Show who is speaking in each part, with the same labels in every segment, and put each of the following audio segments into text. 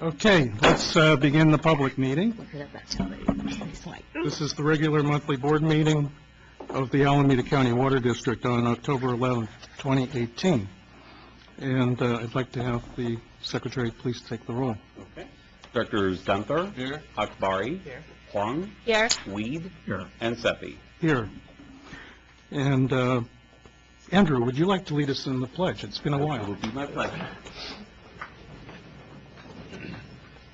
Speaker 1: Okay, let's begin the public meeting. This is the regular monthly board meeting of the Alameda County Water District on October 11th, 2018. And I'd like to have the secretary please take the roll.
Speaker 2: Okay. Directors Gunther.
Speaker 3: Here.
Speaker 2: Akbari.
Speaker 3: Here.
Speaker 2: Huang.
Speaker 4: Here.
Speaker 2: Weed.
Speaker 3: Here.
Speaker 2: And Sethy.
Speaker 1: Here. And Andrew, would you like to lead us in the pledge? It's been a
Speaker 2: It
Speaker 1: while.
Speaker 2: will be my pleasure.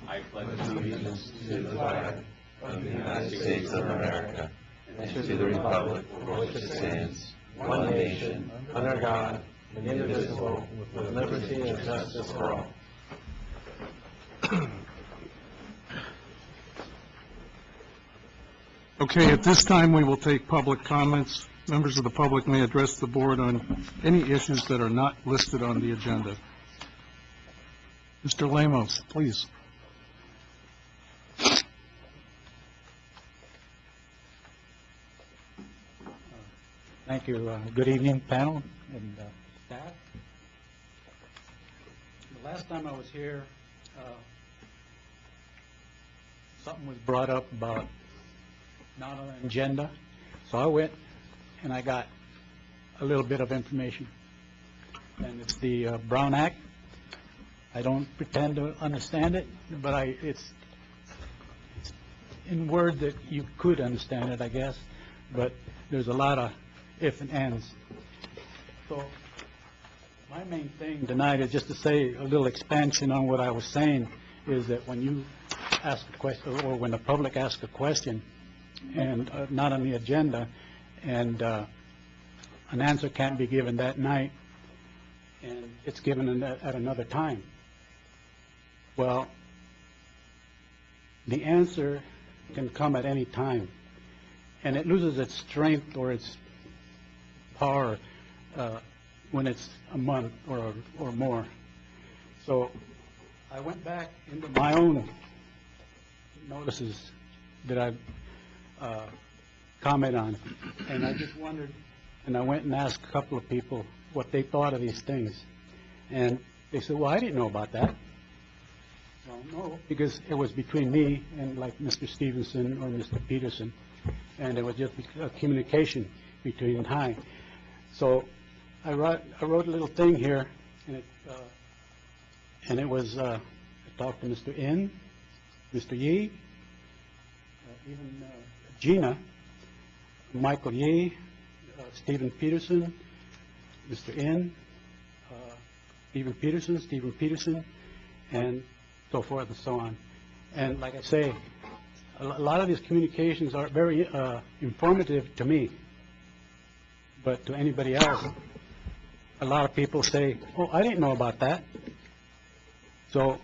Speaker 2: I pledge
Speaker 5: allegiance to the flag of the United States of America and to the republic for which it stands, one nation, under God, indivisible, with liberty and justice for all.
Speaker 1: Okay, at this time, we will take public comments. Members of the public may address the board on any issues that are not listed on the agenda. Mr. Lemos, please.
Speaker 6: Thank you. Good evening, panel and staff. The last time I was here, something was brought up about not on an agenda, so I went and I got a little bit of information. And it's the Brown Act. I don't pretend to understand it, but it's in word that you could understand it, I guess, but there's a lot of if and ands. So my main thing tonight is just to say a little expansion on what I was saying, is that when you ask a question, or when the public asks a question, and not on the agenda, and an answer can't be given that night, and it's given at another time. Well, the answer can come at any time, and it loses its strength or its power when it's a month or more. So I went back into my own notices that I've comment on, and I just wondered, and I went and asked a couple of people what they thought of these things, and they said, well, I didn't know about that. Well, no, because it was between me and like Mr. Stevenson or Mr. Peterson, and it was just a communication between High. So I wrote a little thing here, and it was I talked to Mr. N, Mr. Yee, even Gina, Michael Yee, Stephen Peterson, Mr. N, Stephen Peterson, and so forth and so on. And like I say, a lot of these communications are very informative to me, but to anybody else, a lot of people say, oh, I didn't know about that. So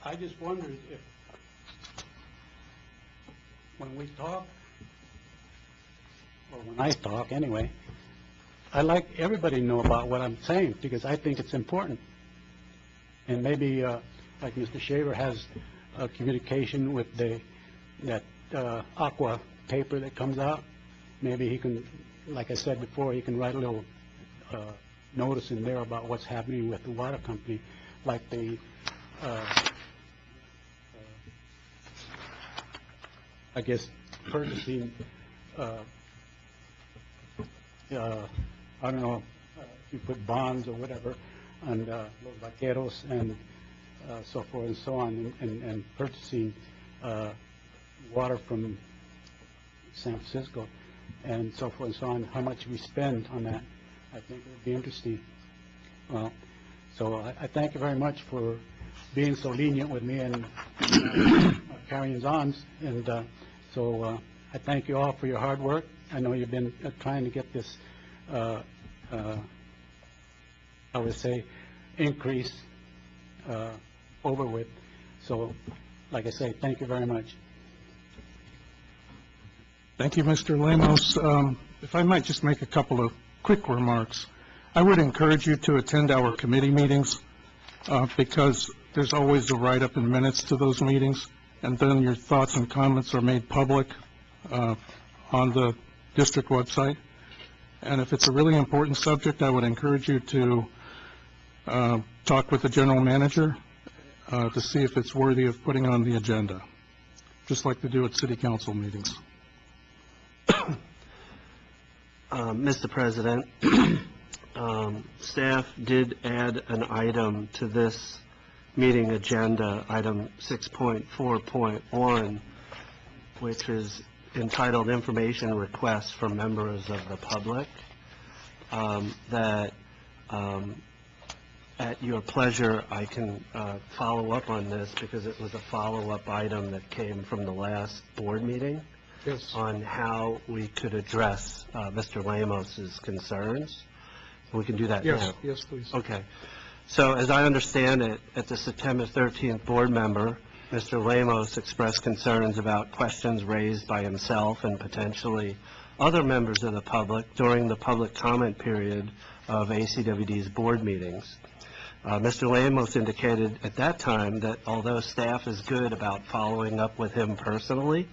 Speaker 6: I just wondered if, when we talk, or when I talk anyway, I like everybody to know about what I'm saying, because I think it's important. And maybe, like Mr. Shaver has a communication with that aqua paper that comes out, maybe he can, like I said before, he can write a little notice in there about what's happening with the water company, like the I guess purchasing, I don't know, if you put bonds or whatever on Los Vaqueros and so forth and so on, and purchasing water from San Francisco and so forth and so on, how much we spend on that. I think it would be interesting. Well, so I thank you very much for being so lenient with me and carrying on. And so I thank you all for your hard work. I know you've been trying to get this, I would say, increase over with. So, like I say, thank you very much.
Speaker 1: Thank you, Mr. Lemos. If I might just make a couple of quick remarks. I would encourage you to attend our committee meetings because there's always a write-up in minutes to those meetings, and then your thoughts and comments are made public on the district website. And if it's a really important subject, I would encourage you to talk with the general manager to see if it's worthy of putting on the agenda, just like they do at city council meetings.
Speaker 5: Mr. President, staff did add an item to this meeting agenda, item 6.4.1, which is entitled Information Requests from Members of the Public, that at your pleasure, I can follow up on this because it was a follow-up item that came from the last board meeting.
Speaker 1: Yes.
Speaker 5: On how we could address Mr. Lamos's concerns. We can do that now.
Speaker 1: Yes, please.
Speaker 5: Okay. So as I understand it, at the September 13th board member, Mr. Lamos expressed concerns about questions raised by himself and potentially other members of the public during the public comment period of ACWD's board meetings. Mr. Lamos indicated at that time that although staff is good about following up with him personally,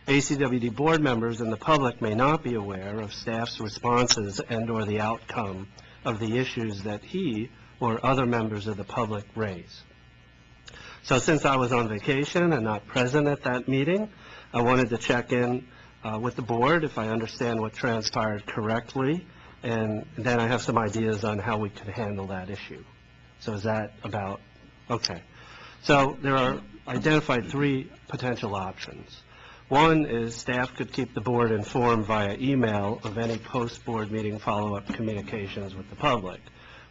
Speaker 5: ACWD board members and the public may not be aware of staff's responses and/or the outcome of the issues that he or other members of the public raise. So since I was on vacation and not present at that meeting, I wanted to check in with the board if I understand what transpired correctly, and then I have some ideas on how we could handle that issue. So is that about? Okay. So there are identified three potential options. One is staff could keep the board informed via email of any post-board meeting follow-up communications with the public,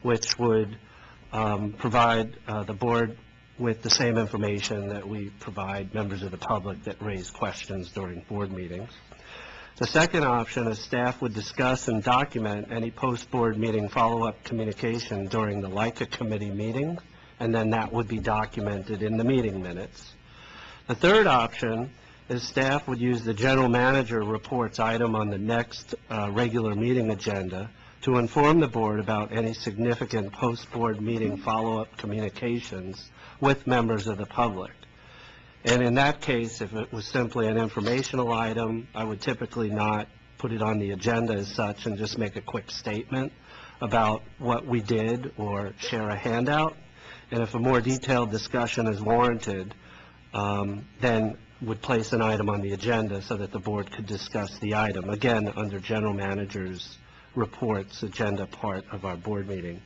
Speaker 5: which would provide the board with the same information that we provide members of the public that raise questions during board meetings. The second option is staff would discuss and document any post-board meeting follow-up communication during the LICA committee meeting, and then that would be documented in the meeting minutes. The third option is staff would use the general manager reports item on the next regular meeting agenda to inform the board about any significant post-board meeting follow-up communications with members of the public. And in that case, if it was simply an informational item, I would typically not put it on the agenda as such and just make a quick statement about what we did or share a handout. And if a more detailed discussion is warranted, then would place an item on the agenda so that the board could discuss the item, again, under general manager's reports agenda part of our board meeting.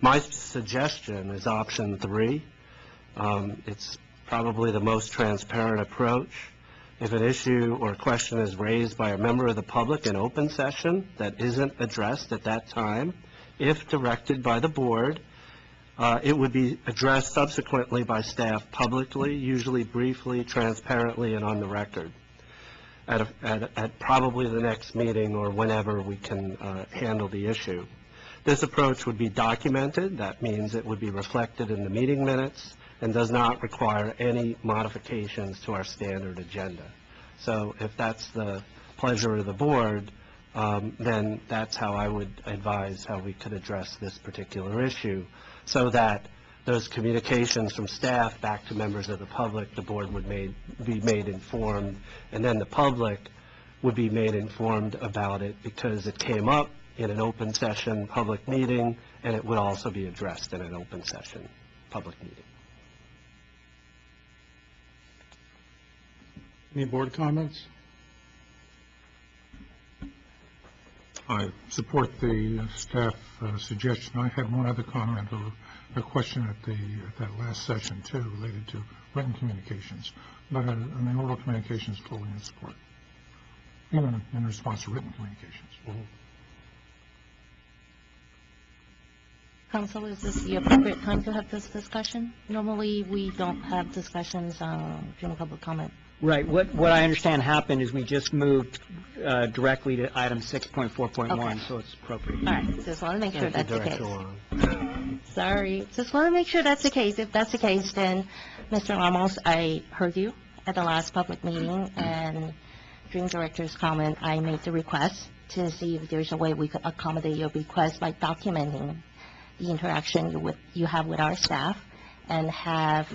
Speaker 5: My suggestion is option 3. It's probably the most transparent approach. If an issue or question is raised by a member of the public in open session that isn't addressed at that time, if directed by the board, it would be addressed subsequently by staff publicly, usually briefly, transparently, and on the record at probably the next meeting or whenever we can handle the issue. This approach would be documented. That means it would be reflected in the meeting minutes and does not require any modifications to our standard agenda. So if that's the pleasure of the board, then that's how I would advise how we could address this particular issue, so that those communications from staff back to members of the public, the board would be made informed, and then the public would be made informed about it because it came up in an open session public meeting, and it would also be addressed in an open session public meeting.
Speaker 1: Any board comments?
Speaker 3: I support the staff suggestion. I had one other comment or a question at that last session too, related to written communications. But an oral communications fully in support, even in response to written communications.
Speaker 5: Mm-hmm.
Speaker 4: Council, is this the appropriate time to have this discussion? Normally, we don't have discussions during public comment.
Speaker 7: Right. What I understand happened is we just moved directly to item 6.4.1,
Speaker 4: Okay.
Speaker 7: so it's appropriate.
Speaker 4: All right, just want to make sure
Speaker 5: Thank you,
Speaker 4: that's the
Speaker 5: Director
Speaker 4: case.
Speaker 5: Huang.
Speaker 4: Sorry, just want to make sure that's the case. If that's the case, then, Mr. Ramos, I heard you at the last public meeting, and during director's comment, I made the request to see if there's a way we could accommodate your request by documenting the interaction you have with our staff and have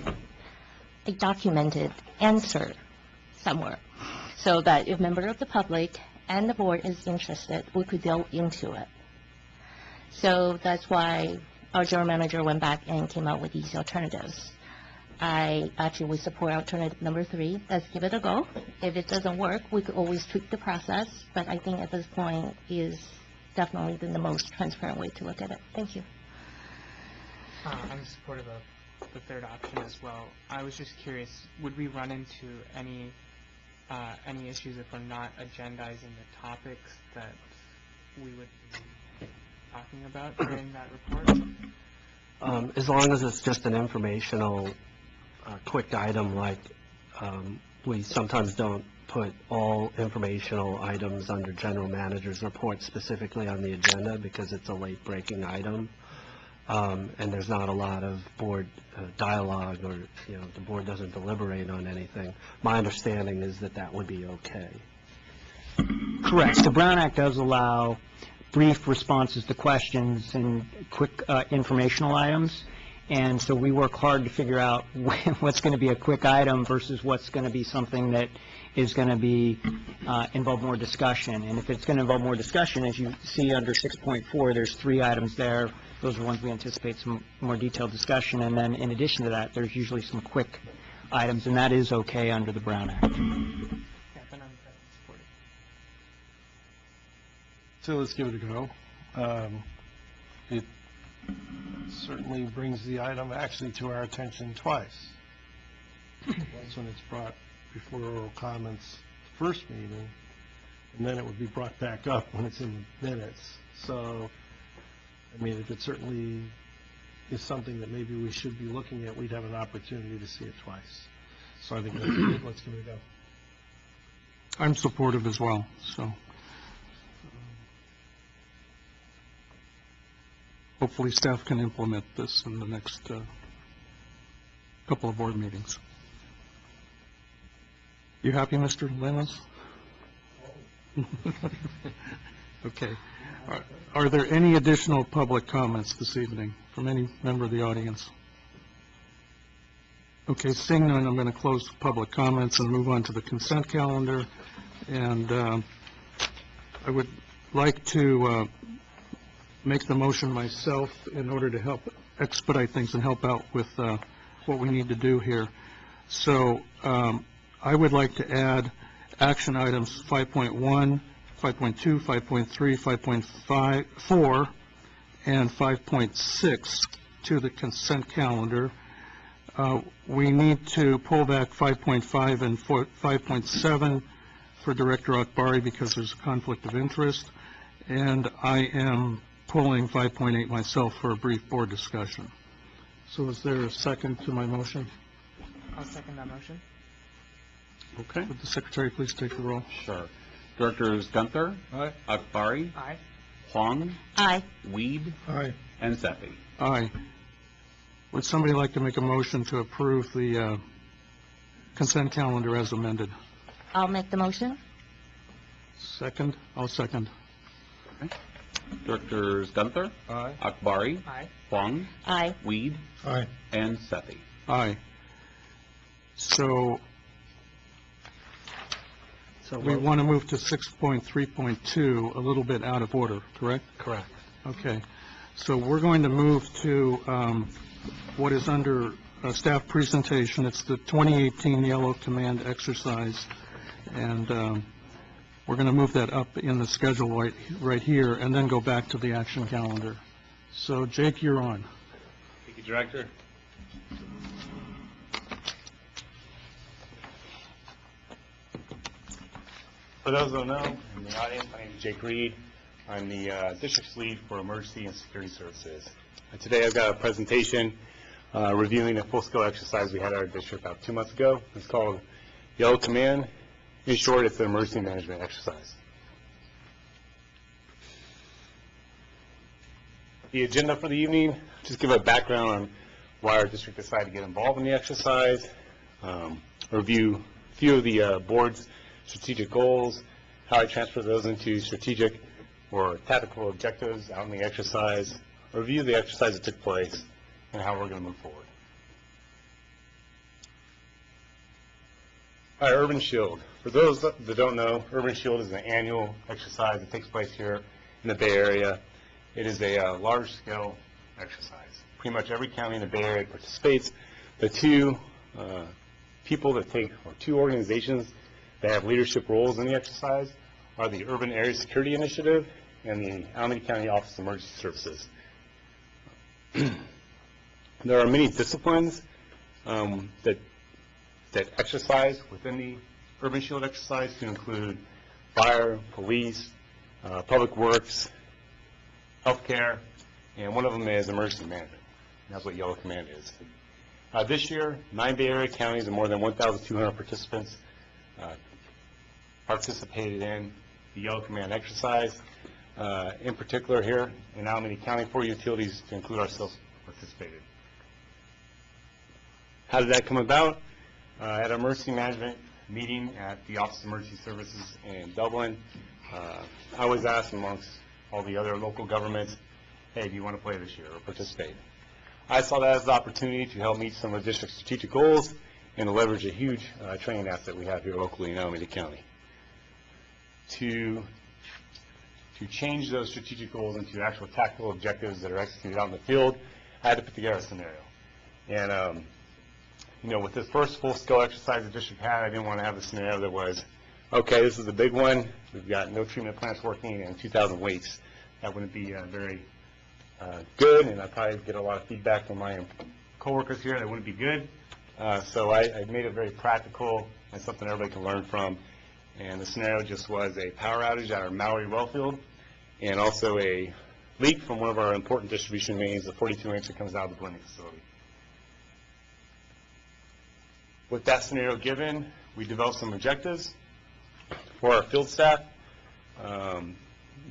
Speaker 4: a documented answer somewhere, so that if a member of the public and the board is interested, we could delve into it. So that's why our general manager went back and came out with these alternatives. I actually would support alternative number 3. Let's give it a go. If it doesn't work, we could always tweak the process, but I think at this point is definitely the most transparent way to look at it. Thank you.
Speaker 8: I'm supportive of the third option as well. I was just curious, would we run into any issues if we're not agendizing the topics that we would be talking about during that report?
Speaker 5: As long as it's just an informational, quick item, like we sometimes don't put all informational items under general manager's report specifically on the agenda because it's a late-breaking item, and there's not a lot of board dialogue, or the board doesn't deliberate on anything. My understanding is that that would be okay.
Speaker 7: Correct. The Brown Act does allow brief responses to questions and quick informational items, and so we work hard to figure out what's going to be a quick item versus what's going to be something that is going to be involve more discussion. And if it's going to involve more discussion, as you see under 6.4, there's 3 items there. Those are ones we anticipate some more detailed discussion, and then in addition to that, there's usually some quick items, and that is okay under the Brown Act.
Speaker 8: Yeah, then I'm supportive.
Speaker 9: So let's give it a go. It certainly brings the item actually to our attention twice. Once when it's brought before oral comments the first meeting, and then it would be brought back up when it's in the minutes. So, I mean, if it certainly is something that maybe we should be looking at, we'd have an opportunity to see it twice. So I think let's give it a go.
Speaker 1: I'm supportive as well, so. Hopefully staff can implement this in the next couple of board meetings. You happy, Mr. Lemos? Okay. Are there any additional public comments this evening from any member of the audience? Okay, seeing none, I'm going to close public comments and move on to the consent calendar. And I would like to make the motion myself in order to help expedite things and help out with what we need to do here. So I would like to add action items 5.1, 5.2, 5.3, 5.4, and 5.6 to the consent calendar. We need to pull back 5.5 and 5.7 for Director Akbari because there's a conflict of interest, and I am pulling 5.8 myself for a brief board discussion. So is there a second to my motion?
Speaker 8: I'll second that motion.
Speaker 1: Okay. Would the secretary please take the roll?
Speaker 2: Sure. Directors Gunther,
Speaker 9: Aye.
Speaker 2: Akbari,
Speaker 8: Aye.
Speaker 2: Huang,
Speaker 4: Aye.
Speaker 2: Weed,
Speaker 3: Aye.
Speaker 2: and Sethy.
Speaker 1: Aye. Would somebody like to make a motion to approve the consent calendar as amended?
Speaker 4: I'll make the motion.
Speaker 1: Second? I'll second.
Speaker 2: Directors Gunther,
Speaker 9: Aye.
Speaker 2: Akbari,
Speaker 8: Aye.
Speaker 2: Huang,
Speaker 4: Aye.
Speaker 2: Weed,
Speaker 3: Aye.
Speaker 2: and Sethy.
Speaker 1: Aye. So we want to move to 6.3.2, a little bit out of order, correct?
Speaker 5: Correct.
Speaker 1: Okay. So we're going to move to what is under staff presentation. It's the 2018 Yellow Command exercise, and we're going to move that up in the schedule right here, and then go back to the action calendar. So, Jake, you're on.
Speaker 10: Thank you, Director. For those who don't know, in the audience, my name is Jake Reed. I'm the district's lead for Emergency and Security Services. And today I've got a presentation reviewing a full-scale exercise we had at our district about 2 months ago. It's called Yellow Command. In short, it's an emergency management exercise. The agenda for the evening, just give a background on why our district decided to get involved in the exercise, review a few of the board's strategic goals, how I transfer those into strategic or tactical objectives out in the exercise, review the exercise that took place, and how we're going to move forward. All right, Urban Shield. For those that don't know, Urban Shield is an annual exercise that takes place here in the Bay Area. It is a large-scale exercise. Pretty much every county in the Bay Area participates. The two people that take, or two organizations that have leadership roles in the exercise are the Urban Area Security Initiative and the Alameda County Office of Emergency Services. There are many disciplines that exercise within the Urban Shield exercise to include fire, police, public works, healthcare, and one of them is emergency management. That's what Yellow Command is. This year, 9 Bay Area counties and more than 1,200 participants participated in the Yellow Command exercise. In particular here in Alameda County, 4 utilities to include ourselves participated. How did that come about? At an emergency management meeting at the Office of Emergency Services in Dublin, I was asked amongst all the other local governments, hey, do you want to play this year or participate? I saw that as the opportunity to help meet some of the district's strategic goals and to leverage a huge training asset we have here locally in Alameda County. To change those strategic goals into actual tactical objectives that are executed out in the field, I had to put together a scenario. And, you know, with this first full-scale exercise the district had, I didn't want to have a scenario that was, okay, this is the big one, we've got no treatment plants working and 2,000 wakes. That wouldn't be very good, and I'd probably get a lot of feedback from my coworkers here that wouldn't be good. So I made it very practical and something everybody can learn from. And the scenario just was a power outage at our Maui well field and also a leak from one of our important distribution mains, the 42-inch that comes out of the blending facility. With that scenario given, we developed some objectives for our field staff.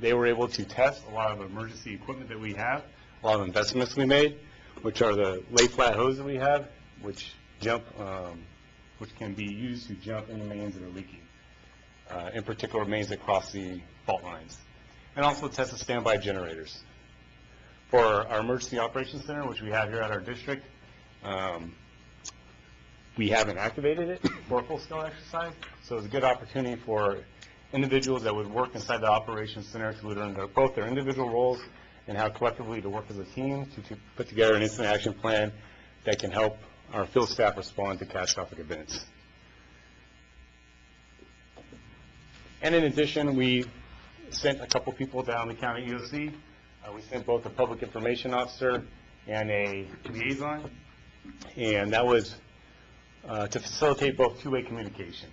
Speaker 10: They were able to test a lot of emergency equipment that we have, a lot of investments we made, which are the lay flat hose that we have, which can be used to jump any mains that are leaking, in particular mains that cross the fault lines, and also test the standby generators. For our emergency operations center, which we have here at our district, we haven't activated it for a full-scale exercise, so it's a good opportunity for individuals that would work inside the operations center to learn both their individual roles and how collectively to work as a team to put together an instant action plan that can help our field staff respond to catastrophic events. And in addition, we sent a couple people down the county EOC. We sent both a public information officer and a liaison, and that was to facilitate both two-way communication.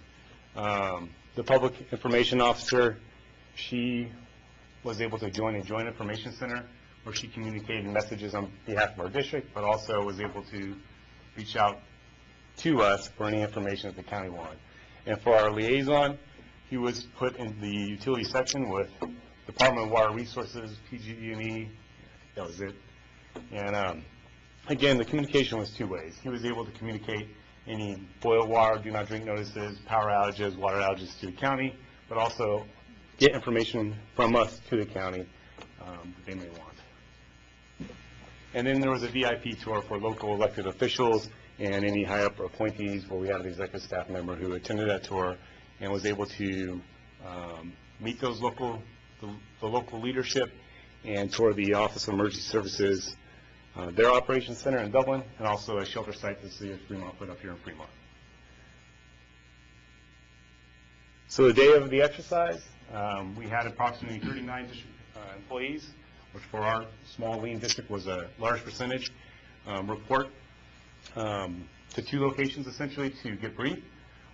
Speaker 10: The public information officer, she was able to join a joint information center where she communicated messages on behalf of our district, but also was able to reach out to us for any information that the county wanted. And for our liaison, he was put in the utility section with Department of Water Resources, PG&E, that was it. And again, the communication was two ways. He was able to communicate any boil water, do not drink notices, power outages, water outages to the county, but also get information from us to the county that they may want. And then there was a VIP tour for local elected officials and any high-up appointees where we had an executive staff member who attended that tour and was able to meet those the local leadership and tour the Office of Emergency Services, their operations center in Dublin, and also a shelter site that the City of Fremont put up here in Fremont. So the day of the exercise, we had approximately 39 district employees, which for our small lean district was a large percentage, report to two locations essentially to get briefed.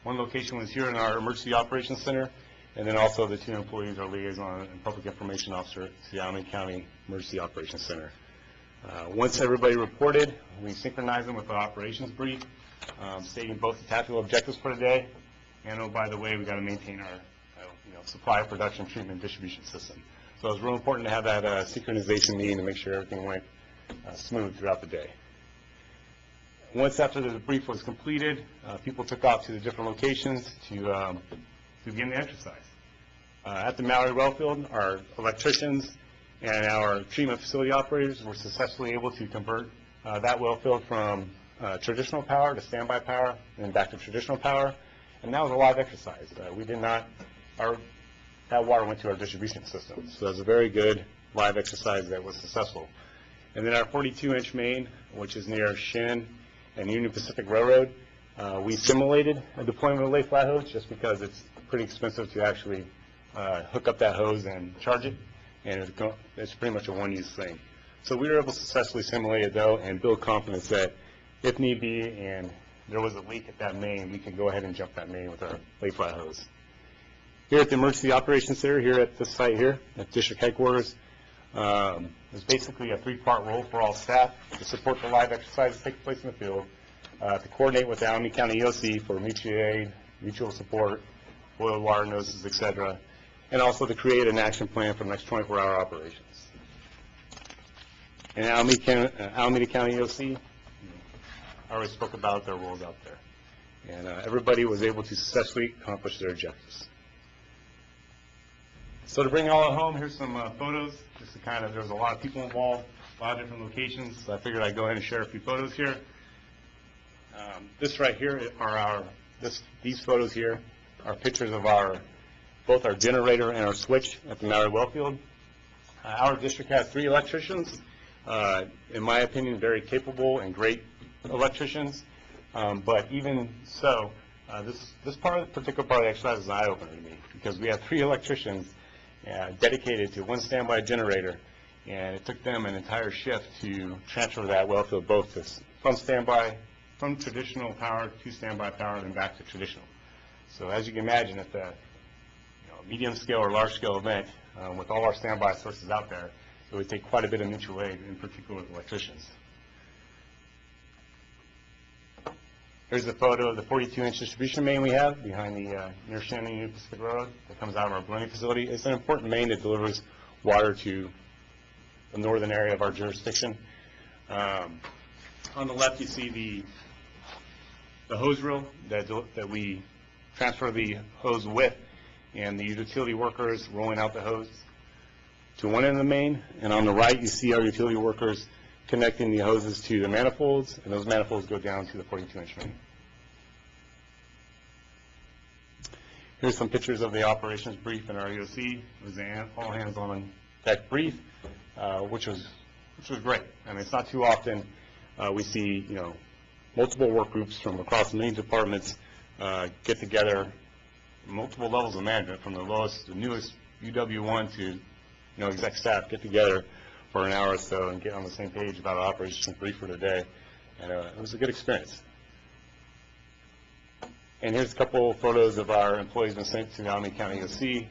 Speaker 10: One location was here in our Emergency Operations Center, and then also the two employees, our liaison and public information officer to the Alameda County Emergency Operations Center. Once everybody reported, we synchronized them with our operations brief, stating both the tactical objectives for the day, and oh, by the way, we got to maintain our supply, production, treatment, distribution system. So it was real important to have that synchronization meeting to make sure everything went smooth throughout the day. Once after the brief was completed, people took off to the different locations to begin the exercise. At the Maui well field, our electricians and our treatment facility operators were successfully able to convert that well field from traditional power to standby power and then back to traditional power. And that was a live exercise. That water went to our distribution system. So it was a very good live exercise that was successful. And then our 42-inch main, which is near Shin and Union Pacific Railroad. We simulated a deployment of lay flat hose just because it's pretty expensive to actually hook up that hose and charge it, and it's pretty much a one-use thing. So we were able to successfully simulate it though and build confidence that if need be and there was a leak at that main, we can go ahead and jump that main with our lay flat hose. Here at the Emergency Operations Center, here at this site here, at District Headquarters, there's basically a three-part role for all staff to support the live exercises taking place in the field, to coordinate with the Alameda County EOC for mutual aid, mutual support, boil water noses, etc., and also to create an action plan for the next 24-hour operations. And Alameda County EOC, I already spoke about their roles out there. And everybody was able to successfully accomplish their objectives. So to bring it all at home, here's some photos, just to kind of, there was a lot of people involved, a lot of different locations, so I figured I'd go ahead and share a few photos here. This right here are these photos here are pictures of both our generator and our switch at the Mallory Wellfield. Our district has 3 electricians, in my opinion, very capable and great electricians, but even so, this particular part of the exercise is an eye-opener to me, because we have 3 electricians dedicated to one standby generator, and it took them an entire shift to transfer that wellfield both from traditional power to standby power and back to traditional. So as you can imagine, at the medium scale or large scale event, with all our standby sources out there, it would take quite a bit of mutual aid, in particular with electricians. Here's a photo of the 42-inch distribution main we have behind the near Shannon Union Pacific Railroad that comes out of our blending facility. It's an important main that delivers water to the northern area of our jurisdiction. On the left, you see the hose reel that we transfer the hose with, and the utility workers rolling out the hose to one end of the main. And on the right, you see our utility workers connecting the hoses to the manifolds, and those manifolds go down to the 42-inch main. Here's some pictures of the operations brief in our EOC. It was an all-hands-on-deck brief, which was great. I mean, it's not too often we see, multiple work groups from across many departments get together, multiple levels of management, from the lowest, the newest UW1 to, exec staff, get together for an hour or so and get on the same page about our operations brief for the day. And it was a good experience. And here's a couple of photos of our employees been sent to the Alameda County EOC,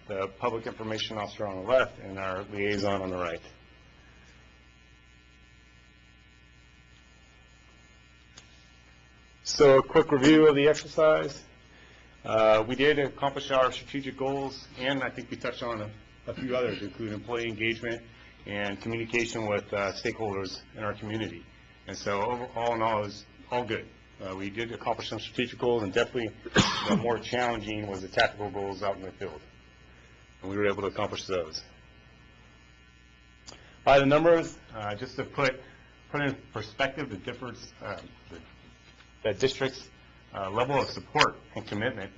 Speaker 10: the public information officer on the left and our liaison on the right. So a quick review of the exercise. We did accomplish our strategic goals, and I think we touched on a few others, including employee engagement and communication with stakeholders in our community. And so all in all, it was all good. We did accomplish some strategic goals, and definitely more challenging was the tactical goals out in the field. And we were able to accomplish those. By the numbers, just to put in perspective the difference, the district's level of support and commitment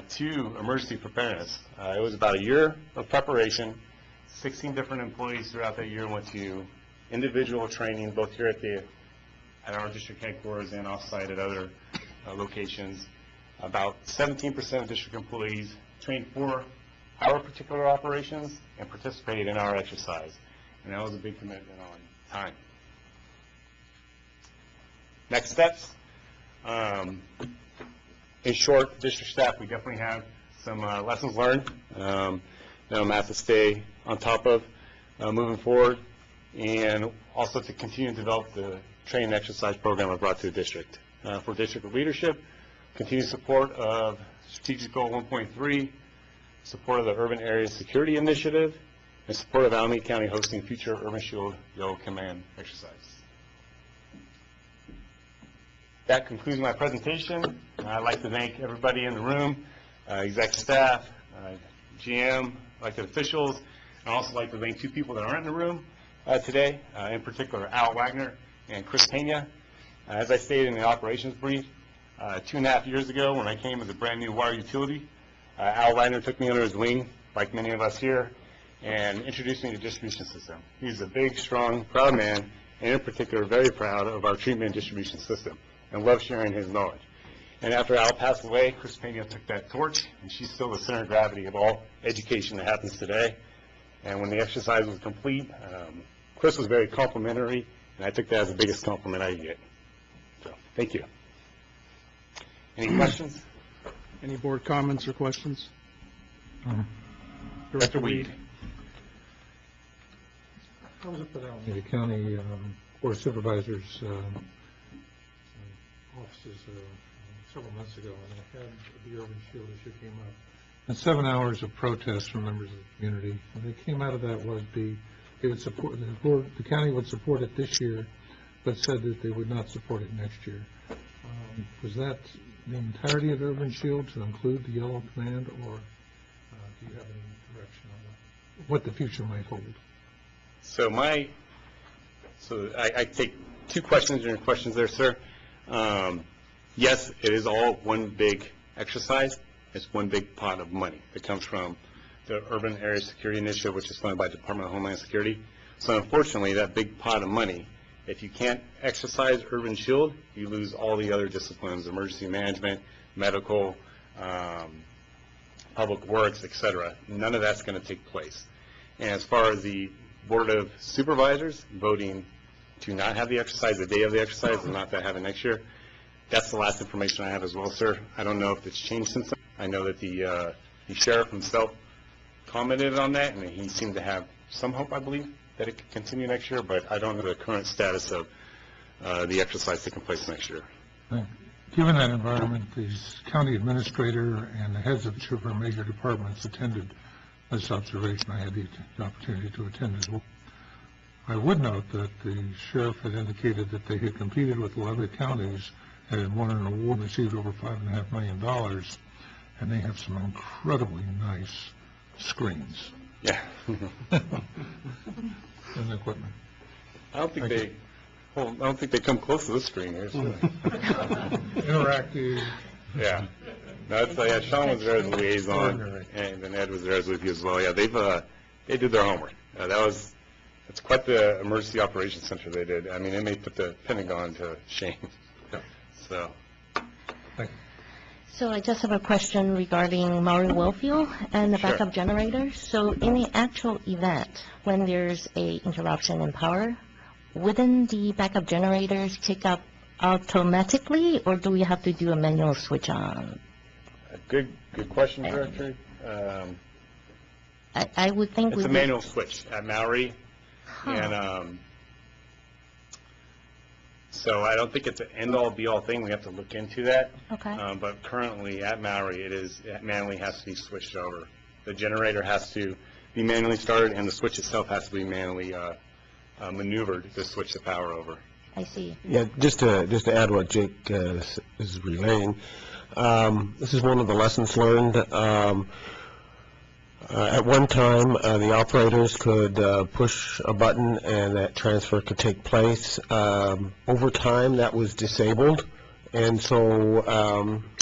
Speaker 10: to emergency preparedness. It was about a year of preparation. 16 different employees throughout that year went to individual training, both here at our district headquarters and off-site at other locations. About 17% of district employees trained for our particular operations and participated in our exercise. And that was a big commitment on time. Next steps. In short, district staff, we definitely have some lessons learned that I'm going to have to stay on top of moving forward, and also to continue to develop the training and exercise program I brought to the district. For district leadership, continued support of Strategic Goal 1.3, support of the Urban Area Security Initiative, and support of Alameda County hosting future Urban Shield Yellow Command exercise. That concludes my presentation. I'd like to thank everybody in the room, exec staff, GM, elected officials, and I'd also like to thank 2 people that aren't in the room today, in particular Al Wagner and Chris Pena. As I stated in the operations brief, 2.5 years ago when I came as a brand new water utility, Al Wagner took me under his wing, like many of us here, and introduced me to the distribution system. He's a big, strong, proud man, and in particular, very proud of our treatment and distribution system, and love sharing his knowledge. And after Al passed away, Chris Pena took that torch, and she's still the center of gravity of all education that happens today. And when the exercise was complete, Chris was very complimentary, and I took that as the biggest compliment I could get. So, thank you. Any questions?
Speaker 1: Any board comments or questions?
Speaker 10: Director Weed.
Speaker 3: I was up at Alameda County Board of Supervisors offices several months ago, and I had the urban shield issue came up. And 7 hours of protest from members of the community. And they came out of that was they would support the county would support it this year, but said that they would not support it next year. Was that the entirety of urban shield to include the yellow command, or do you have any direction on what the future might hold?
Speaker 10: So I take two questions in your questions there, sir. Yes, it is all one big exercise. It's one big pot of money that comes from the Urban Area Security Initiative, which is funded by the Department of Homeland Security. So unfortunately, that big pot of money, if you can't exercise Urban Shield, you lose all the other disciplines, emergency management, medical, public works, etc. None of that's going to take place. And as far as the Board of Supervisors voting to not have the exercise the day of the exercise and not to have it next year, that's the last information I have as well, sir. I don't know if it's changed since then. I know that the sheriff himself commented on that, and he seemed to have some hope, I believe, that it could continue next year, but I don't know the current status of the exercise taking place next year.
Speaker 3: Given that environment, the county administrator and the heads of the major departments attended this observation. I had the opportunity to attend as well. I would note that the sheriff had indicated that they had competed with 11 counties and had won an award, received over $5.5 million, and they have some incredibly nice screens.
Speaker 10: Yeah.
Speaker 3: And equipment.
Speaker 10: I don't think they come close to this screen here. So.
Speaker 3: Interactive.
Speaker 10: Yeah. No, it's, Sean was there as a liaison, and then Ed was there as with you as well. Yeah, they did their homework. It's quite the emergency operations center they did. I mean, they may put the Pentagon to shame.
Speaker 3: Yeah.
Speaker 10: So.
Speaker 3: Thank you.
Speaker 4: So I just have a question regarding Maui Wellfield and the
Speaker 10: Sure.
Speaker 4: backup generators. So in the actual event, when there's a interruption in power, wouldn't the backup generators kick up automatically, or do we have to do a manual switch on?
Speaker 10: Good question, Director.
Speaker 4: I would think
Speaker 10: It's a manual switch at Maui, and so I don't think it's an end-all, be-all thing. We have to look into that.
Speaker 4: Okay.
Speaker 10: But currently at Maui, it manually has to be switched over. The generator has to be manually started, and the switch itself has to be manually maneuvered to switch the power over.
Speaker 4: I see.
Speaker 9: Yeah, just to add what Jake is relaying, this is one of the lessons learned. At one time, the operators could push a button and that transfer could take place. Over time, that was disabled, and so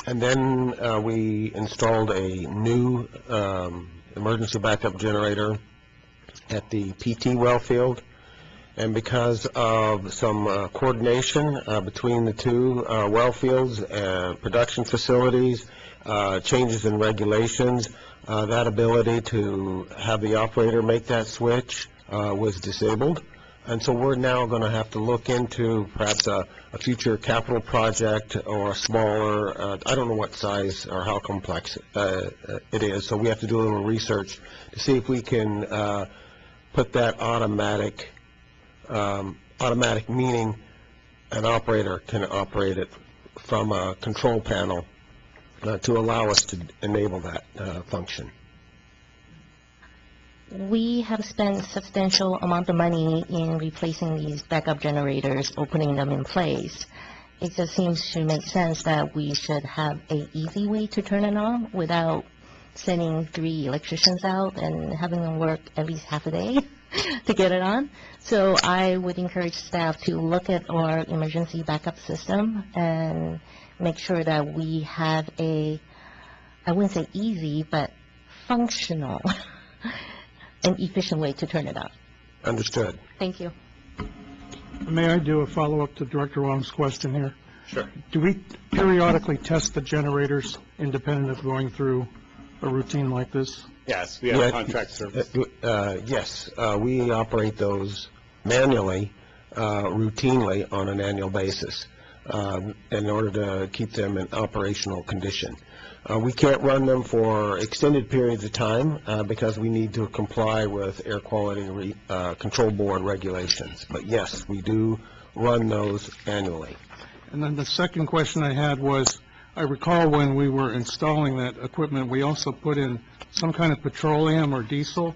Speaker 9: and then we installed a new emergency backup generator at the PT well field. And because of some coordination between the two well fields and production facilities, changes in regulations, that ability to have the operator make that switch was disabled. And so we're now going to have to look into perhaps a future capital project or a smaller, I don't know what size or how complex it is, so we have to do a little research to see if we can put that automatic meaning an operator can operate it from a control panel to allow us to enable that function.
Speaker 4: We have spent substantial amount of money in replacing these backup generators, opening them in place. It just seems to make sense that we should have an easy way to turn it on without sending 3 electricians out and having them work at least half a day to get it on. So I would encourage staff to look at our emergency backup system and make sure that we have I wouldn't say easy, but functional and efficient way to turn it on.
Speaker 9: Understood.
Speaker 4: Thank you.
Speaker 1: May I do a follow-up to Director Huang's question here?
Speaker 10: Sure.
Speaker 1: Do we periodically test the generators independent of going through a routine like this?
Speaker 10: Yes, we have a contract service.
Speaker 5: Yes, we operate those manually, routinely on an annual basis in order to keep them in operational condition. We can't run them for extended periods of time because we need to comply with Air Quality Control Board regulations. But yes, we do run those annually.
Speaker 1: And then the second question I had was, I recall when we were installing that equipment, we also put in some kind of petroleum or diesel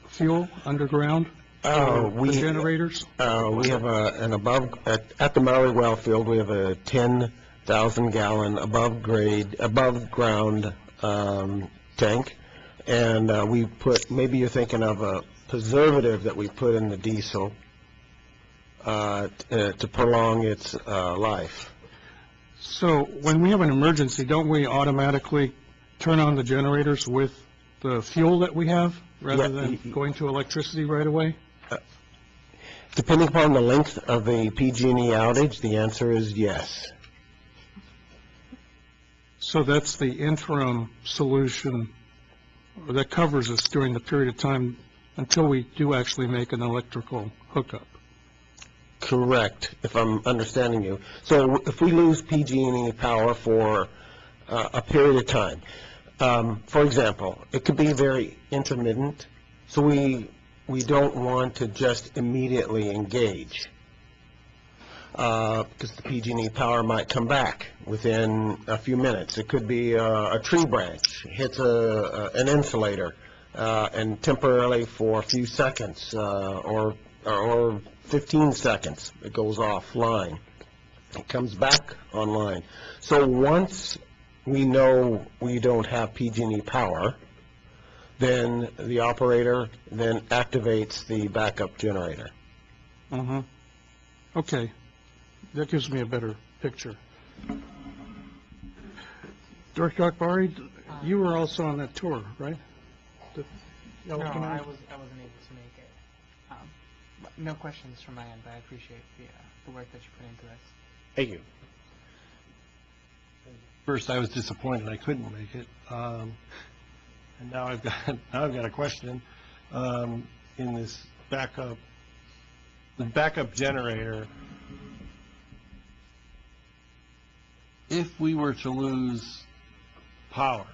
Speaker 1: fuel underground for the generators?
Speaker 5: We have an at the Maui well field, we have a 10,000 gallon above ground tank, and we put, maybe you're thinking of a preservative that we put in the diesel to prolong its life.
Speaker 1: So when we have an emergency, don't we automatically turn on the generators with the fuel that we have rather than going to electricity right away?
Speaker 5: Depending upon the length of the PG&E outage, the answer is yes.
Speaker 1: So that's the interim solution that covers us during the period of time until we do actually make an electrical hookup.
Speaker 5: Correct, if I'm understanding you. So if we lose PG&E power for a period of time, for example, it could be very intermittent, so we don't want to just immediately engage because the PG&E power might come back within a few minutes. It could be a tree branch hits an insulator and temporarily for a few seconds or 15 seconds it goes offline. It comes back online. So once we know we don't have PG&E power, then the operator then activates the backup generator.
Speaker 1: Okay, that gives me a better picture. Director Akbari, you were also on that tour, right?
Speaker 8: No, I wasn't able to make it. No questions from my end, but I appreciate the work that you put into this.
Speaker 10: Thank you.
Speaker 9: First, I was disappointed I couldn't make it, and now I've got a question. In this backup generator, if we were to lose power,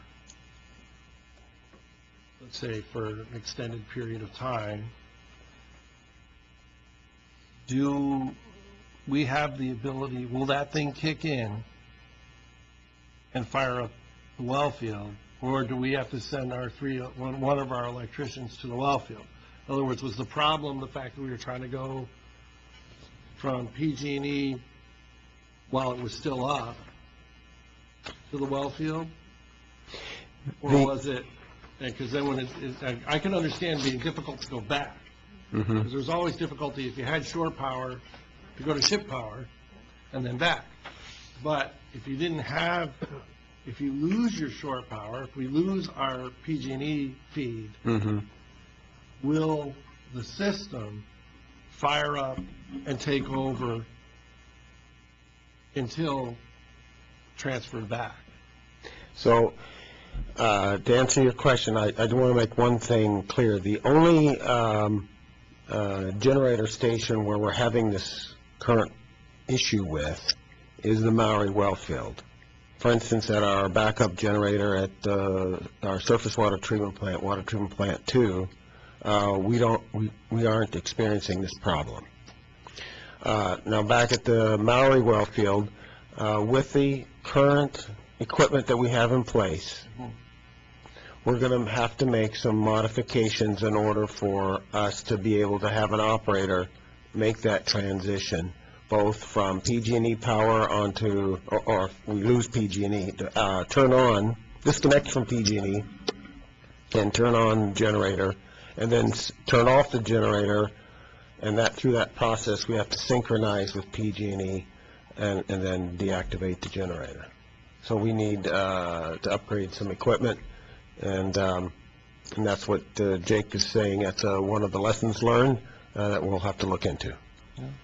Speaker 9: let's say for an extended period of time, do we have the ability, will that thing kick in and fire up the well field, or do we have to send one of our electricians to the well field? In other words, was the problem the fact that we were trying to go from PG&E while it was still up to the well field? Or was it, because then when I can understand being difficult to go back, because there's always difficulty if you had shore power to go to ship power and then back. But if you didn't have, if you lose your shore power, if we lose our PG&E feed, will the system fire up and take over until transferred back?
Speaker 5: So to answer your question, I do want to make one thing clear. The only generator station where we're having this current issue with is the Maui well field. For instance, at our backup generator at our surface water treatment plant 2, we aren't experiencing this problem. Now back at the Maui well field, with the current equipment that we have in place, we're going to have to make some modifications in order for us to be able to have an operator make that transition, both from PG&E power onto, or if we lose PG&E, turn on, disconnect from PG&E, and turn on generator, and then turn off the generator, and that through that process we have to synchronize with PG&E and then deactivate the generator. So we need to upgrade some equipment, and that's what Jake is saying. That's one of the lessons learned that we'll have to look into.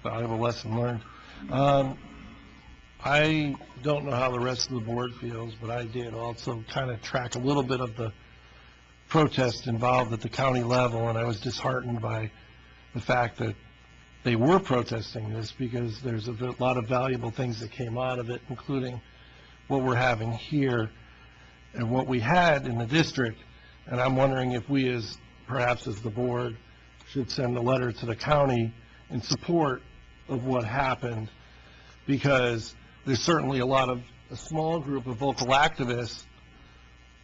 Speaker 9: Valuable lesson learned. I don't know how the rest of the board feels, but I did also kind of track a little bit of the protest involved at the county level, and I was disheartened by the fact that they were protesting this, because there's a lot of valuable things that came out of it, including what we're having here and what we had in the district. And I'm wondering if we, perhaps as the board, should send a letter to the county in support of what happened, because there's certainly a small group of vocal activists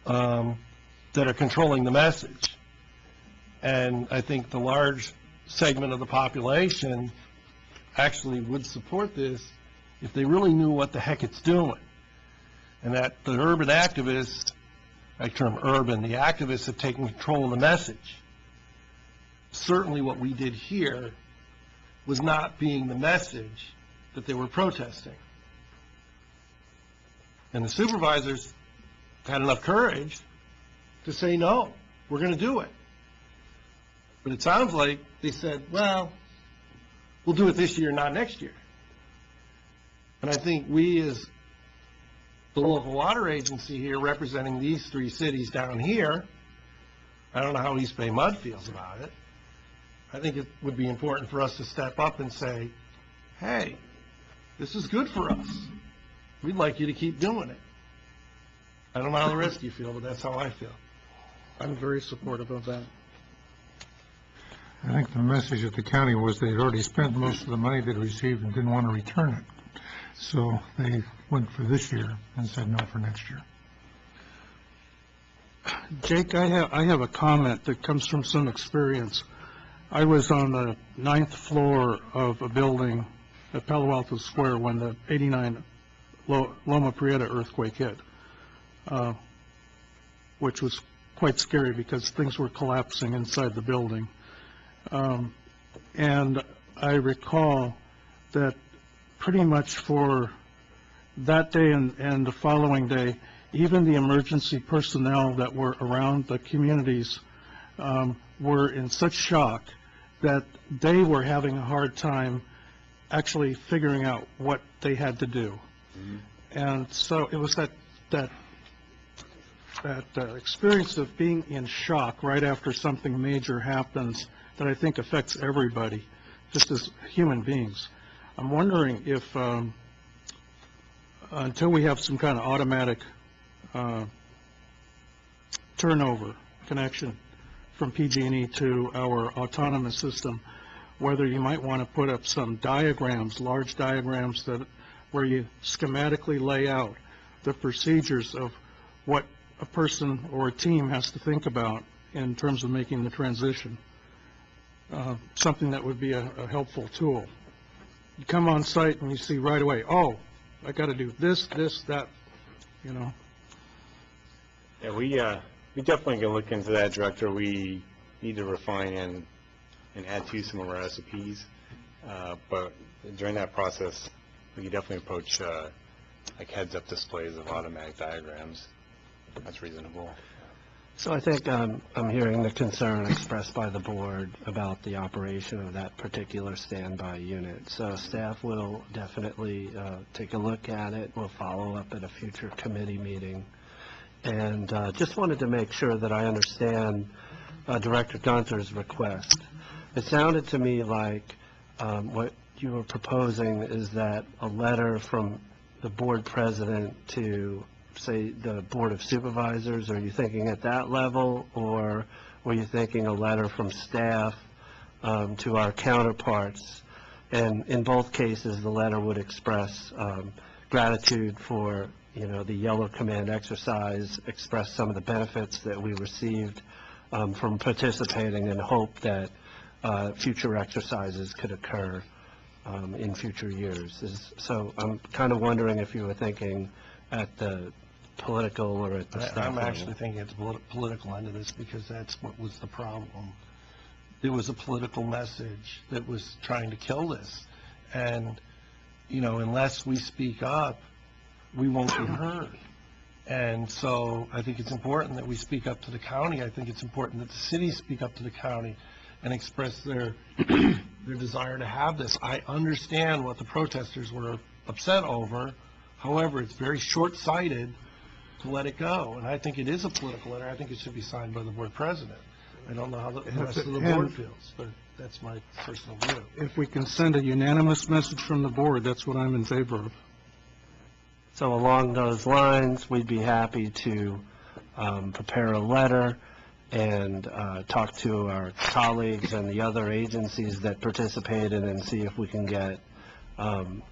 Speaker 9: that are controlling the message. And I think the large segment of the population actually would support this if they really knew what the heck it's doing. And that the urban activists, I term urban, the activists have taken control of the message. Certainly what we did here was not being the message that they were protesting. And the supervisors had enough courage to say, no, we're going to do it. But it sounds like they said, well, we'll do it this year, not next year. And I think we, as the local water agency here, representing these 3 cities down here, I don't know how East Bay Mud feels about it. I think it would be important for us to step up and say, hey, this is good for us. We'd like you to keep doing it. I don't know how the rest of you feel, but that's how I feel.
Speaker 1: I'm very supportive of that.
Speaker 3: I think the message at the county was they'd already spent most of the money they'd received and didn't want to return it. So they went for this year and said no for next year.
Speaker 1: Jake, I have a comment that comes from some experience. I was on the 9th floor of a building at Palo Alto Square when the '89 Loma Prieta earthquake hit, which was quite scary because things were collapsing inside the building. And I recall that pretty much for that day and the following day, even the emergency personnel that were around the communities were in such shock that they were having a hard time actually figuring out what they had to do. And so it was that experience of being in shock right after something major happens that I think affects everybody, just as human beings. I'm wondering if, until we have some kind of automatic turnover connection from PG&E to our autonomous system, whether you might want to put up some diagrams, large diagrams where you schematically lay out the procedures of what a person or a team has to think about in terms of making the transition. Something that would be a helpful tool. You come on site and you see right away, oh, I got to do this, that, you know.
Speaker 10: Yeah, we definitely can look into that, Director. We need to refine and add to some of our SOPs. But during that process, we can definitely approach like heads-up displays of automatic diagrams. That's reasonable.
Speaker 5: So I think I'm hearing the concern expressed by the board about the operation of that particular standby unit. So staff will definitely take a look at it. We'll follow up at a future committee meeting. And just wanted to make sure that I understand Director Gunther's request. It sounded to me like what you were proposing is that a letter from the board president to, say, the Board of Supervisors. Are you thinking at that level, or were you thinking a letter from staff to our counterparts? And in both cases, the letter would express gratitude for, you know, the Yellow Command exercise, express some of the benefits that we received from participating, and hope that future exercises could occur in future years. So I'm kind of wondering if you were thinking at the political or at the staff
Speaker 9: I'm
Speaker 5: level.
Speaker 9: actually thinking it's political end of this, because that's what was the problem. There was a political message that was trying to kill this. And, you know, unless we speak up, we won't be heard. And so I think it's important that we speak up to the county. I think it's important that the cities speak up to the county and express their their desire to have this. I understand what the protesters were upset over. However, it's very short-sighted to let it go, and I think it is a political letter. I think it should be signed by the board president. I don't know how the rest of the board feels, but that's my personal view.
Speaker 1: If we can send a unanimous message from the board, that's what I'm in favor of.
Speaker 5: So along those lines, we'd be happy to prepare a letter and talk to our colleagues and the other agencies that participated and see if we can get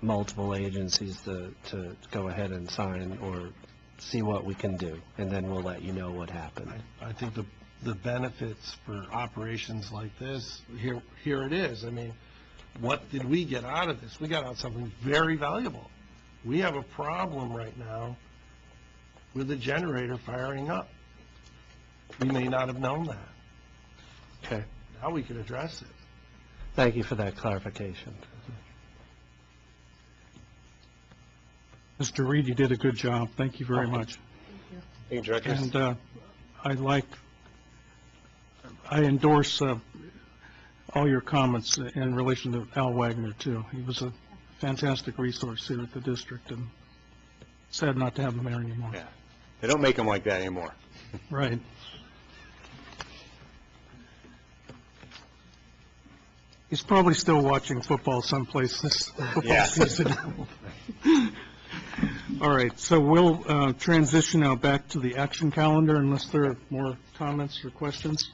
Speaker 5: multiple agencies to go ahead and sign or see what we can do, and then we'll let you know what happened.
Speaker 9: I think the benefits for operations like this, here it is. I mean, what did we get out of this? We got out something very valuable. We have a problem right now with the generator firing up. We may not have known that.
Speaker 5: Okay.
Speaker 9: Now we can address it.
Speaker 5: Thank you for that clarification.
Speaker 1: Mr. Reed, you did a good job. Thank you very much.
Speaker 10: Thank you, Directors.
Speaker 1: And I endorse all your comments in relation to Al Wagner, too. He was a fantastic resource here at the district, and sad not to have him there anymore.
Speaker 10: Yeah. They don't make them like that anymore.
Speaker 1: Right. He's probably still watching football someplace this football
Speaker 10: Yeah.
Speaker 1: season. All right, so we'll transition now back to the action calendar unless there are more comments or questions.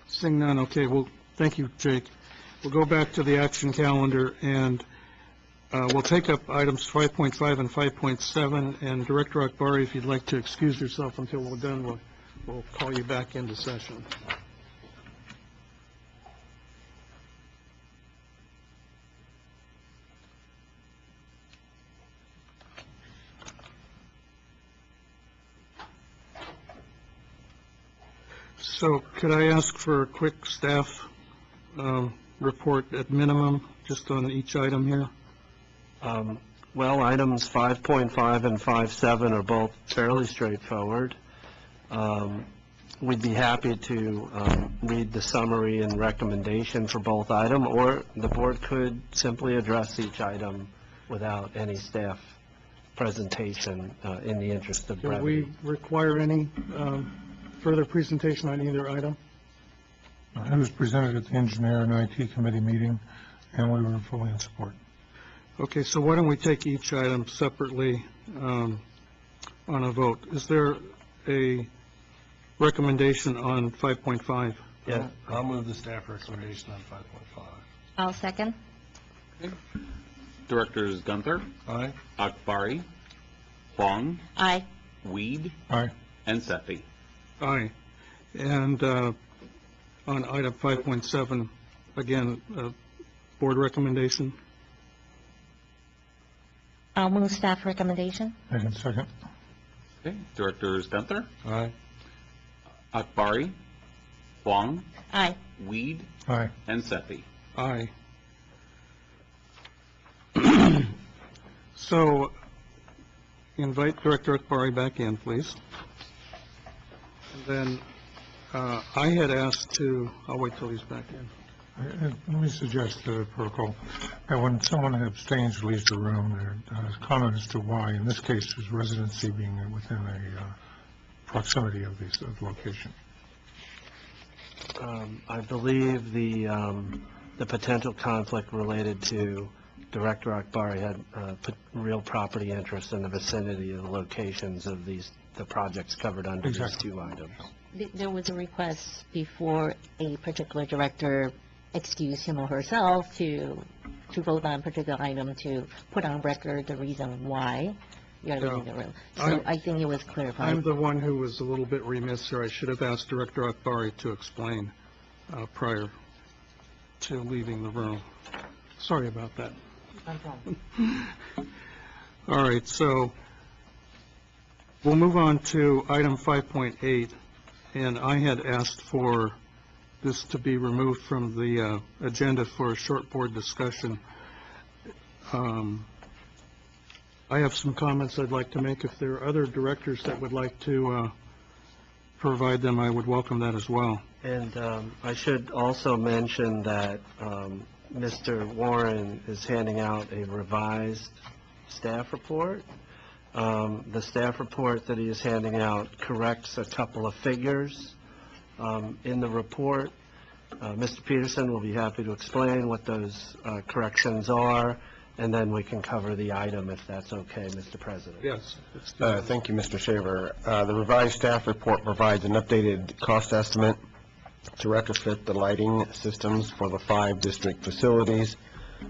Speaker 1: Seeing none, okay, well, thank you, Jake. We'll go back to the action calendar, and we'll take up items 5.5 and 5.7, and Director Akbari, if you'd like to excuse yourself until we're done, we'll call you back into session. So could I ask for a quick staff report at minimum, just on each item here?
Speaker 5: Well, items 5.5 and 5.7 are both fairly straightforward. We'd be happy to read the summary and recommendation for both items, or the board could simply address each item without any staff presentation in the interest of
Speaker 1: Do
Speaker 5: brevity.
Speaker 1: we require any further presentation on either item?
Speaker 3: It was presented at the Engineer and IT Committee meeting, and we were fully in support.
Speaker 1: Okay, so why don't we take each item separately on a vote? Is there a recommendation on 5.5?
Speaker 5: Yeah.
Speaker 9: I'll move the staff recommendation on 5.5.
Speaker 4: I'll second.
Speaker 2: Directors Gunther,
Speaker 9: Aye?
Speaker 2: Akbari, Huang,
Speaker 4: Aye.
Speaker 2: Weed,
Speaker 3: Aye.
Speaker 2: and Sethy.
Speaker 1: Aye. And on item 5.7, again, board recommendation?
Speaker 4: I'll move staff recommendation.
Speaker 3: I can second.
Speaker 2: Okay. Directors Gunther,
Speaker 9: Aye?
Speaker 2: Akbari, Huang,
Speaker 4: Aye.
Speaker 2: Weed,
Speaker 3: Aye.
Speaker 2: and Sethy.
Speaker 1: Aye. So, invite Director Akbari back in, please. And then, I had asked to, I'll wait till he's back in.
Speaker 3: Let me suggest to the protocol that when someone abstains or leaves the room, there's comment as to why. In this case, his residency being within a proximity of the location.
Speaker 5: I believe the potential conflict related to Director Akbari had real property interest in the vicinity of the locations of the projects covered under these
Speaker 3: Exactly.
Speaker 5: two items.
Speaker 4: There was a request before a particular director excused him or herself to vote on a particular item, to put on record the reason why you're leaving the room. So I think it was clarified.
Speaker 1: I'm the one who was a little bit remiss here. I should have asked Director Akbari to explain prior to leaving the room. Sorry about that.
Speaker 8: No problem.
Speaker 1: All right, so we'll move on to item 5.8, and I had asked for this to be removed from the agenda for a short board discussion. I have some comments I'd like to make. If there are other directors that would like to provide them, I would welcome that as well.
Speaker 9: And I should also mention that Mr. Warren is handing out a revised staff report. The staff report that he is handing out corrects a couple of figures in the report. Mr. Peterson will be happy to explain what those corrections are, and then we can cover the item if that's okay, Mr. President.
Speaker 1: Yes.
Speaker 11: Thank you, Mr. Shaver. The revised staff report provides an updated cost estimate to retrofit the lighting systems for the 5 district facilities.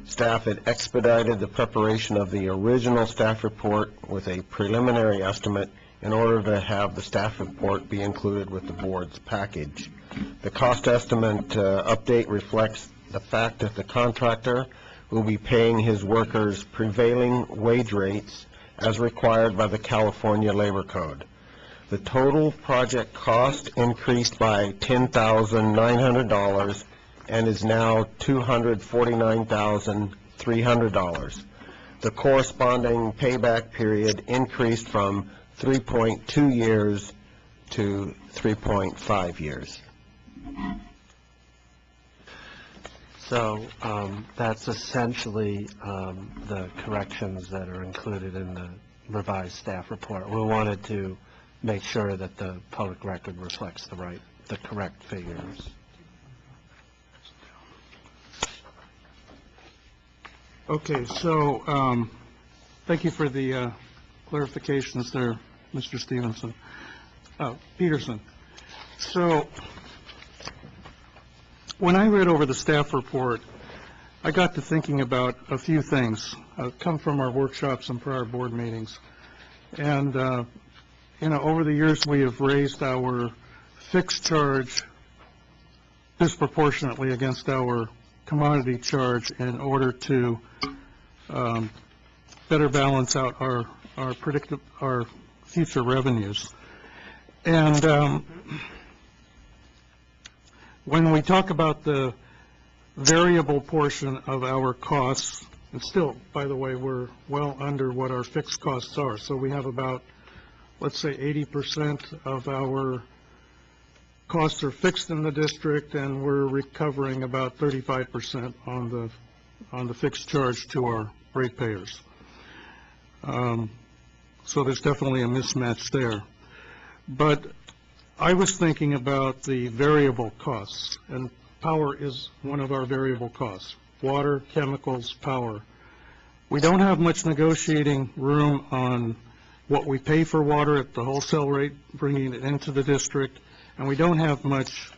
Speaker 11: Staff had expedited the preparation of the original staff report with a preliminary estimate in order to have the staff report be included with the board's package. The cost estimate update reflects the fact that the contractor will be paying his workers prevailing wage rates as required by the California Labor Code. The total project cost increased by $10,900 and is now $249,300. The corresponding payback period increased from 3.2 years to 3.5 years.
Speaker 9: So that's essentially the corrections that are included in the revised staff report. We wanted to make sure that the public record reflects the correct figures.
Speaker 1: Okay, so thank you for the clarifications there, Mr. Peterson. So when I read over the staff report, I got to thinking about a few things come from our workshops and prior board meetings. And, over the years, we have raised our fixed charge disproportionately against our commodity charge in order to better balance out our future revenues. And when we talk about the variable portion of our costs, and still, by the way, we're well under what our fixed costs are. So we have about, let's say, 80% of our costs are fixed in the district, and we're recovering about 35% on the fixed charge to our ratepayers. So there's definitely a mismatch there. But I was thinking about the variable costs, and power is one of our variable costs. Water, chemicals, power. We don't have much negotiating room on what we pay for water at the wholesale rate, bringing it into the district, and we don't have much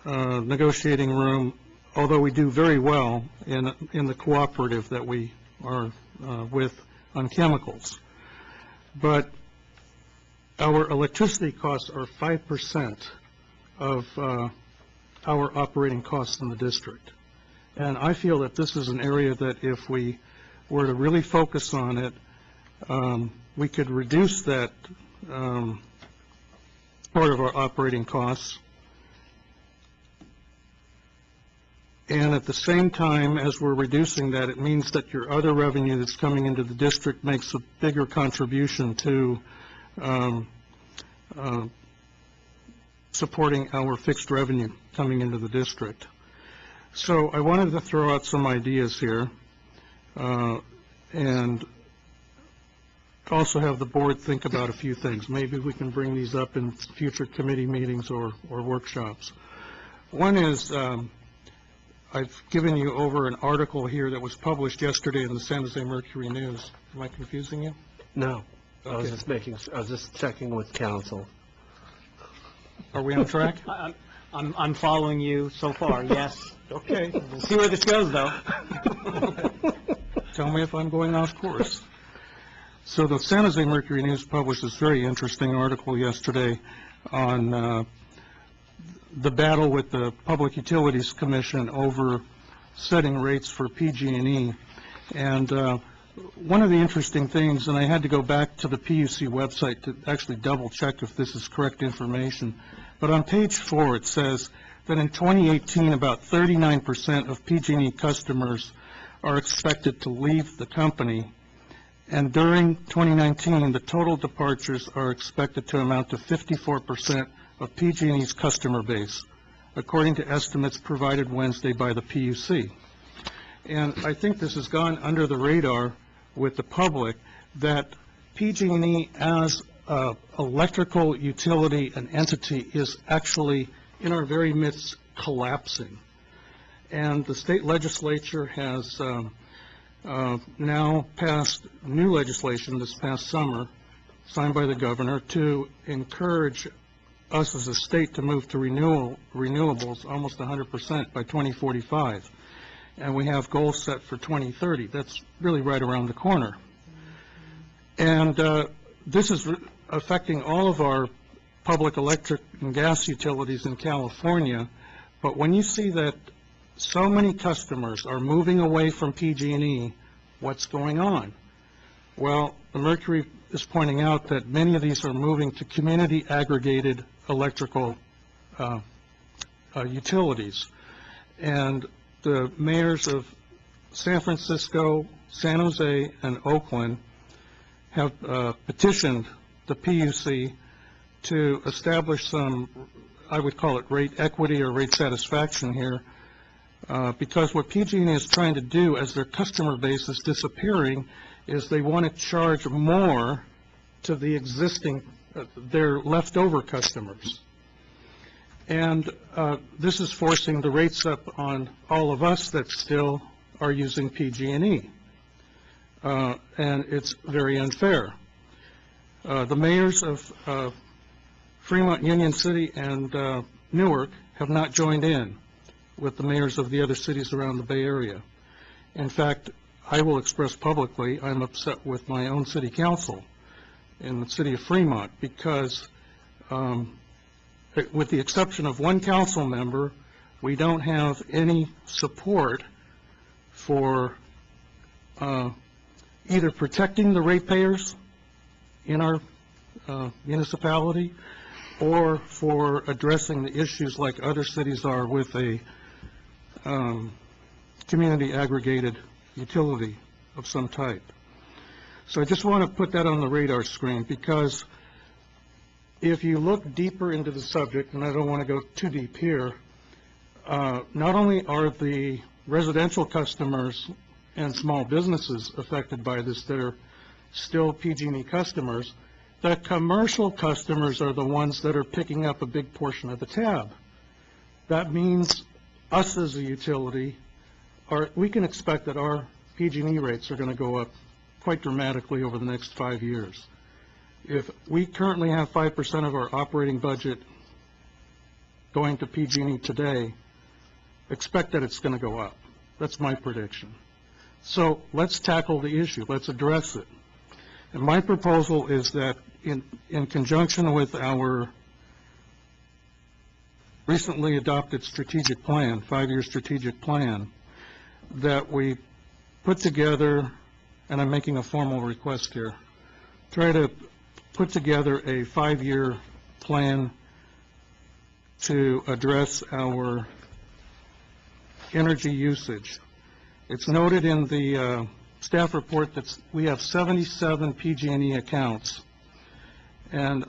Speaker 1: negotiating room, although we do very well in the cooperative that we are with on chemicals. But our electricity costs are 5% of our operating costs in the district. And I feel that this is an area that if we were to really focus on it, we could reduce that part of our operating costs. And at the same time, as we're reducing that, it means that your other revenue that's coming into the district makes a bigger contribution to supporting our fixed revenue coming into the district. So I wanted to throw out some ideas here and also have the board think about a few things. Maybe we can bring these up in future committee meetings or workshops. One is I've given you over an article here that was published yesterday in the San Jose Mercury News. Am I confusing you?
Speaker 6: No.
Speaker 1: Okay.
Speaker 6: I was just checking with council.
Speaker 1: Are we on track?
Speaker 7: I'm following you so far, yes.
Speaker 1: Okay.
Speaker 7: We'll see where this goes, though.
Speaker 1: Tell me if I'm going off course. So the San Jose Mercury News published this very interesting article yesterday on the battle with the Public Utilities Commission over setting rates for PG&E. And one of the interesting things, and I had to go back to the PUC website to actually double-check if this is correct information, but on page 4 it says that in 2018 about 39% of PG&E customers are expected to leave the company, and during 2019 the total departures are expected to amount to 54% of PG&E's customer base, according to estimates provided Wednesday by the PUC. And I think this has gone under the radar with the public that PG&E as an electrical utility and entity is actually in our very midst collapsing. And the state legislature has now passed new legislation this past summer, signed by the governor, to encourage us as a state to move to renewables almost 100% by 2045. And we have goals set for 2030. That's really right around the corner. And this is affecting all of our public electric and gas utilities in California. But when you see that so many customers are moving away from PG&E, what's going on? Well, the Mercury is pointing out that many of these are moving to community aggregated electrical utilities. And the mayors of San Francisco, San Jose, and Oakland have petitioned the PUC to establish some, I would call it rate equity or rate satisfaction here, because what PG&E is trying to do as their customer base is disappearing is they want to charge more to the existing, their leftover customers. And this is forcing the rates up on all of us that still are using PG&E. And it's very unfair. The mayors of Fremont, Union City, and Newark have not joined in with the mayors of the other cities around the Bay Area. In fact, I will express publicly I'm upset with my own city council in the city of Fremont because with the exception of one council member, we don't have any support for either protecting the ratepayers in our municipality or for addressing the issues like other cities are with a community aggregated utility of some type. So I just want to put that on the radar screen because if you look deeper into the subject, and I don't want to go too deep here, not only are the residential customers and small businesses affected by this that are still PG&E customers, the commercial customers are the ones that are picking up a big portion of the tab. That means us as a utility, we can expect that our PG&E rates are going to go up quite dramatically over the next 5 years. If we currently have 5% of our operating budget going to PG&E today, expect that it's going to go up. That's my prediction. So let's tackle the issue. Let's address it. And my proposal is that in conjunction with our recently adopted strategic plan, 5-year strategic plan, that we put together, and I'm making a formal request here, try to put together a 5-year plan to address our energy usage. It's noted in the staff report that we have 77 PG&E accounts. And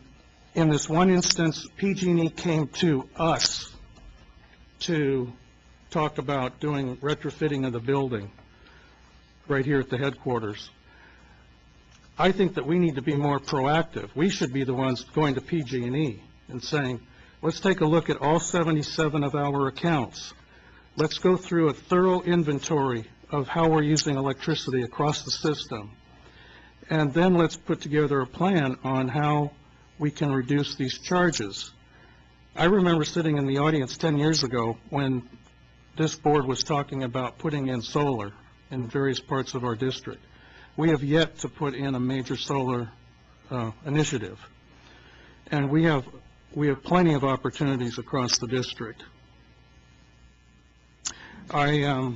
Speaker 1: in this one instance, PG&E came to us to talk about doing retrofitting of the building right here at the headquarters. I think that we need to be more proactive. We should be the ones going to PG&E and saying, let's take a look at all 77 of our accounts. Let's go through a thorough inventory of how we're using electricity across the system. And then let's put together a plan on how we can reduce these charges. I remember sitting in the audience 10 years ago when this board was talking about putting in solar in various parts of our district. We have yet to put in a major solar initiative. And we have plenty of opportunities across the district. I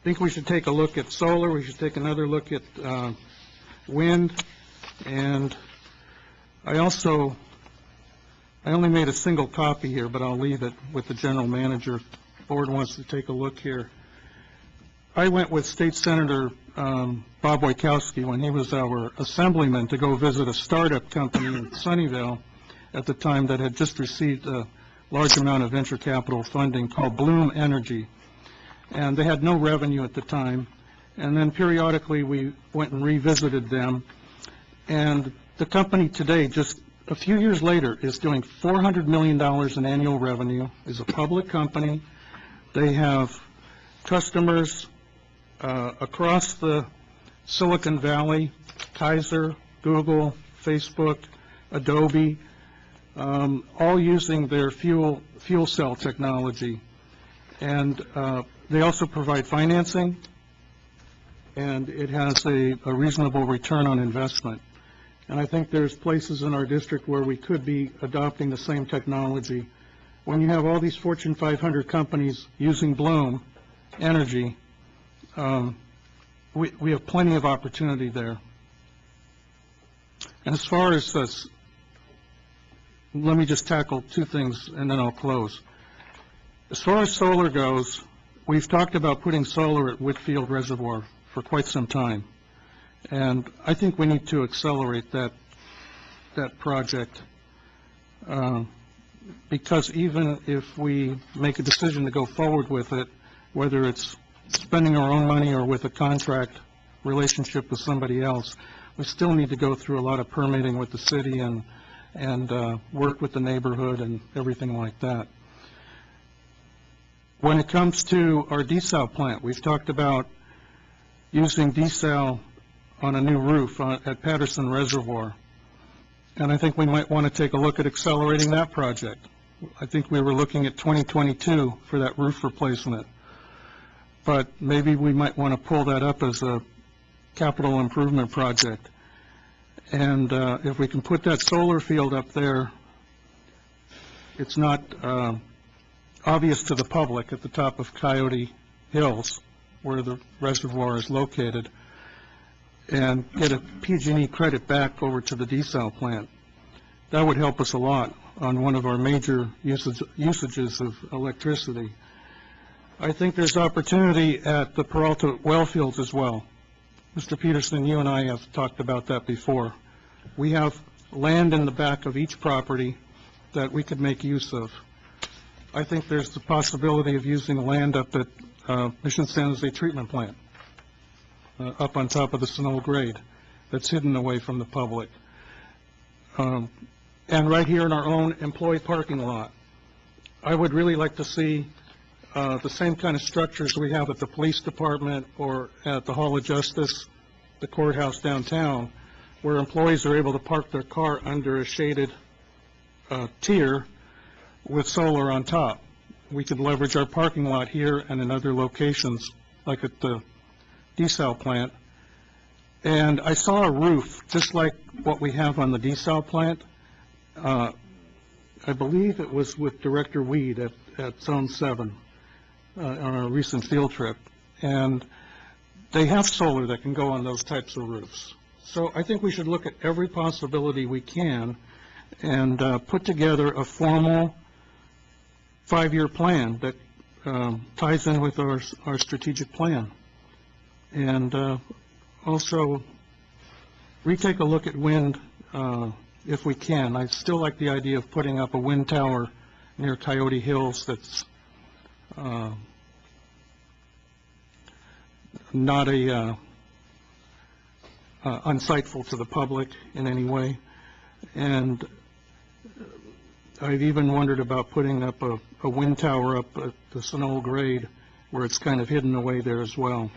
Speaker 1: think we should take a look at solar. We should take another look at wind. And I only made a single copy here, but I'll leave it with the general manager. If the board wants to take a look here. I went with State Senator Bob Wojciechowski when he was our assemblyman to go visit a startup company in Sunnyvale at the time that had just received a large amount of venture capital funding called Bloom Energy. And they had no revenue at the time. And then periodically, we went and revisited them. And the company today, just a few years later, is doing $400 million in annual revenue, is a public company. They have customers across the Silicon Valley, Kaiser, Google, Facebook, Adobe, all using their fuel cell technology. And they also provide financing, and it has a reasonable return on investment. And I think there's places in our district where we could be adopting the same technology. When you have all these Fortune 500 companies using Bloom Energy, we have plenty of opportunity there. And as far as this, let me just tackle two things and then I'll close. As far as solar goes, we've talked about putting solar at Whitfield Reservoir for quite some time. And I think we need to accelerate that project, because even if we make a decision to go forward with it, whether it's spending our own money or with a contract relationship with somebody else, we still need to go through a lot of permitting with the city and work with the neighborhood and everything like that. When it comes to our desal plant, we've talked about using desal on a new roof at Patterson Reservoir. And I think we might want to take a look at accelerating that project. I think we were looking at 2022 for that roof replacement. But maybe we might want to pull that up as a capital improvement project. And if we can put that solar field up there, it's not obvious to the public at the top of Coyote Hills, where the reservoir is located, and get a PG&E credit back over to the desal plant. That would help us a lot on one of our major usages of electricity. I think there's opportunity at the Peralta well fields as well. Mr. Peterson, you and I have talked about that before. We have land in the back of each property that we could make use of. I think there's the possibility of using land up at Mission San Jose Treatment Plant, up on top of the snow grade, that's hidden away from the public. And right here in our own employee parking lot, I would really like to see the same kind of structures we have at the police department or at the Hall of Justice, the courthouse downtown, where employees are able to park their car under a shaded tier with solar on top. We could leverage our parking lot here and in other locations, like at the desal plant. And I saw a roof just like what we have on the desal plant. I believe it was with Director Weed at Zone 7 on a recent field trip. And they have solar that can go on those types of roofs. So I think we should look at every possibility we can and put together a formal 5-year plan that ties in with our strategic plan. And also retake a look at wind if we can. I still like the idea of putting up a wind tower near Coyote Hills that's not unsightful to the public in any way. And I've even wondered about putting up a wind tower up at the Sonoma grade where it's kind of hidden away there as well.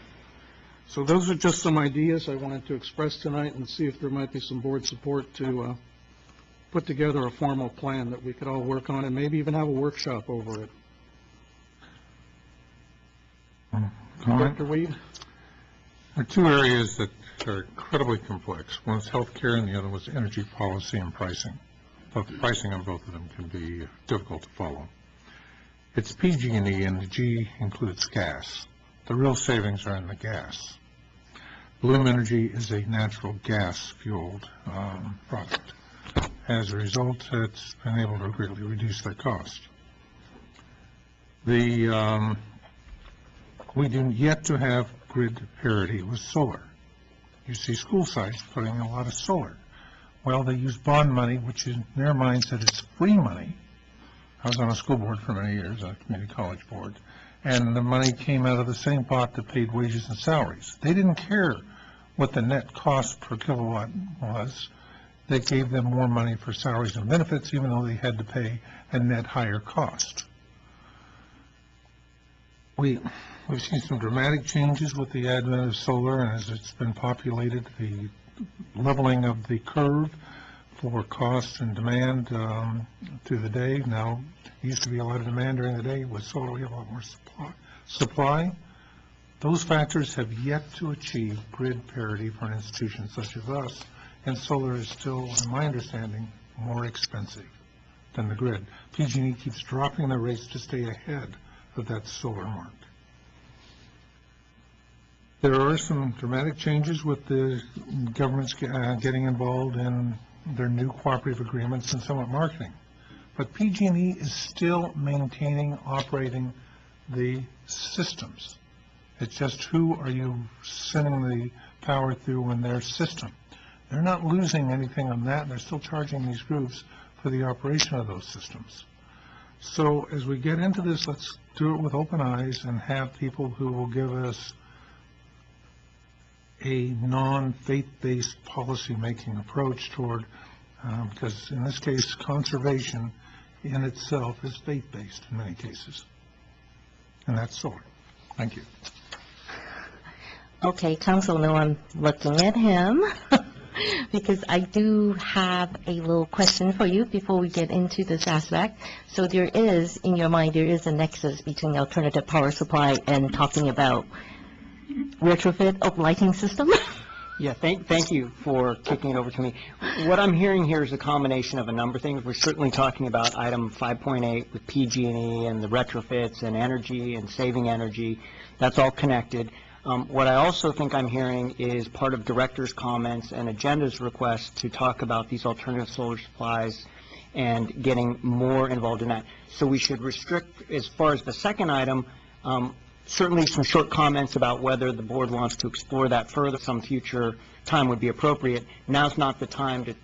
Speaker 1: So those are just some ideas I wanted to express tonight and see if there might be some board support to put together a formal plan that we could all work on and maybe even have a workshop over it. Dr. Weed?
Speaker 3: There are two areas that are incredibly complex. One is healthcare and the other was energy policy and pricing. But the pricing on both of them can be difficult to follow. It's PG&E, and the G includes gas. The real savings are in the gas. Bloom Energy is a natural gas-fueled product. As a result, it's been able to greatly reduce their cost. We do yet to have grid parity with solar. You see school sites putting in a lot of solar. Well, they use bond money, which in their minds that it's free money. I was on a school board for many years, a community college board, and the money came out of the same pot that paid wages and salaries. They didn't care what the net cost per kilowatt was. They gave them more money for salaries and benefits, even though they had to pay a net higher cost. We've seen some dramatic changes with the advent of solar, and as it's been populated, the leveling of the curve for cost and demand through the day. Now, there used to be a lot of demand during the day. With solar, we have a lot more supply. Those factors have yet to achieve grid parity for an institution such as us, and solar is still, in my understanding, more expensive than the grid. PG&E keeps dropping their rates to stay ahead of that solar mark. There are some dramatic changes with the governments getting involved in their new cooperative agreements and somewhat marketing. But PG&E is still maintaining, operating the systems. It's just who are you sending the power through in their system. They're not losing anything on that. They're still charging these groups for the operation of those systems. So as we get into this, let's do it with open eyes and have people who will give us a non-faith-based policy-making approach toward, because in this case, conservation in itself is faith-based in many cases. And that's solar. Thank you.
Speaker 4: Okay, Council, now I'm looking at him because I do have a little question for you before we get into this aspect. So there is, in your mind, there is a nexus between alternative power supply and talking about retrofit of lighting system?
Speaker 7: Yeah, thank you for kicking it over to me. What I'm hearing here is a combination of a number of things. We're certainly talking about item 5.8 with PG&E and the retrofits and energy and saving energy. That's all connected. What I also think I'm hearing is part of director's comments and agenda's request to talk about these alternative solar supplies and getting more involved in that. So we should restrict, as far as the second item, certainly some short comments about whether the board wants to explore that further. Some future time would be appropriate. Now's not the time to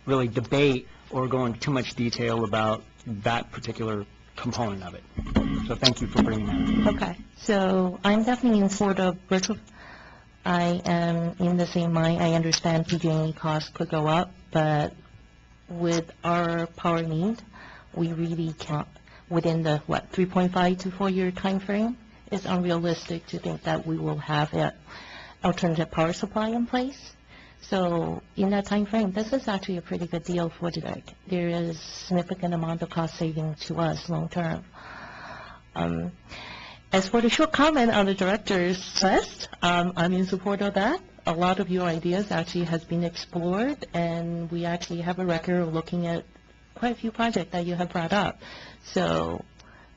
Speaker 7: really debate or go into too much detail about that particular component of it. So thank you for bringing that up.
Speaker 4: Okay, so I'm definitely in support of virtual. I am in the same mind. I understand PG&E costs could go up, but with our power need, we really can't, within the, 3.5 to 4 year time frame, it's unrealistic to think that we will have an alternative power supply in place. So in that time frame, this is actually a pretty good deal for the district. There is significant amount of cost saving to us long term. As for the short comment on the director's request, I'm in support of that. A lot of your ideas actually has been explored, and we actually have a record of looking at quite a few projects that you have brought up. So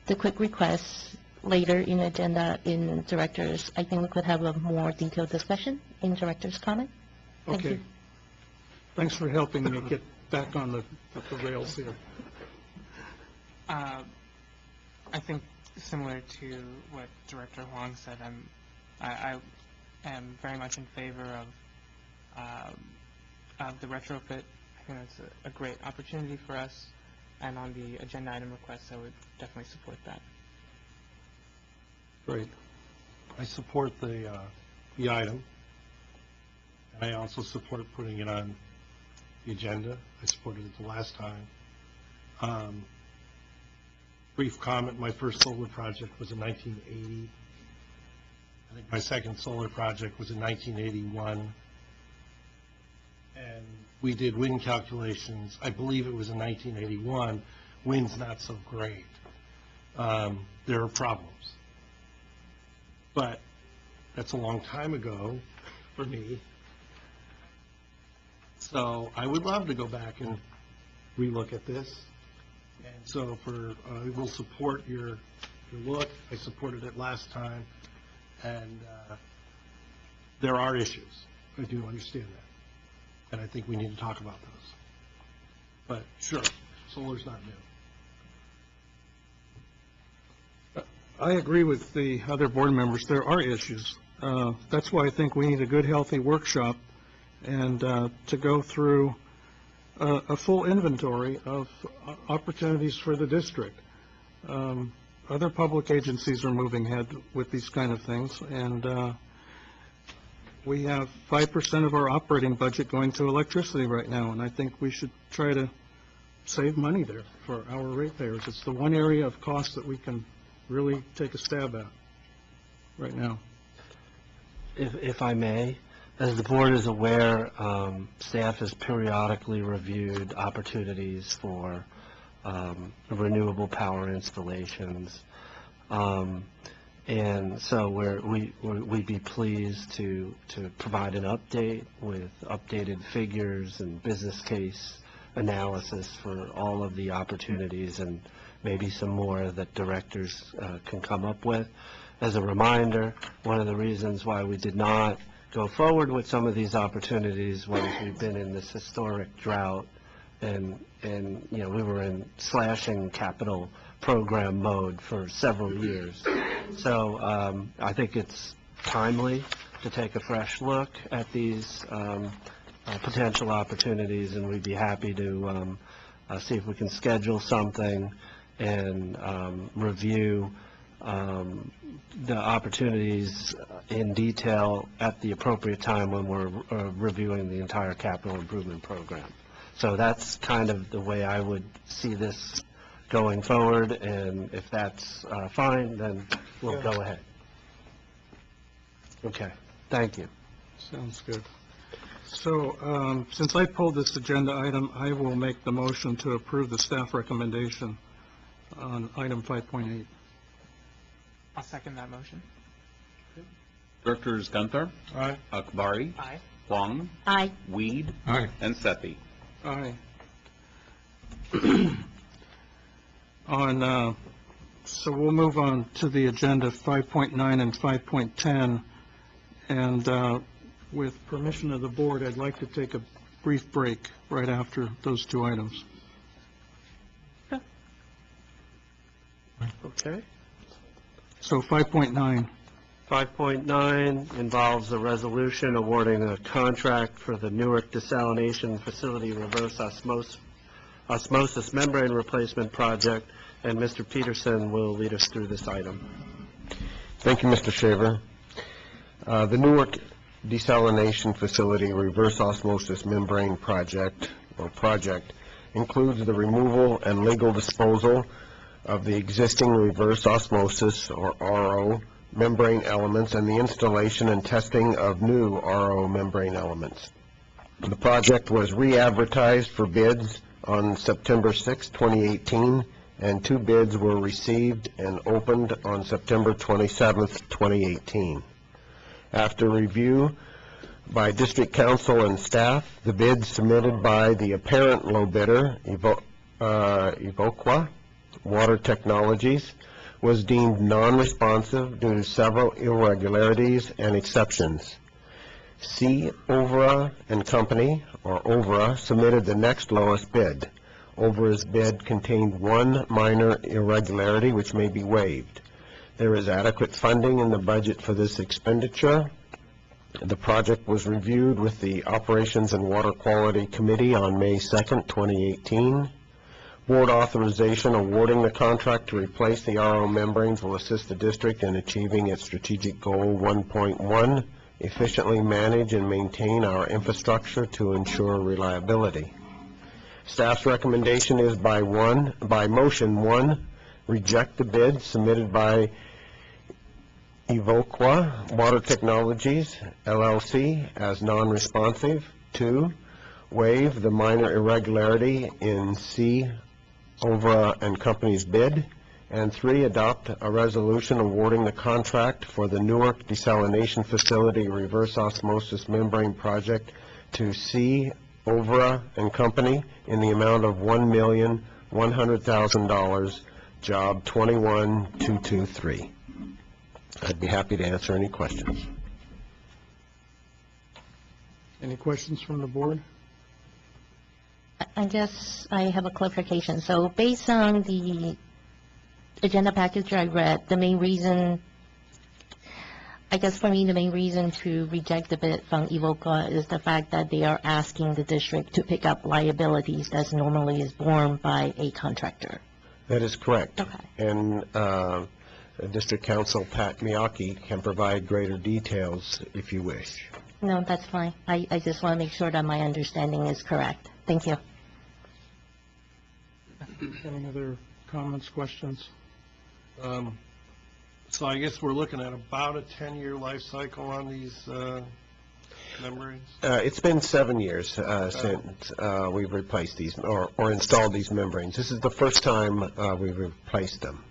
Speaker 4: the quick request later in the agenda in directors, I think we could have a more detailed discussion in director's comment. Thank
Speaker 1: Okay.
Speaker 4: you.
Speaker 1: Thanks for helping me get back on the rails here.
Speaker 8: I think similar to what Director Huang said, I am very much in favor of the retrofit. I think that's a great opportunity for us, and on the agenda item request, I would definitely support that.
Speaker 9: Great. I support the item. And I also support putting it on the agenda. I supported it the last time. Brief comment, my first solar project was in 1980. I think my second solar project was in 1981. And we did wind calculations. I believe it was in 1981. Wind's not so great. There are problems. But that's a long time ago for me. So I would love to go back and relook at this. And so we'll support your look. I supported it last time. And there are issues. I do understand that. And I think we need to talk about those. But sure, solar's not new.
Speaker 1: I agree with the other board members. There are issues. That's why I think we need a good, healthy workshop and to go through a full inventory of opportunities for the district. Other public agencies are moving ahead with these kind of things, and we have 5% of our operating budget going to electricity right now, and I think we should try to save money there for our ratepayers. It's the one area of cost that we can really take a stab at right now.
Speaker 9: If I may, as the board is aware, staff has periodically reviewed opportunities for renewable power installations. And so we'd be pleased to provide an update with updated figures and business case analysis for all of the opportunities, and maybe some more that directors can come up with. As a reminder, one of the reasons why we did not go forward with some of these opportunities was we've been in this historic drought, and you know, we were in slashing capital program mode for several years. So I think it's timely to take a fresh look at these potential opportunities, and we'd be happy to see if we can schedule something and review the opportunities in detail at the appropriate time when we're reviewing the entire capital improvement program. So that's kind of the way I would see this going forward, and if that's fine, then we'll go ahead. Okay, thank you.
Speaker 1: Sounds good. So, since I pulled this agenda item, I will make the motion to approve the staff recommendation on item 5.8.
Speaker 8: I'll second that motion.
Speaker 2: Directors Gunther,
Speaker 3: Aye.
Speaker 2: Akbari,
Speaker 8: Aye.
Speaker 2: Huang,
Speaker 4: Aye.
Speaker 2: Weed,
Speaker 3: Aye.
Speaker 2: and Sethy.
Speaker 1: Aye. So we'll move on to the agenda 5.9 and 5.10, and with permission of the board, I'd like to take a brief break right after those two items.
Speaker 9: Okay.
Speaker 1: So 5.9.
Speaker 9: 5.9 involves a resolution awarding a contract for the Newark Desalination Facility Reverse Osmosis Membrane Replacement Project, and Mr. Peterson will lead us through this item.
Speaker 11: Thank you, Mr. Shaver. The Newark Desalination Facility Reverse Osmosis Membrane Project includes the removal and legal disposal of the existing reverse osmosis, or RO, membrane elements and the installation and testing of new RO membrane elements. The project was re-advertised for bids on September 6, 2018, and 2 bids were received and opened on September 27, 2018. After review by District Council and staff, the bid submitted by the apparent low bidder, Evoqua Water Technologies, was deemed non-responsive due to several irregularities and exceptions. C. Ovra and Company, or Ovra, submitted the next lowest bid. Ovra's bid contained one minor irregularity which may be waived. There is adequate funding in the budget for this expenditure. The project was reviewed with the Operations and Water Quality Committee on May 2nd, 2018. Board authorization awarding the contract to replace the RO membranes will assist the district in achieving its strategic goal 1.1, efficiently manage and maintain our infrastructure to ensure reliability. Staff's recommendation is by motion 1, reject the bid submitted by Evoqua Water Technologies, LLC, as non-responsive. 2, waive the minor irregularity in C. Ovra and Company's bid. And 3, adopt a resolution awarding the contract for the Newark Desalination Facility Reverse Osmosis Membrane Project to C. Ovra and Company in the amount of $1,100,000, job 21223. I'd be happy to answer any questions.
Speaker 1: Any questions from the board?
Speaker 4: I guess I have a clarification. So based on the agenda package I read, the main reason I guess for me, the main reason to reject the bid from Evoca is the fact that they are asking the district to pick up liabilities that normally is borne by a contractor.
Speaker 11: That is correct.
Speaker 4: Okay.
Speaker 11: And District Council Pat Miyake can provide greater details if you wish.
Speaker 4: No, that's fine. I just want to make sure that my understanding is correct. Thank you.
Speaker 1: Any other comments, questions?
Speaker 9: So I guess we're looking at about a 10-year life cycle on these membranes?
Speaker 11: It's been 7 years since we've replaced these or installed these membranes. This is the first time we've replaced them.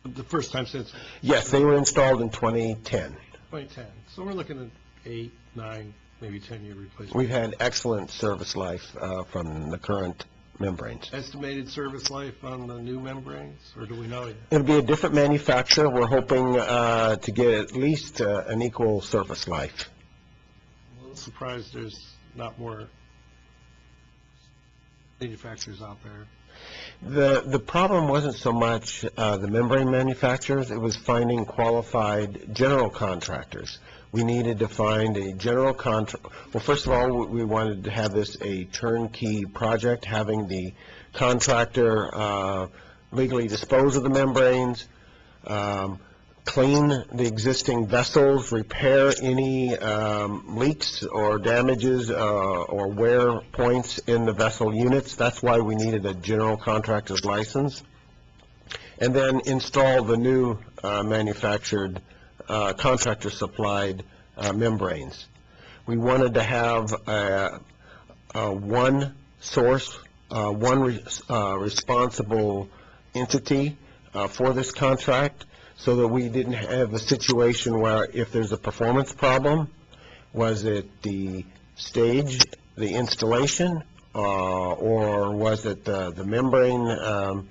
Speaker 9: The first time since
Speaker 11: Yes, they were installed in 2010.
Speaker 9: 2010. So we're looking at 8, 9, maybe 10-year replacement.
Speaker 11: We've had excellent service life from the current membranes.
Speaker 9: Estimated service life on the new membranes, or do we know yet?
Speaker 11: It'll be a different manufacturer. We're hoping to get at least an equal service life.
Speaker 9: I'm a little surprised there's not more manufacturers out there.
Speaker 11: The problem wasn't so much the membrane manufacturers, it was finding qualified general contractors. We needed to find a general contractor. Well, first of all, we wanted to have this a turnkey project, having the contractor legally dispose of the membranes, clean the existing vessels, repair any leaks or damages or wear points in the vessel units. That's why we needed a general contractor's license. And then install the new manufactured contractor-supplied membranes. We wanted to have one source, one responsible entity for this contract, so that we didn't have a situation where if there's a performance problem, was it the stage, the installation, or was it the membrane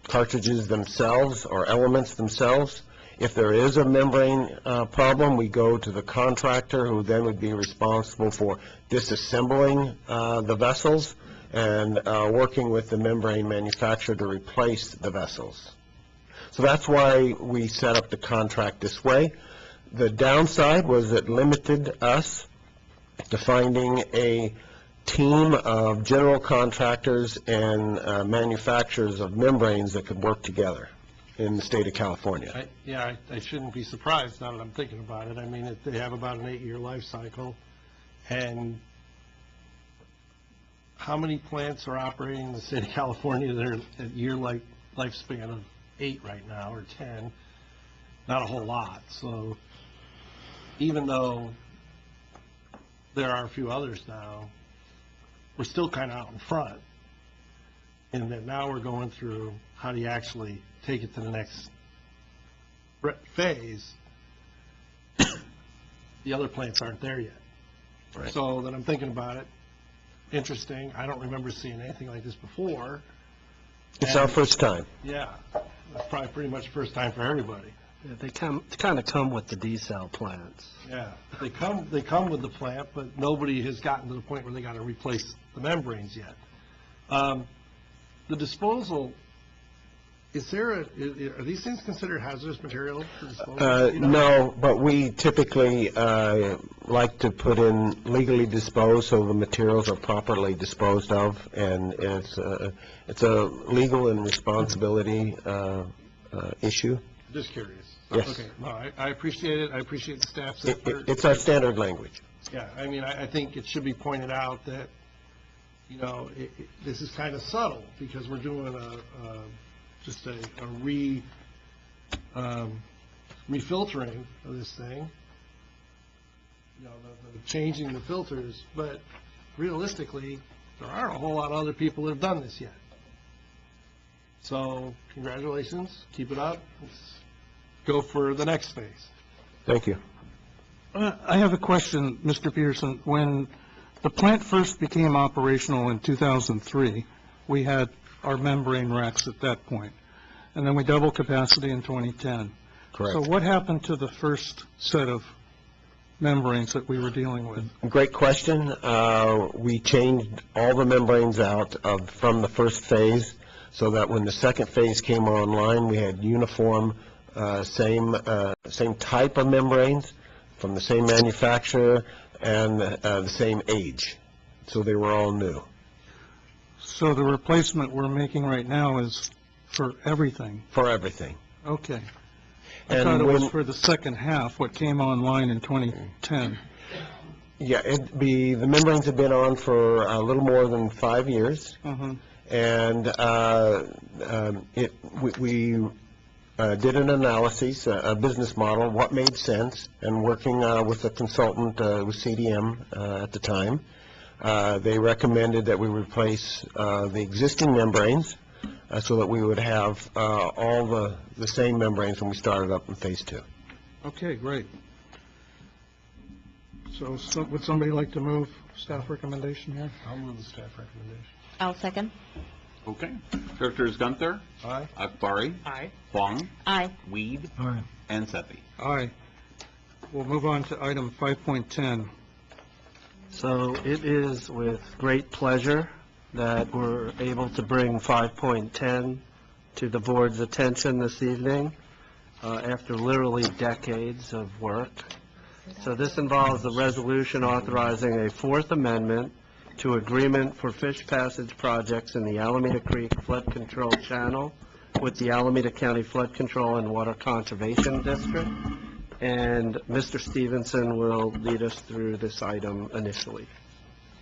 Speaker 11: cartridges themselves or elements themselves? If there is a membrane problem, we go to the contractor, who then would be responsible for disassembling the vessels and working with the membrane manufacturer to replace the vessels. So that's why we set up the contract this way. The downside was it limited us to finding a team of general contractors and manufacturers of membranes that could work together in the state of California.
Speaker 9: I shouldn't be surprised now that I'm thinking about it. I mean, they have about an 8-year life cycle, and how many plants are operating in the state of California that are at year lifespan of 8 right now, or 10? Not a whole lot. So even though there are a few others now, we're still kind of out in front, in that now we're going through how do you actually take it to the next phase. The other plants aren't there yet.
Speaker 11: Right.
Speaker 9: So then I'm thinking about it. Interesting. I don't remember seeing anything like this before.
Speaker 11: It's our first time.
Speaker 9: Yeah, it's probably pretty much first time for everybody.
Speaker 12: Yeah, they kind of come with the D-cell plants.
Speaker 9: Yeah, they come with the plant, but nobody has gotten to the point where they got to replace the membranes yet. The disposal, are these things considered hazardous material for disposal?
Speaker 11: No, but we typically like to put in legally disposed, so the materials are properly disposed of, and it's a legal and responsibility issue.
Speaker 9: Just curious.
Speaker 11: Yes.
Speaker 9: Okay, no, I appreciate it. I appreciate the staff's effort.
Speaker 11: It's our standard language.
Speaker 9: Yeah, I mean, I think it should be pointed out that, this is kind of subtle, because we're doing just a refiltering of this thing, the changing the filters, but realistically, there aren't a whole lot of other people that have done this yet. So, congratulations, keep it up, let's go for the next phase.
Speaker 11: Thank you.
Speaker 1: I have a question, Mr. Pearson. When the plant first became operational in 2003, we had our membrane racks at that point, and then we doubled capacity in 2010.
Speaker 11: Correct.
Speaker 1: So what happened to the first set of membranes that we were dealing with?
Speaker 11: Great question. We changed all the membranes out from the first phase, so that when the second phase came online, we had uniform same type of membranes from the same manufacturer and the same age. So they were all new.
Speaker 1: So the replacement we're making right now is for everything?
Speaker 11: For everything.
Speaker 1: Okay. I
Speaker 11: And
Speaker 1: thought it was
Speaker 11: when-
Speaker 1: for the second half, what came online in 2010.
Speaker 11: Yeah, the membranes have been on for a little more than 5 years.
Speaker 1: Uh-huh.
Speaker 11: And we did an analysis, a business model, what made sense, and working with a consultant with CDM at the time, they recommended that we replace the existing membranes so that we would have all the same membranes when we started up in Phase 2.
Speaker 1: Okay, great. So would somebody like to move staff recommendation here?
Speaker 9: I'll move the staff recommendation.
Speaker 4: I'll second.
Speaker 2: Okay. Directors Gunther,
Speaker 9: Aye.
Speaker 2: Akbari,
Speaker 8: Aye.
Speaker 2: Huang,
Speaker 4: Aye.
Speaker 2: Weed,
Speaker 3: Aye.
Speaker 2: and Sethy.
Speaker 1: Aye. We'll move on to item 5.10.
Speaker 12: So it is with great pleasure that we're able to bring 5.10 to the board's attention this evening after literally decades of work. So this involves the resolution authorizing a fourth amendment to agreement for fish passage projects in the Alameda Creek Flood Control Channel with the Alameda County Flood Control and Water Conservation District. And Mr. Stevenson will lead us through this item initially.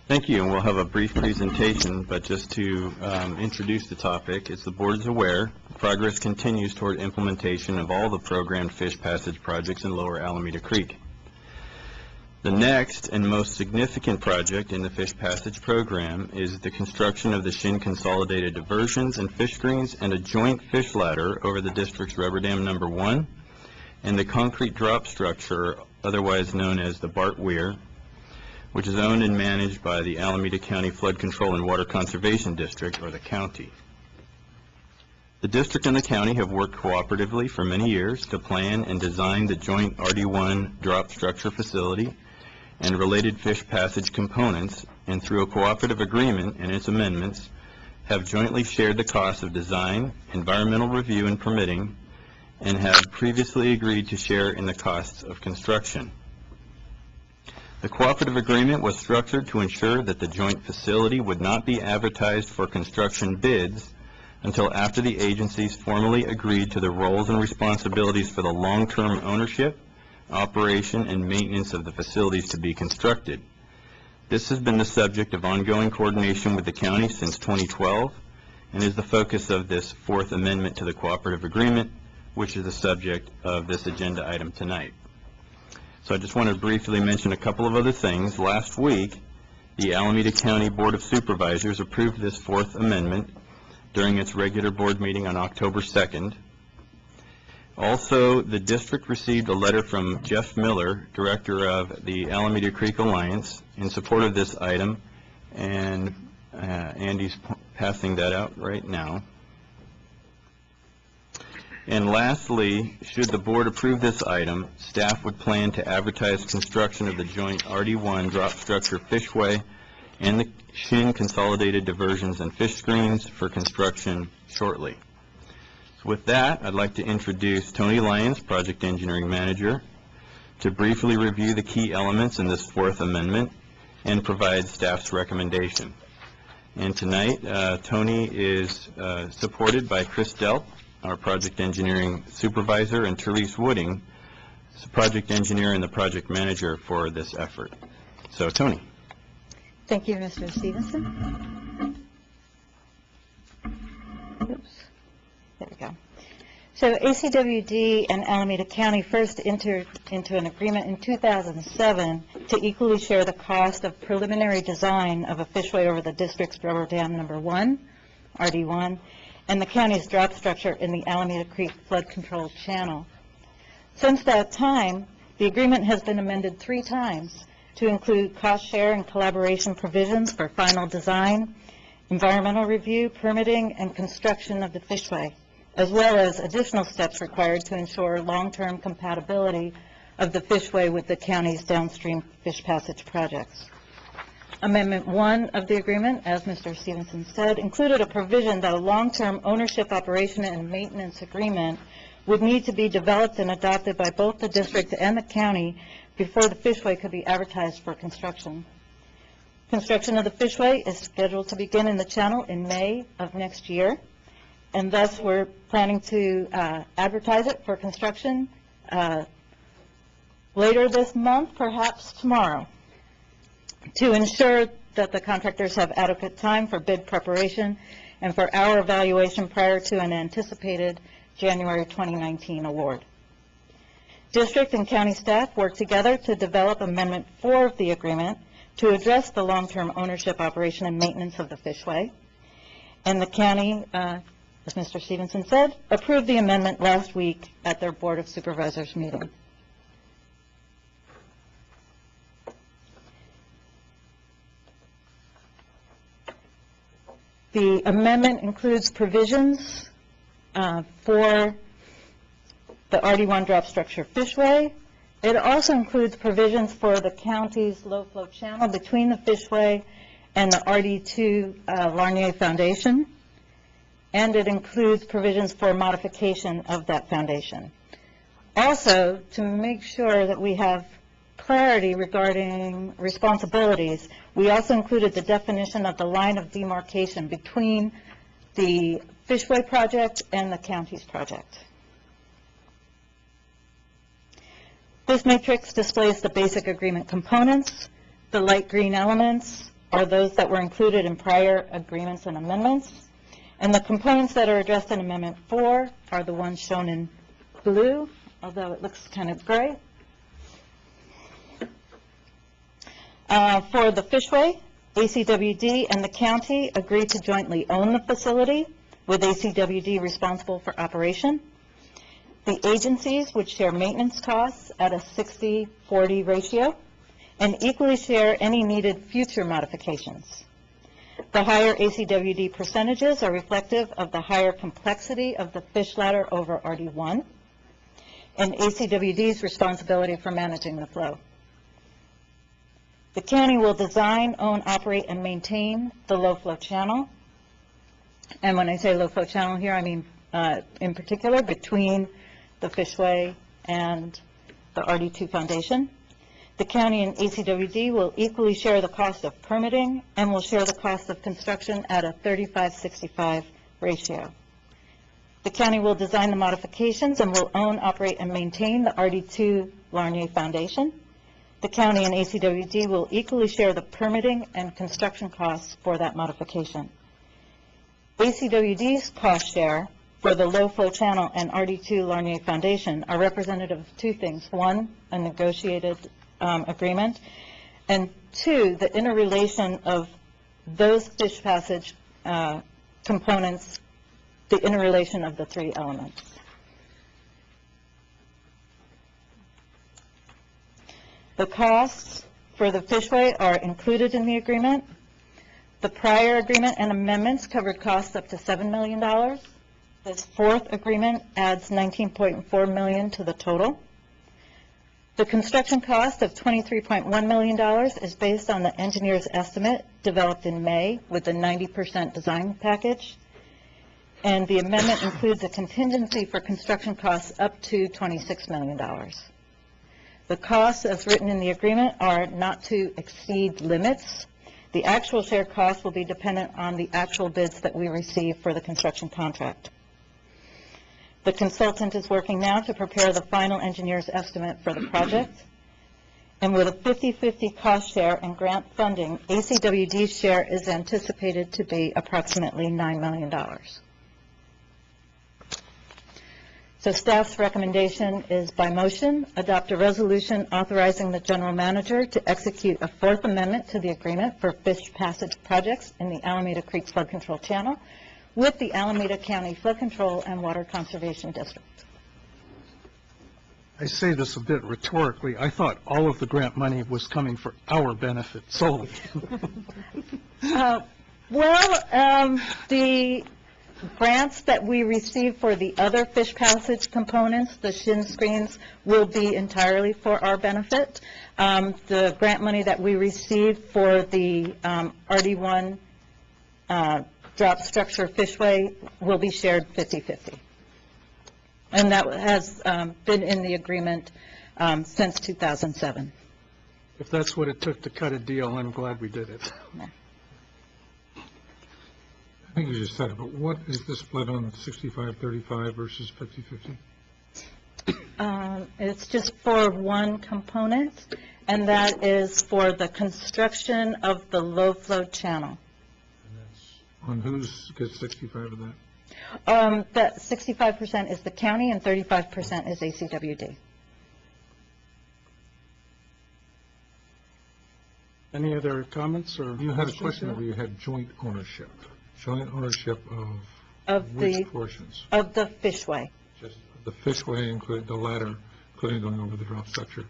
Speaker 13: Thank you, and we'll have a brief presentation, but just to introduce the topic, as the board is aware, progress continues toward implementation of all the programmed fish passage projects in Lower Alameda Creek. The next and most significant project in the fish passage program is the construction of the Shin Consolidated Diversions and Fish Screens and a joint fish ladder over the district's Rubber Dam number 1 and the concrete drop structure, otherwise known as the Bart Weir, which is owned and managed by the Alameda County Flood Control and Water Conservation District, or the county. The district and the county have worked cooperatively for many years to plan and design the joint RD1 drop structure facility and related fish passage components, and through a cooperative agreement and its amendments, have jointly shared the costs of design, environmental review, and permitting, and have previously agreed to share in the costs of construction. The cooperative agreement was structured to ensure that the joint facility would not be advertised for construction bids until after the agencies formally agreed to the roles and responsibilities for the long-term ownership, operation, and maintenance of the facilities to be constructed. This has been the subject of ongoing coordination with the county since 2012 and is the focus of this fourth amendment to the cooperative agreement, which is the subject of this agenda item tonight. So I just want to briefly mention a couple of other things. Last week, the Alameda County Board of Supervisors approved this fourth amendment during its regular board meeting on October 2nd. Also, the district received a letter from Jeff Miller, director of the Alameda Creek Alliance, in support of this item, and Andy's passing that out right now. And lastly, should the board approve this item, staff would plan to advertise construction of the joint RD1 drop structure fishway and the Shin Consolidated Diversions and Fish Screens for construction shortly. So with that, I'd like to introduce Tony Lyons, Project Engineering Manager, to briefly review the key elements in this fourth amendment and provide staff's recommendation. And tonight, Tony is supported by Chris Delp, our Project Engineering Supervisor, and Therese Wooding, Project Engineer and the Project Manager for this effort. So, Tony.
Speaker 14: Thank you, Mr. Stevenson. Oops. There we go. So ACWD and Alameda County first entered into an agreement in 2007 to equally share the cost of preliminary design of a fishway over the district's Rubber Dam number 1, RD1, and the county's drop structure in the Alameda Creek Flood Control Channel. Since that time, the agreement has been amended 3 times to include cost share and collaboration provisions for final design, environmental review, permitting, and construction of the fishway, as well as additional steps required to ensure long-term compatibility of the fishway with the county's downstream fish passage projects. Amendment 1 of the agreement, as Mr. Stevenson said, included a provision that a long-term ownership, operation, and maintenance agreement would need to be developed and adopted by both the district and the county before the fishway could be advertised for construction. Construction of the fishway is scheduled to begin in the channel in May of next year, and thus we're planning to advertise it for construction later this month, perhaps tomorrow, to ensure that the contractors have adequate time for bid preparation and for our evaluation prior to an anticipated January 2019 award. District and county staff work together to develop Amendment 4 of the agreement to address the long-term ownership, operation, and maintenance of the fishway. And the county, as Mr. Stevenson said, approved the amendment last week at their Board of Supervisors meeting. The amendment includes provisions for the RD1 drop structure fishway. It also includes provisions for the county's low-flow channel between the fishway and the RD2 Larnier Foundation, and it includes provisions for modification of that foundation. Also, to make sure that we have clarity regarding responsibilities, we also included the definition of the line of demarcation between the fishway project and the county's project. This matrix displays the basic agreement components. The light green elements are those that were included in prior agreements and amendments. And the components that are addressed in Amendment 4 are the ones shown in blue, although it looks kind of gray. For the fishway, ACWD and the county agreed to jointly own the facility, with ACWD responsible for operation. The agencies would share maintenance costs at a 60-40 ratio and equally share any needed future modifications. The higher ACWD percentages are reflective of the higher complexity of the fish ladder over RD1 and ACWD's responsibility for managing the flow. The county will design, own, operate, and maintain the low-flow channel. And when I say low-flow channel here, I mean in particular between the fishway and the RD2 foundation. The county and ACWD will equally share the cost of permitting and will share the cost of construction at a 35-65 ratio. The county will design the modifications and will own, operate, and maintain the RD2 Larnier Foundation. The county and ACWD will equally share the permitting and construction costs for that modification. ACWD's cost share for the low-flow channel and RD2 Larnier Foundation are representative of two things. One, a negotiated agreement, and two, the interrelation of those fish passage components, the interrelation of the three elements. The costs for the fishway are included in the agreement. The prior agreement and amendments covered costs up to $7 million. This fourth agreement adds $19.4 million to the total. The construction cost of $23.1 million is based on the engineer's estimate developed in May with the 90% design package. And the amendment includes a contingency for construction costs up to $26 million. The costs as written in the agreement are not to exceed limits. The actual shared cost will be dependent on the actual bids that we receive for the construction contract. The consultant is working now to prepare the final engineer's estimate for the project. And with a 50-50 cost share and grant funding, ACWD's share is anticipated to be approximately $9 million. So staff's recommendation is by motion, adopt a resolution authorizing the general manager to execute a fourth amendment to the agreement for fish passage projects in the Alameda Creek Flood Control Channel with the Alameda County Flood Control and Water Conservation District.
Speaker 1: I say this a bit rhetorically. I thought all of the grant money was coming for our benefit solely.
Speaker 14: The grants that we receive for the other fish passage components, the shin screens, will be entirely for our benefit. The grant money that we receive for the RD1 drop structure fishway will be shared 50-50. And that has been in the agreement since 2007.
Speaker 1: If that's what it took to cut a deal, I'm glad we did it.
Speaker 3: I think you just said it, but what is the split on 65-35 versus 50-50?
Speaker 14: It's just for one component, and that is for the construction of the low-flow channel.
Speaker 3: On who's gets 65 of that?
Speaker 14: That 65% is the county and 35% is ACWD.
Speaker 1: Any other comments or?
Speaker 3: You had a
Speaker 1: questions
Speaker 3: question
Speaker 1: here?
Speaker 3: where you had joint ownership
Speaker 14: Of
Speaker 3: which
Speaker 14: the,
Speaker 3: portions?
Speaker 14: of the fishway.
Speaker 3: Just the fishway, including the ladder, including going over the drop structure.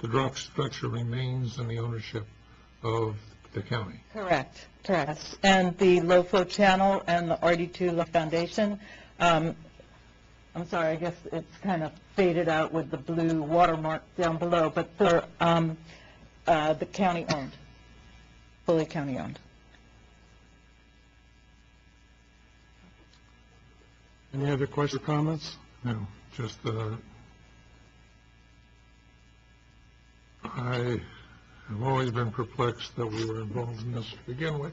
Speaker 3: The drop structure remains in the ownership of the county.
Speaker 14: Correct, correct. And the low-flow channel and the RD2 foundation, I'm sorry, I guess it's kind of faded out with the blue watermark down below, but they're the county-owned, fully county-owned.
Speaker 1: Any other questions or comments?
Speaker 3: No, just I have always been perplexed that we were involved in this to begin with,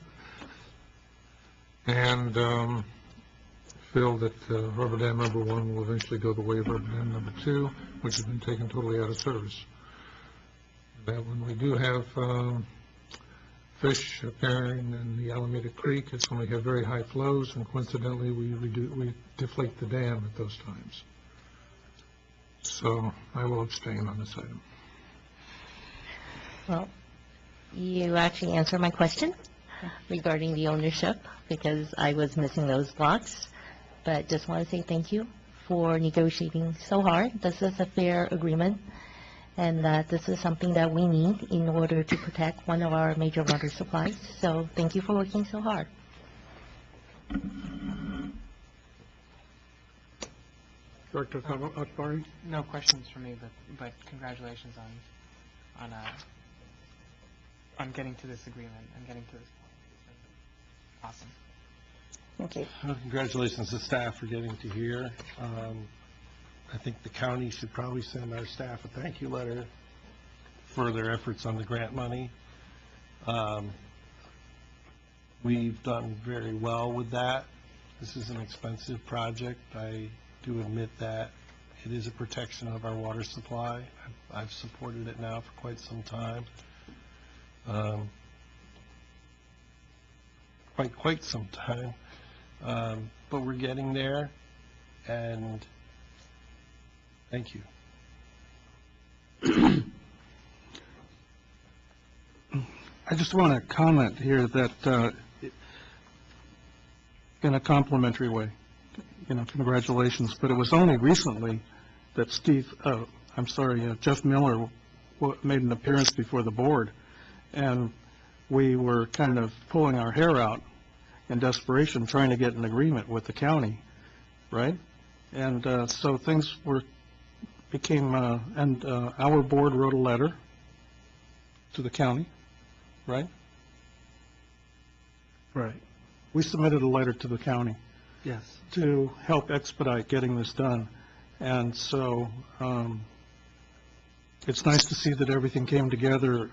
Speaker 3: and feel that Rubber Dam number 1 will eventually go the way of Rubber Dam number 2, which has been taken totally out of service. That when we do have fish appearing in the Alameda Creek, it's when we have very high flows, and coincidentally, we deflate the dam at those times. So I will abstain on this item.
Speaker 4: Well, you actually answered my question regarding the ownership, because I was missing those blocks. But just want to say thank you for negotiating so hard. This is a fair agreement, and that this is something that we need in order to protect one of our major water supplies. So thank you for working so hard.
Speaker 1: Director Akbari?
Speaker 8: No questions for me, but congratulations on getting to this agreement and getting to this point. Awesome.
Speaker 14: Thank you.
Speaker 9: Well, congratulations to staff for getting to here. I think the county should probably send our staff a thank you letter for their efforts on the grant money. We've done very well with that. This is an expensive project. I do admit that. It is a protection of our water supply. I've supported it now for quite some time. Quite some time. But we're getting there, and thank you.
Speaker 1: I just want to comment here that, in a complimentary way, congratulations, but it was only recently that Jeff Miller made an appearance before the board, and we were kind of pulling our hair out in desperation, trying to get an agreement with the county, right? And so things became, and our board wrote a letter to the county, right?
Speaker 9: Right.
Speaker 1: We submitted a letter to the county
Speaker 9: Yes.
Speaker 1: to help expedite getting this done. And so it's nice to see that everything came together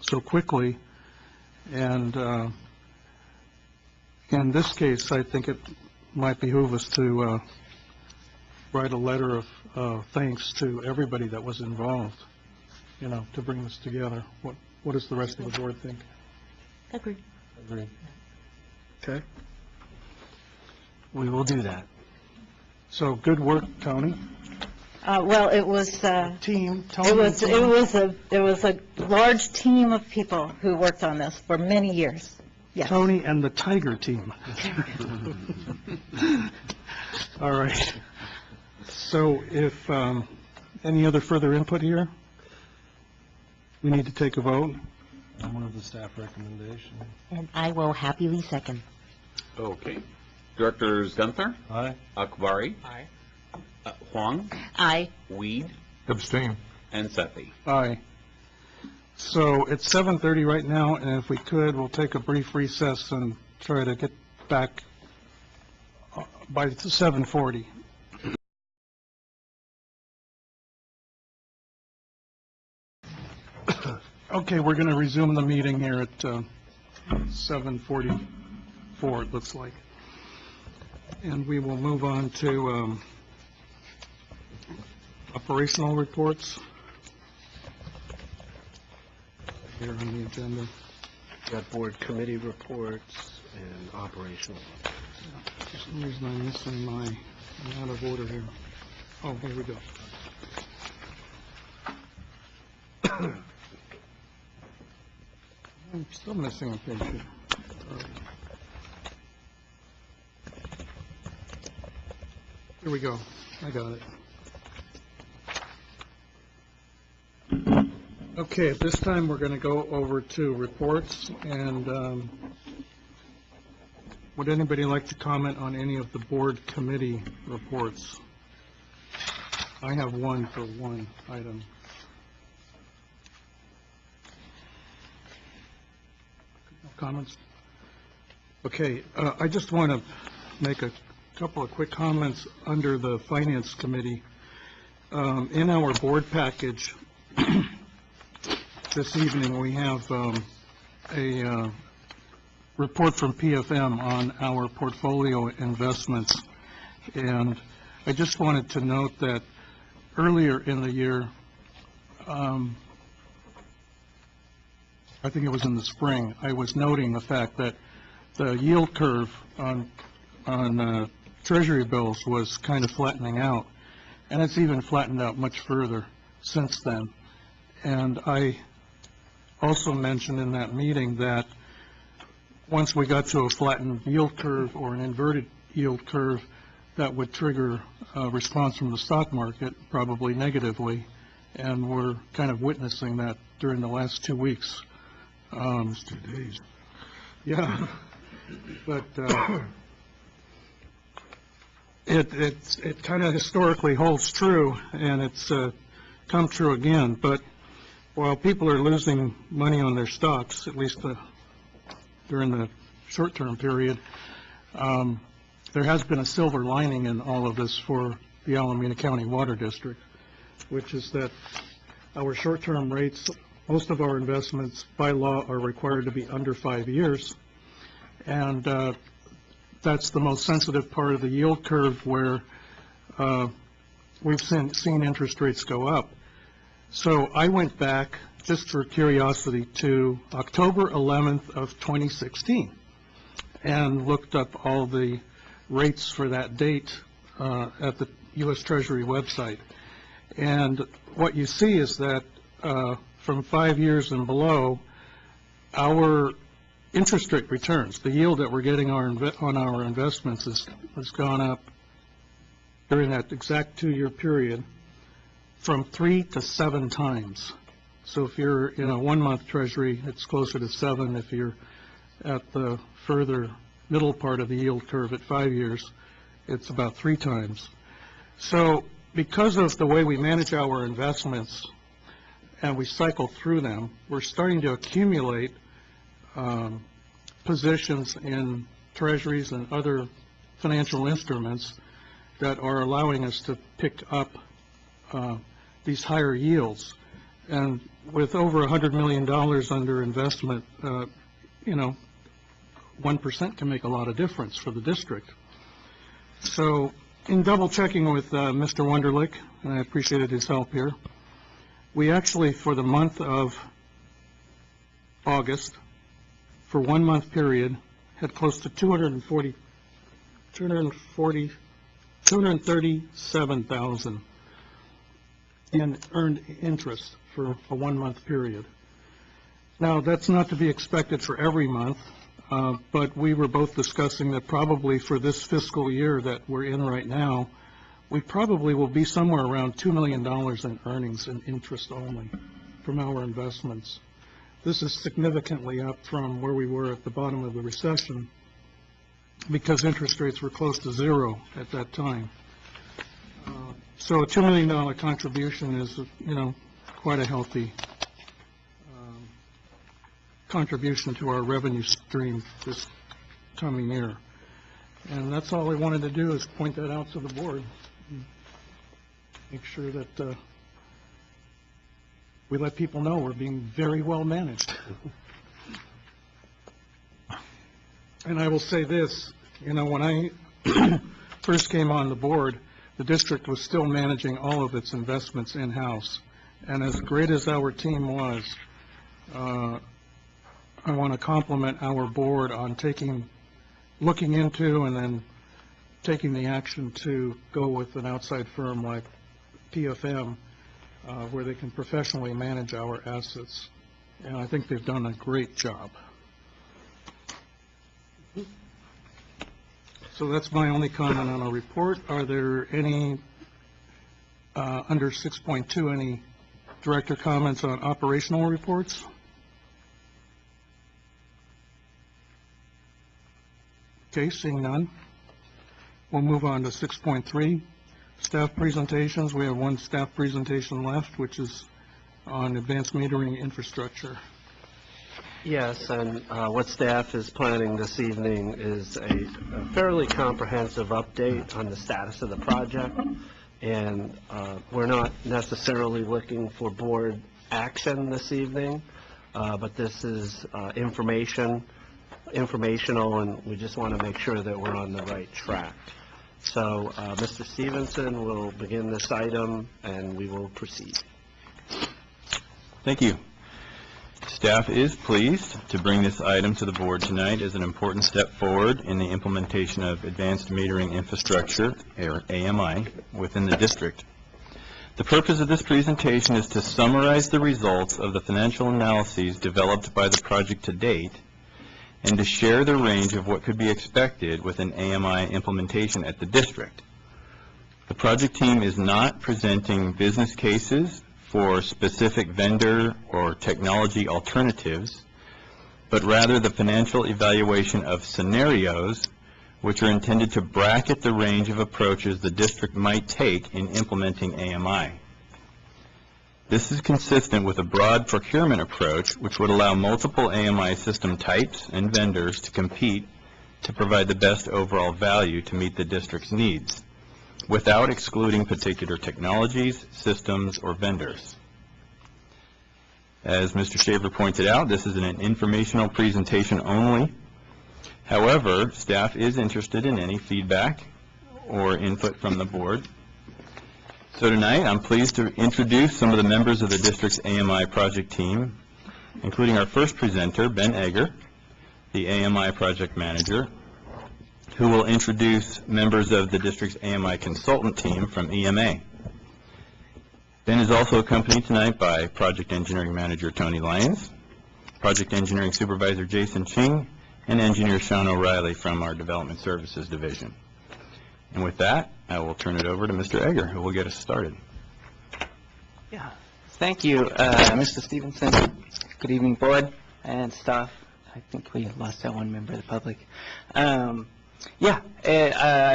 Speaker 1: so quickly. And in this case, I think it might behoove us to write a letter of thanks to everybody that was involved, to bring this together. What does the rest of the board think?
Speaker 4: Agreed.
Speaker 9: Agreed.
Speaker 12: Okay.
Speaker 7: We will do that.
Speaker 1: So good work, Tony.
Speaker 14: Well, it was,
Speaker 1: Team, Tony.
Speaker 14: it was a large team of people who worked on this for many years. Yes.
Speaker 1: Tony and the Tiger team. All right. So if, any other further input here? We need to take a vote.
Speaker 9: I'm one of the staff recommendation.
Speaker 4: And I will happily second.
Speaker 2: Okay. Directors Gunther,
Speaker 9: Aye.
Speaker 2: Akbari,
Speaker 8: Aye.
Speaker 2: Huang,
Speaker 4: Aye.
Speaker 2: Weed,
Speaker 3: Abstain.
Speaker 2: and Sethy.
Speaker 1: Aye. So it's 7:30 right now, and if we could, we'll take a brief recess and try to get back by 7:40. Okay, we're going to resume the meeting here at 7:44, it looks like. And we will move on to operational reports. Here on the agenda.
Speaker 12: Got board committee reports and operational.
Speaker 1: For some reason I'm missing I'm out of order here. Oh, here we go. I'm still missing a page here. Here we go. I got it. Okay, at this time, we're going to go over to reports, and would anybody like to comment on any of the board committee reports? I have one for one item. No comments? Okay, I just want to make a couple of quick comments under the Finance Committee. In our board package, this evening, we have a report from PFM on our portfolio investments. And I just wanted to note that earlier in the year, I think it was in the spring, I was noting the fact that the yield curve on Treasury bills was kind of flattening out. And it's even flattened out much further since then. And I also mentioned in that meeting that once we got to a flattened yield curve or an inverted yield curve, that would trigger a response from the stock market, probably negatively, and we're kind of witnessing that during the last 2 weeks.
Speaker 3: 2 days.
Speaker 1: Yeah, but it kind of historically holds true, and it's come true again. But while people are losing money on their stocks, at least during the short-term period, there has been a silver lining in all of this for the Alameda County Water District, which is that our short-term rates, most of our investments by law are required to be under 5 years, and that's the most sensitive part of the yield curve where we've seen interest rates go up. So I went back, just for curiosity, to October 11th of 2016 and looked up all the rates for that date at the U.S. Treasury website. And what you see is that from 5 years and below, our interest rate returns, the yield that we're getting on our investments has gone up during that exact 2-year period from 3 to 7 times. So if you're in a 1-month Treasury, it's closer to 7. If you're at the further middle part of the yield curve at 5 years, it's about 3 times. So because of the way we manage our investments and we cycle through them, we're starting to accumulate positions in Treasuries and other financial instruments that are allowing us to pick up these higher yields. And with over $100 million under investment, 1% can make a lot of difference for the district. So in double checking with Mr. Wunderlich, and I appreciated his help here, we actually, for the month of August, for 1 month period, had close to 237,000 in earned interest for a 1 month period. Now, that's not to be expected for every month, but we were both discussing that probably for this fiscal year that we're in right now, we probably will be somewhere around $2 million in earnings and interest only from our investments. This is significantly up from where we were at the bottom of the recession because interest rates were close to zero at that time. So a $2 million contribution is, quite a healthy contribution to our revenue stream this coming year. And that's all I wanted to do, is point that out to the board. Make sure that we let people know we're being very well managed. And I will say this, when I first came on the board, the district was still managing all of its investments in-house. And as great as our team was, I want to compliment our board on looking into and then taking the action to go with an outside firm like PFM, where they can professionally manage our assets. And I think they've done a great job. So that's my only comment on our report. Are there any, under 6.2, any director comments on operational reports? Okay, seeing none. We'll move on to 6.3, staff presentations. We have one staff presentation left, which is on advanced metering infrastructure.
Speaker 12: Yes, and what staff is planning this evening is a fairly comprehensive update on the status of the project, and we're not necessarily looking for board action this evening, but this is informational, and we just want to make sure that we're on the right track. So Mr. Stevenson will begin this item, and we will proceed.
Speaker 13: Thank you. Staff is pleased to bring this item to the board tonight as an important step forward in the implementation of advanced metering infrastructure, or AMI, within the district. The purpose of this presentation is to summarize the results of the financial analyses developed by the project to date and to share the range of what could be expected with an AMI implementation at the district. The project team is not presenting business cases for specific vendor or technology alternatives, but rather the financial evaluation of scenarios which are intended to bracket the range of approaches the district might take in implementing AMI. This is consistent with a broad procurement approach which would allow multiple AMI system types and vendors to compete to provide the best overall value to meet the district's needs, without excluding particular technologies, systems, or vendors. As Mr. Shaver pointed out, this is an informational presentation only. However, staff is interested in any feedback or input from the board. So tonight, I'm pleased to introduce some of the members of the district's AMI project team, including our first presenter, Ben Egger, the AMI project manager, who will introduce members of the district's AMI consultant team from EMA. Ben is also accompanied tonight by Project Engineering Manager Tony Lyons, Project Engineering Supervisor Jason Ching, and Engineer Sean O'Reilly from our Development Services Division. And with that, I will turn it over to Mr. Egger, who will get us started.
Speaker 15: Yeah, thank you, Mr. Stevenson. Good evening, board and staff. I think we lost that one member of the public. I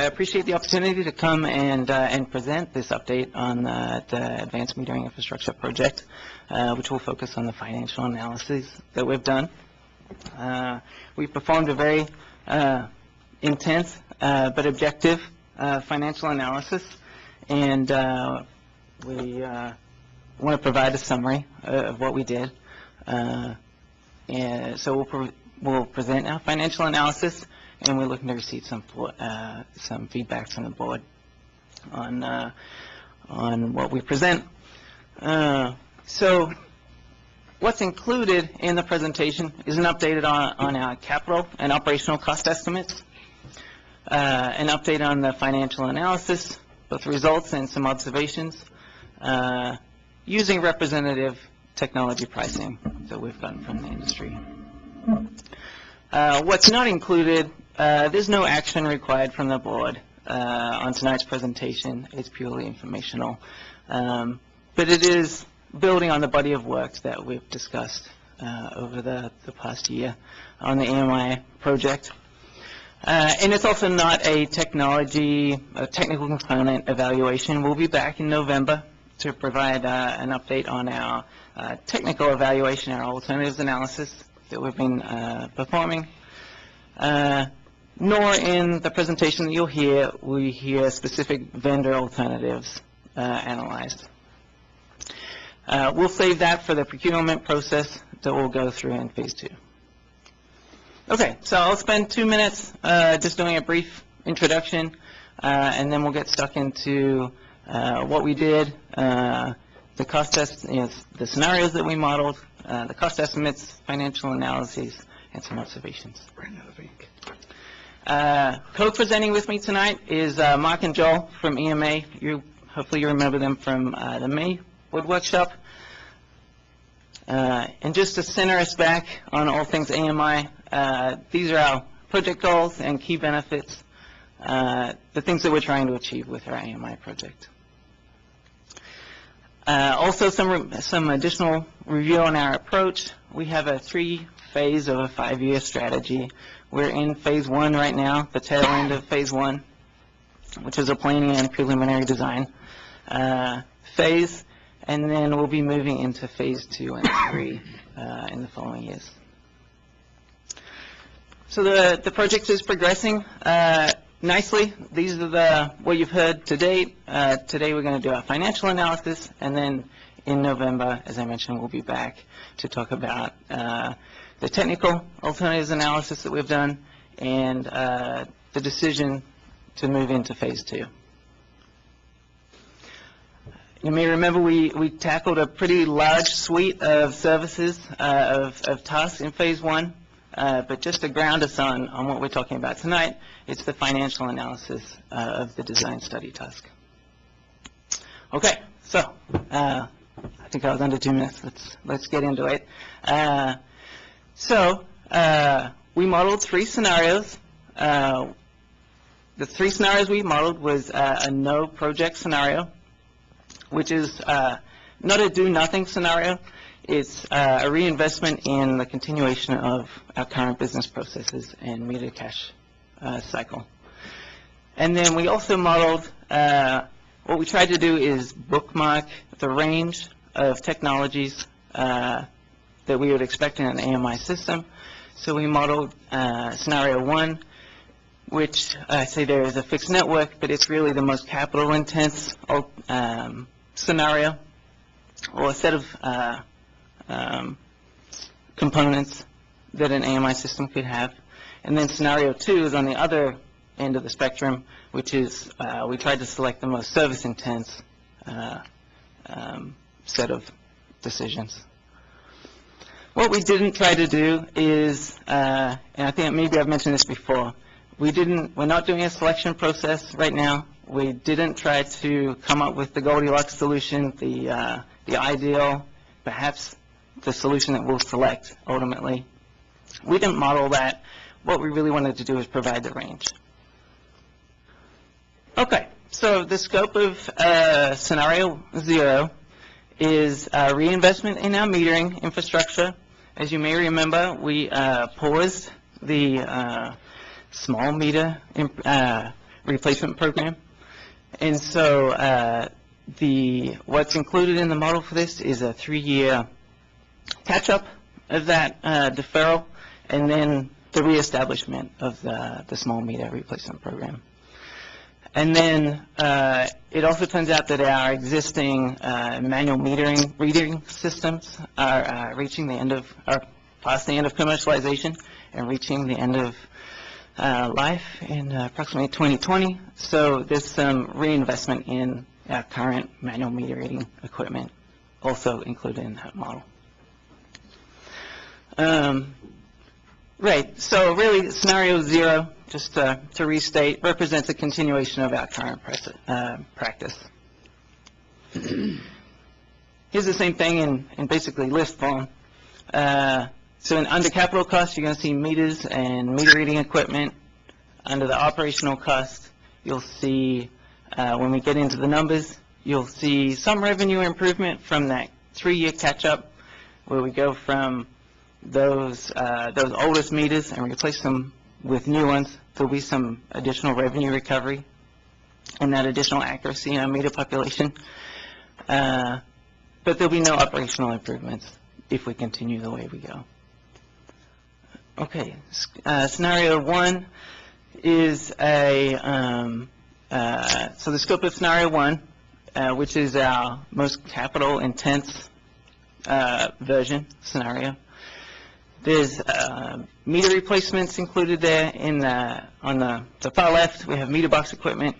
Speaker 15: appreciate the opportunity to come and present this update on the Advanced Metering Infrastructure Project, which will focus on the financial analysis that we've done. We've performed a very intense but objective financial analysis, and we want to provide a summary of what we did. And so we'll present our financial analysis, and we're looking to receive some feedback from the board on what we present. So what's included in the presentation is an update on our capital and operational cost estimates, an update on the financial analysis, both results and some observations, using representative technology pricing that we've gotten from the industry. What's not included, there's no action required from the board on tonight's presentation. It's purely informational. But it is building on the body of work that we've discussed over the past year on the AMI project. And it's also not a technical component evaluation. We'll be back in November to provide an update on our technical evaluation, our alternatives analysis that we've been performing. Nor in the presentation that you'll hear, we hear specific vendor alternatives analyzed. We'll save that for the procurement process that we'll go through in phase 2. Okay, so I'll spend 2 minutes just doing a brief introduction, and then we'll get stuck into what we did, the cost the scenarios that we modeled, the cost estimates, financial analyses, and some observations. Co-presenting with me tonight is Mark and Joel from EMA. Hopefully you remember them from the May Wood Workshop. And just to center us back on all things AMI, these are our project goals and key benefits, the things that we're trying to achieve with our AMI project. Also, some additional review on our approach. We have a 3-phase of a 5-year strategy. We're in phase 1 right now, the tail end of phase 1, which is a planning and preliminary design phase, and then we'll be moving into phase 2 and 3 in the following years. So the project is progressing nicely. These are what you've heard to date. Today we're going to do our financial analysis, and then in November, as I mentioned, we'll be back to talk about the technical alternatives analysis that we've done and the decision to move into phase 2. You may remember we tackled a pretty large suite of services, of tasks in phase 1. But just to ground us on what we're talking about tonight, it's the financial analysis of the design study task. Okay, so I think I was under 2 minutes. Let's get into it. We modeled 3 scenarios. The 3 scenarios we modeled was a no project scenario, which is not a do-nothing scenario. It's a reinvestment in the continuation of our current business processes and meter cash cycle. And then we also modeled, what we tried to do is bookmark the range of technologies that we would expect in an AMI system. So we modeled scenario 1, which I say there is a fixed network, but it's really the most capital intense scenario, or a set of components that an AMI system could have. And then scenario 2 is on the other end of the spectrum, which is we tried to select the most service intense set of decisions. What we didn't try to do is, and I think maybe I've mentioned this before, we're not doing a selection process right now. We didn't try to come up with the Goldilocks solution, the ideal, perhaps the solution that we'll select ultimately. We didn't model that. What we really wanted to do is provide the range. Okay, so the scope of scenario 0 is reinvestment in our metering infrastructure. As you may remember, we paused the small meter replacement program. And so what's included in the model for this is a 3-year catch-up of that deferral, and then the reestablishment of the small meter replacement program. And then it also turns out that our existing manual metering reading systems are reaching the end of, are past the end of commercialization and reaching the end of life in approximately 2020. So there's some reinvestment in our current manual meter reading equipment also included in that model. Right, so really scenario 0, just to restate, represents a continuation of our current practice. Here's the same thing in basically list form. So under capital costs, you're going to see meters and meter reading equipment. Under the operational cost, you'll see, when we get into the numbers, you'll see some revenue improvement from that 3-year catch-up, where we go from those oldest meters and replace them with new ones. There'll be some additional revenue recovery and that additional accuracy in our meter population. But there'll be no operational improvements if we continue the way we go. Okay, scenario 1 is so the scope of scenario 1, which is our most capital intense version scenario. There's meter replacements included there. On the far left, we have meter box equipment,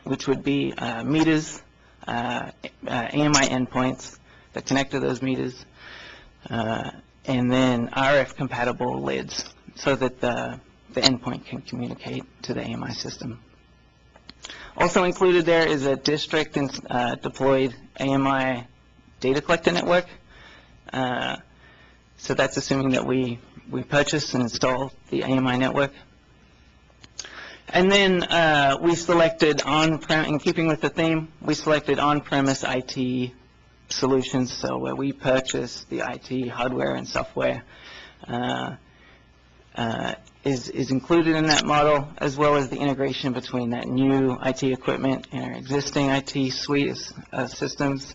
Speaker 15: which would be meters, AMI endpoints that connect to those meters, and then RF compatible lids so that the endpoint can communicate to the AMI system. Also included there is a district deployed AMI data collector network. So that's assuming that we purchase and install the AMI network. And then we selected in keeping with the theme, we selected on-premise IT solutions, so where we purchase the IT hardware and software is included in that model, as well as the integration between that new IT equipment and our existing IT suite of systems.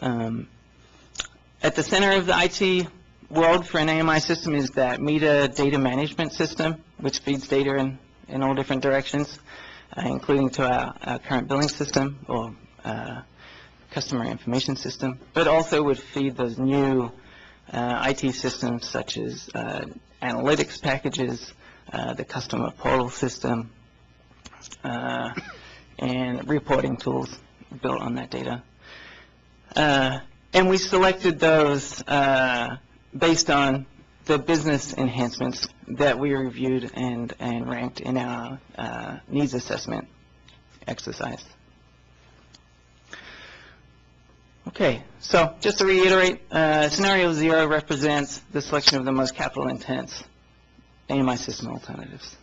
Speaker 15: At the center of the IT world for an AMI system is that meter data management system, which feeds data in all different directions, including to our current billing system or customer information system, but also would feed those new IT systems such as analytics packages, the customer portal system, and reporting tools built on that data. And we selected those based on the business enhancements that we reviewed and ranked in our needs assessment exercise. Okay, so just to reiterate, scenario 0 represents the selection of the most capital-intense AMI system alternatives.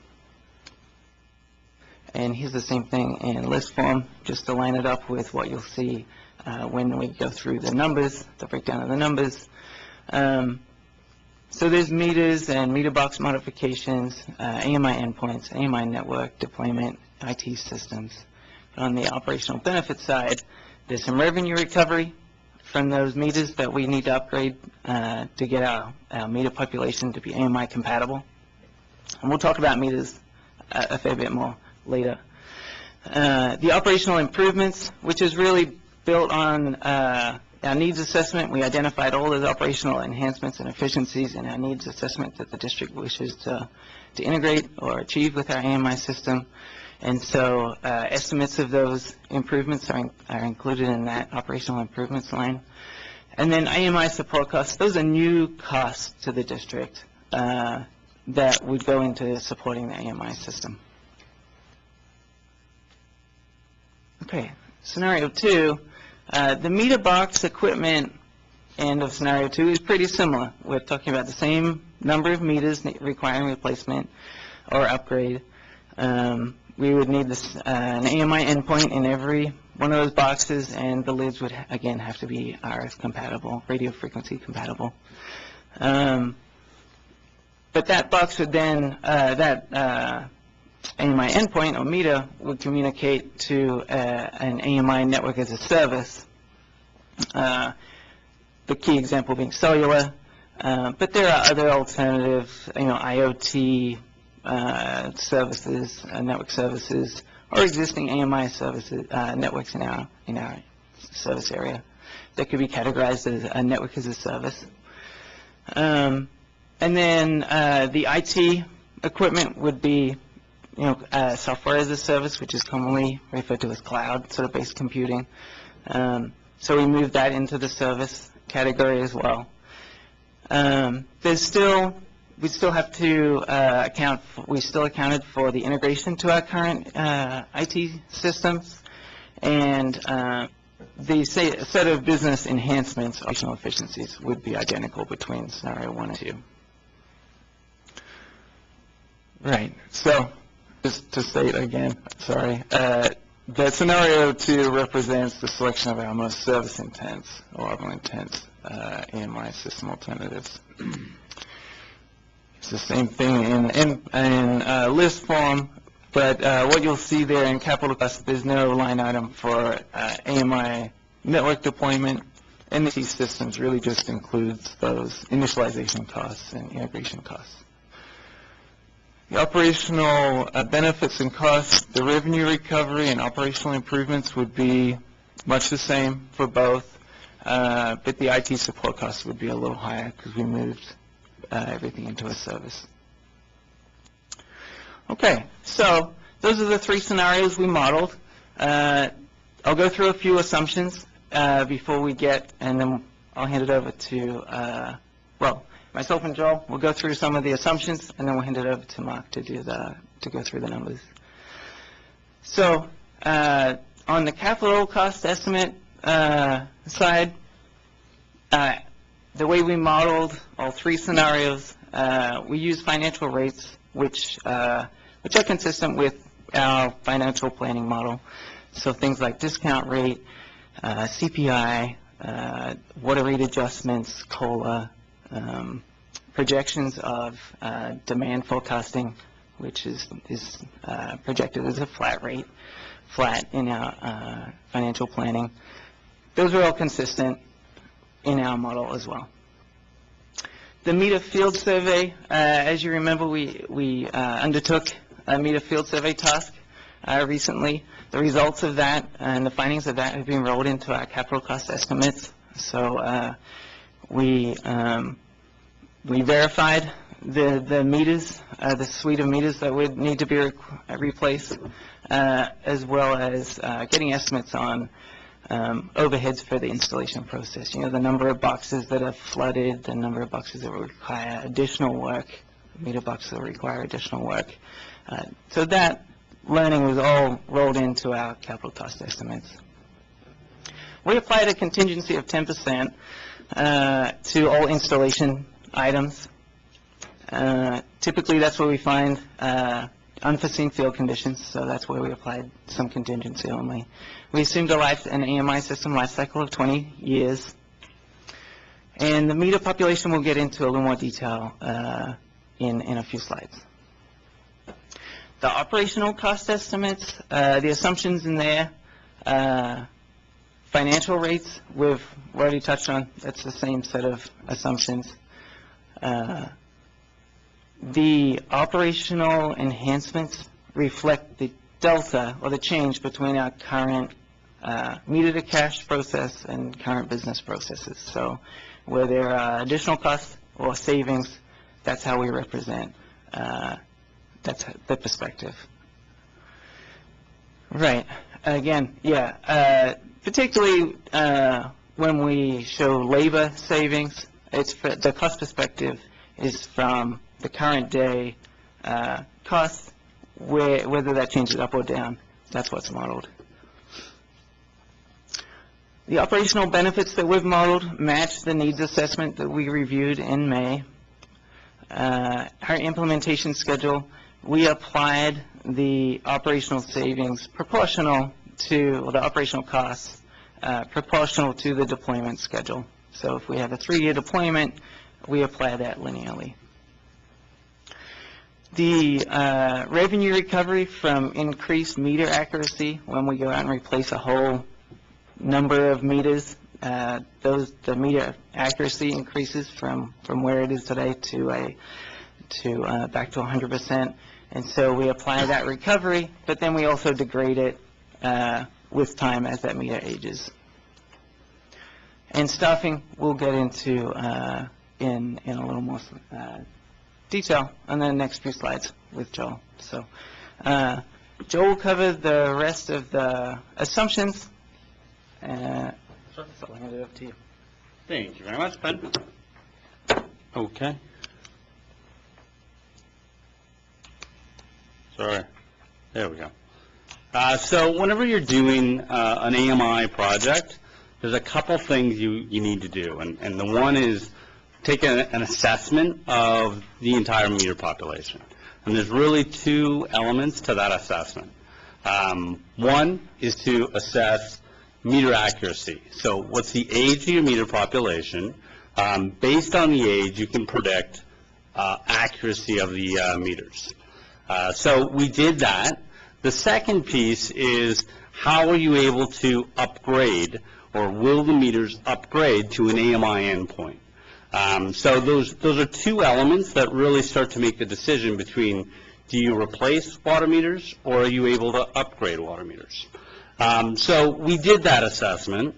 Speaker 15: And here's the same thing in list form, just to line it up with what you'll see when we go through the numbers, the breakdown of the numbers. So there's meters and meter box modifications, AMI endpoints, AMI network deployment, IT systems. On the operational benefit side, there's some revenue recovery from those meters that we need to upgrade to get our meter population to be AMI compatible. And we'll talk about meters a fair bit more later. The operational improvements, which is really built on our needs assessment. We identified all those operational enhancements and efficiencies in our needs assessment that the district wishes to integrate or achieve with our AMI system. And so estimates of those improvements are included in that operational improvements line. And then AMI support costs, those are new costs to the district that would go into supporting the AMI system. Okay, scenario 2, the meter box equipment end of scenario 2 is pretty similar. We're talking about the same number of meters requiring replacement or upgrade. We would need an AMI endpoint in every one of those boxes, and the lids would, again, have to be RF compatible, radio frequency compatible. But that box would then, AMI endpoint or meter would communicate to an AMI network as a service. The key example being cellular, but there are other alternatives, IoT services, network services, or existing AMI services networks in our service area that could be categorized as a network as a service. And then the IT equipment would be software as a service, which is commonly referred to as cloud sort of based computing. So we moved that into the service category as well. We still have to we still accounted for the integration to our current IT systems, and the set of business enhancements, operational efficiencies, would be identical between scenario 1 and 2. Right, so just to state again, sorry, that scenario 2 represents the selection of our most service-intense or ARPA-intense AMI system alternatives. It's the same thing in list form, but what you'll see there in capital costs, there's no line item for AMI network deployment, and these systems really just includes those initialization costs and integration costs. The operational benefits and costs, the revenue recovery and operational improvements would be much the same for both. but the IT support costs would be a little higher because we moved everything into a service. Okay, so those are the three scenarios we modeled. I'll go through a few assumptions before we get, and then I'll hand it over to, myself and Joel. We'll go through some of the assumptions, and then we'll hand it over to Mark to go through the numbers. So, on the capital cost estimate side, the way we modeled all three scenarios, we use financial rates, which are consistent with our financial planning model. So things like discount rate, CPI, water rate adjustments, COLA, projections of demand forecasting, which is projected as a flat rate, flat in our financial planning. Those are all consistent in our model as well. The meter field survey, as you remember, we undertook a meter field survey task recently. The results of that and the findings of that have been rolled into our capital cost estimates. So we verified the meters, the suite of meters that would need to be replaced, as well as getting estimates on overheads for the installation process. You know, the number of boxes that are flooded, the number of boxes that will require additional work, meter boxes that require additional work. So that learning was all rolled into our capital cost estimates. We applied a contingency of 10% to all installation items. Typically, that's where we find unforeseen field conditions, so that's where we applied some contingency only. We assumed an AMI system life cycle of 20 years. And the meter population we'll get into a little more detail in a few slides. The operational cost estimates, the assumptions in there, financial rates we've already touched on. That's the same set of assumptions. The operational enhancements reflect the delta or the change between our current meter to cash process and current business processes. So where there are additional costs or savings, that's how we represent that's the perspective. Right. Again, yeah. Particularly when we show labor savings, it's the cost perspective is from the current day costs, whether that changes up or down. That's what's modeled. The operational benefits that we've modeled match the needs assessment that we reviewed in May. Our implementation schedule, we applied the operational savings proportional to, or the operational costs proportional to the deployment schedule. So if we have a 3-year deployment, we apply that linearly. The revenue recovery from increased meter accuracy when we go out and replace a whole number of meters, the meter accuracy increases from where it is today to back to 100%. And so we apply that recovery, but then we also degrade it with time as that meter ages. And staffing we'll get into in a little more detail on the next few slides with Joel. So Joel will cover the rest of the assumptions. So I'll hand it over to you.
Speaker 2: Thank you very much, Ben. Okay. Sorry. There we go. So whenever you're doing an AMI project, there's a couple things you need to do. And the one is take an assessment of the entire meter population. And there's really two elements to that assessment. One is to assess meter accuracy. So what's the age of your meter population? Based on the age, you can predict accuracy of the meters. So we did that. The second piece is how are you able to upgrade, or will the meters upgrade to an AMI endpoint? So those are two elements that really start to make the decision between do you replace water meters or are you able to upgrade water meters? So we did that assessment.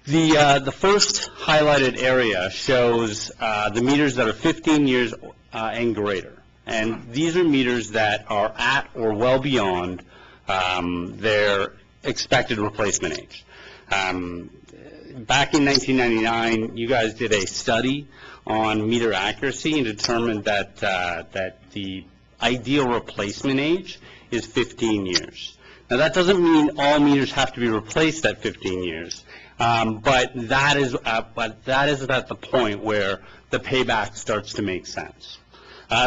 Speaker 2: The first highlighted area shows the meters that are 15 years and greater. And these are meters that are at or well beyond their expected replacement age. Back in 1999, you guys did a study on meter accuracy and determined that the ideal replacement age is 15 years. Now, that doesn't mean all meters have to be replaced at 15 years, but that is at the point where the payback starts to make sense.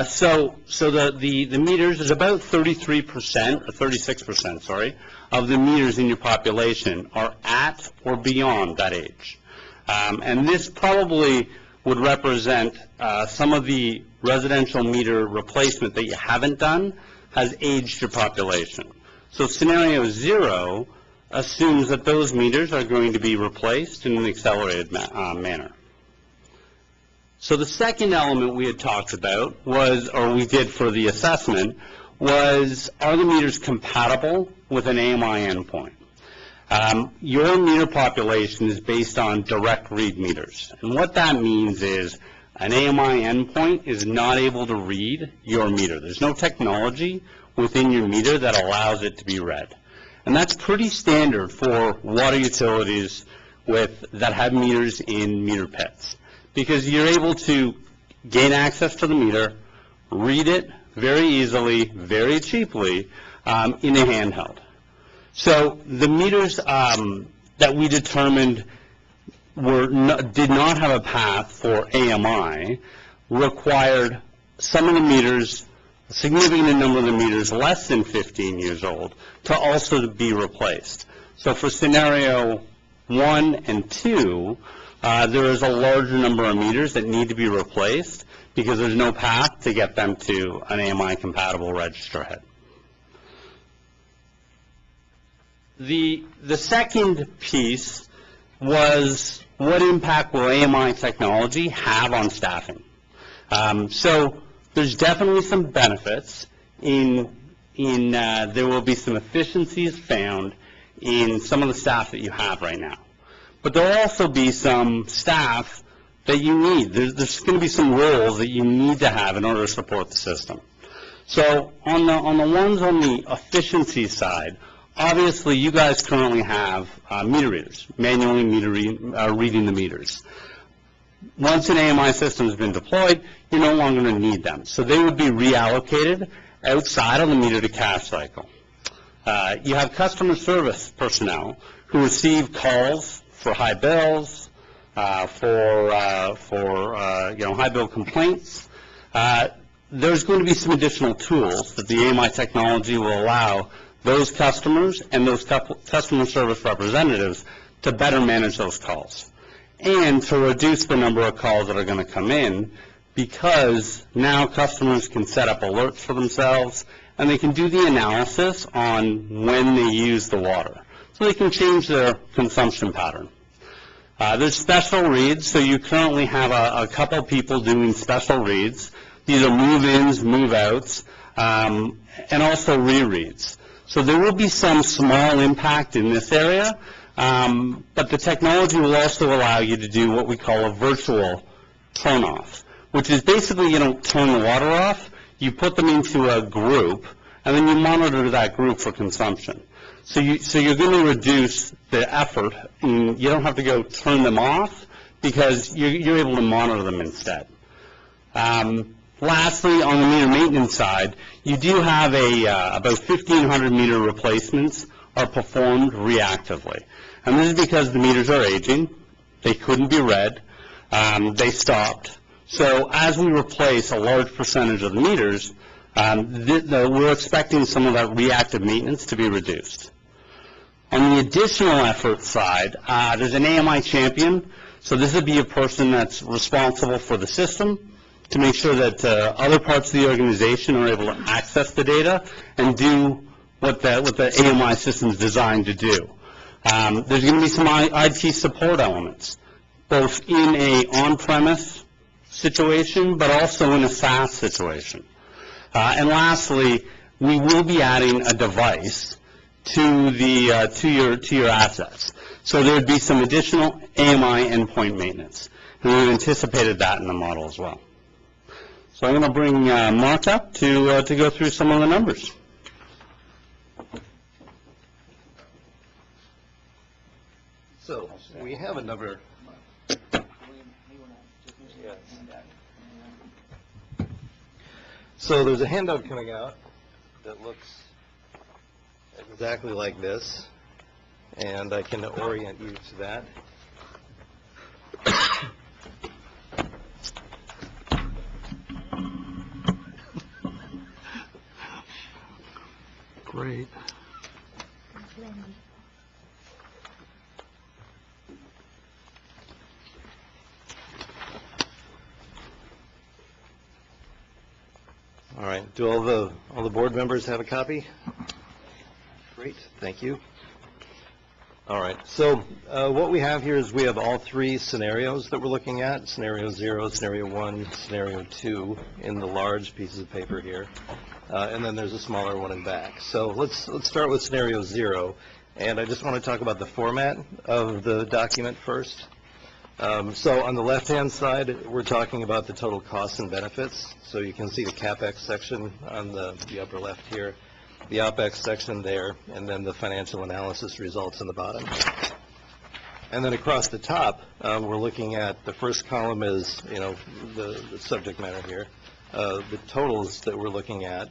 Speaker 2: So the meters is about 33% or 36%, sorry, of the meters in your population are at or beyond that age. And this probably would represent some of the residential meter replacement that you haven't done has aged your population. So scenario 0 assumes that those meters are going to be replaced in an accelerated manner. So the second element we had talked about was, or we did for the assessment, was are the meters compatible with an AMI endpoint? Your meter population is based on direct read meters. And what that means is an AMI endpoint is not able to read your meter. There's no technology within your meter that allows it to be read. And that's pretty standard for water utilities that have meters in meter pits, because you're able to gain access to the meter, read it very easily, very cheaply in a handheld. So the meters that we determined did not have a path for AMI required some of the meters, a significant number of the meters less than 15 years old, to also be replaced. So for scenario 1 and 2, there is a larger number of meters that need to be replaced because there's no path to get them to an AMI-compatible register head. The second piece was what impact will AMI technology have on staffing? So there's definitely some benefits there will be some efficiencies found in some of the staff that you have right now. But there will also be some staff that you need. There's going to be some roles that you need to have in order to support the system. So on the ones on the efficiency side, obviously you guys currently have meter readers, manually reading the meters. Once an AMI system has been deployed, you're no longer going to need them. So they would be reallocated outside of the meter-to-cash cycle. You have customer service personnel who receive calls for high bills, for high bill complaints. There's going to be some additional tools that the AMI technology will allow those customers and those customer service representatives to better manage those calls and to reduce the number of calls that are going to come in, because now customers can set up alerts for themselves and they can do the analysis on when they use the water. So they can change their consumption pattern. There's special reads, so you currently have a couple people doing special reads. These are move-ins, move-outs, and also rereads. So there will be some small impact in this area, but the technology will also allow you to do what we call a virtual turn-off, which is basically you don't turn the water off, you put them into a group, and then you monitor that group for consumption. So you're going to reduce the effort, and you don't have to go turn them off because you're able to monitor them instead. Lastly, on the meter maintenance side, you do have about 1,500 meter replacements are performed reactively. And this is because the meters are aging, they couldn't be read, they stopped. So as we replace a large percentage of the meters, we're expecting some of that reactive maintenance to be reduced. On the additional effort side, there's an AMI champion. So this would be a person that's responsible for the system to make sure that other parts of the organization are able to access the data and do what the AMI system is designed to do. There's going to be some IT support elements, both in a on-premise situation, but also in a SaaS situation. And lastly, we will be adding a device to your assets. So there would be some additional AMI endpoint maintenance, and we've anticipated that in the model as well. So I'm going to bring Mark up to go through some of the numbers.
Speaker 5: So, we have a number. So there's a handout coming out that looks exactly like this, and I can orient you to that.
Speaker 3: Great.
Speaker 5: All right. Do all the board members have a copy? Great. Thank you. All right. So what we have here is we have all three scenarios that we're looking at: scenario 0, scenario 1, scenario 2 in the large pieces of paper here, and then there's a smaller one in back. So let's start with scenario 0, and I just want to talk about the format of the document first. So on the left-hand side, we're talking about the total costs and benefits. So you can see the CapEx section on the upper left here, the OpEx section there, and then the financial analysis results in the bottom. And then across the top, we're looking at the first column is, the subject matter here, the totals that we're looking at,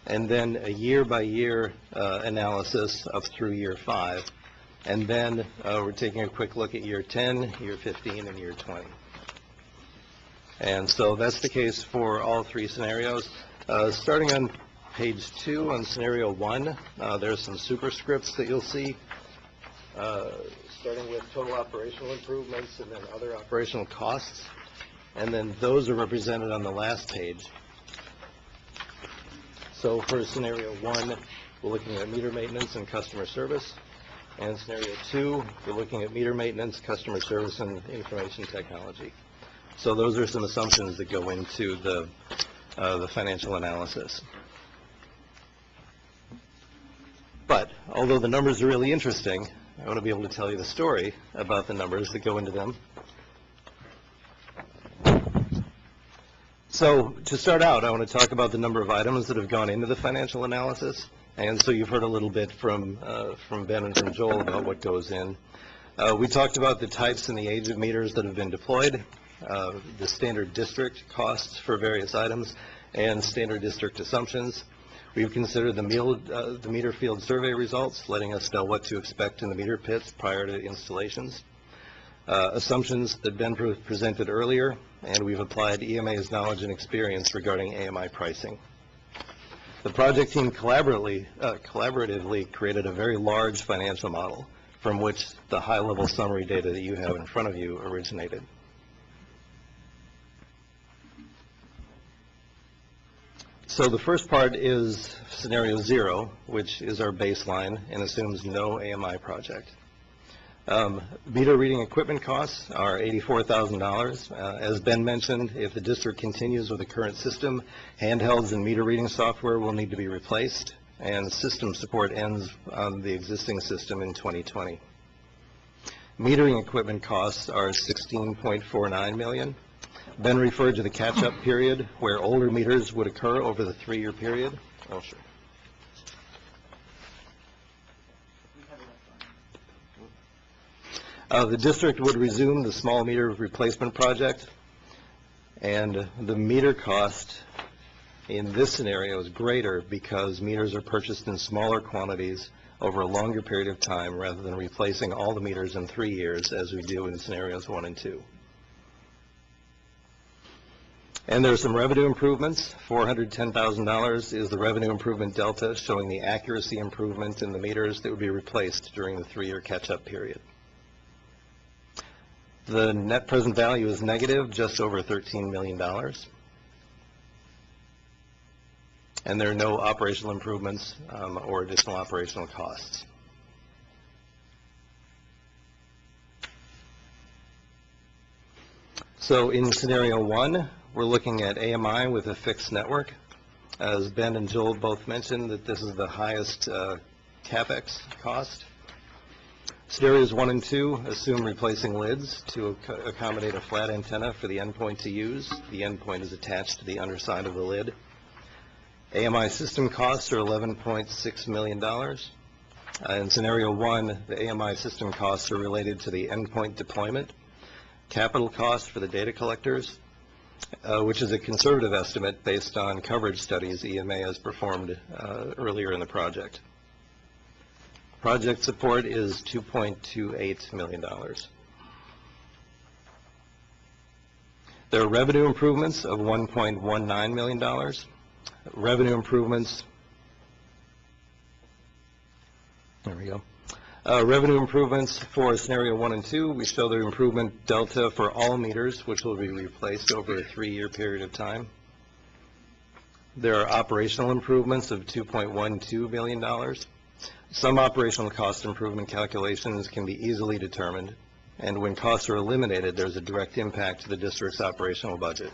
Speaker 5: and then a year-by-year analysis up through year 5. And then we're taking a quick look at year 10, year 15, and year 20. And so that's the case for all three scenarios. Starting on page 2 on scenario 1, there's some superscripts that you'll see, starting with total operational improvements and then other operational costs. And then those are represented on the last page. So for scenario 1, we're looking at meter maintenance and customer service. And scenario 2, we're looking at meter maintenance, customer service, and information technology. So those are some assumptions that go into the financial analysis. But although the numbers are really interesting, I want to be able to tell you the story about the numbers that go into them. So to start out, I want to talk about the number of items that have gone into the financial analysis. And so you've heard a little bit from Ben and from Joel about what goes in. We talked about the types and the age of meters that have been deployed, the standard district costs for various items, and standard district assumptions. We've considered the meter field survey results, letting us know what to expect in the meter pits prior to installations. Assumptions that Ben presented earlier, and we've applied EMA's knowledge and experience regarding AMI pricing. The project team collaboratively created a very large financial model from which the high-level summary data that you have in front of you originated. So the first part is scenario 0, which is our baseline and assumes no AMI project. Meter reading equipment costs are $84,000. As Ben mentioned, if the district continues with the current system, handhelds and meter reading software will need to be replaced, and system support ends on the existing system in 2020. Metering equipment costs are $16.49 million. Ben referred to the catch-up period where older meters would occur over the 3-year period. Oh, sure. The district would resume the small meter replacement project, and the meter cost in this scenario is greater because meters are purchased in smaller quantities over a longer period of time rather than replacing all the meters in 3 years as we do in scenarios 1 and 2. And there are some revenue improvements. $410,000 is the revenue improvement delta, showing the accuracy improvement in the meters that would be replaced during the 3-year catch-up period. The net present value is negative, just over $13 million. And there are no operational improvements or additional operational costs. So in scenario 1, we're looking at AMI with a fixed network. As Ben and Joel both mentioned, that this is the highest CapEx cost.
Speaker 11: Scenarios 1 and 2 assume replacing lids to accommodate a flat antenna for the endpoint to use. The endpoint is attached to the underside of the lid. AMI system costs are $11.6 million. In Scenario 1, the AMI system costs are related to the endpoint deployment, capital costs for the data collectors, which is a conservative estimate based on coverage studies EMA has performed earlier in the project. Project support is $2.28 million. There are revenue improvements of $1.19 million. Revenue improvements, there we go. Revenue improvements for Scenario 1 and 2, we show the improvement delta for all meters, which will be replaced over a 3-year period of time. There are operational improvements of $2.12 million. Some operational cost improvement calculations can be easily determined, and when costs are eliminated, there's a direct impact to the district's operational budget.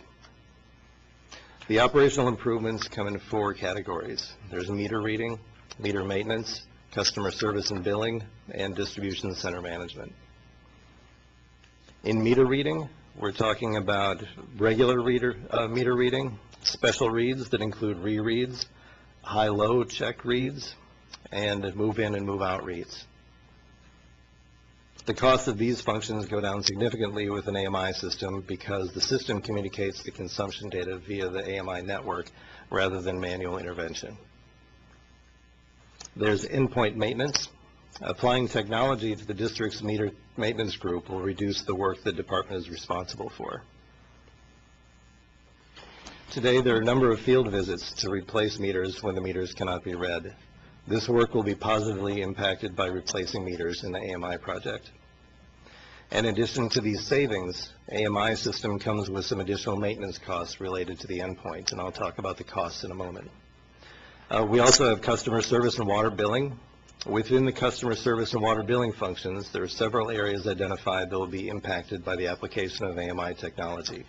Speaker 11: The operational improvements come in 4 categories. There's meter reading, meter maintenance, customer service and billing, and distribution center management. In meter reading, we're talking about regular meter reading, special reads that include rereads, high-low check reads, and move-in and move-out reads. The cost of these functions go down significantly with an AMI system because the system communicates the consumption data via the AMI network rather than manual intervention. There's endpoint maintenance. Applying technology to the district's meter maintenance group will reduce the work the department is responsible for. Today, there are a number of field visits to replace meters when the meters cannot be read. This work will be positively impacted by replacing meters in the AMI project. In addition to these savings, AMI system comes with some additional maintenance costs related to the endpoint, and I'll talk about the costs in a moment. We also have customer service and water billing. Within the customer service and water billing functions, there are several areas identified that will be impacted by the application of AMI technology.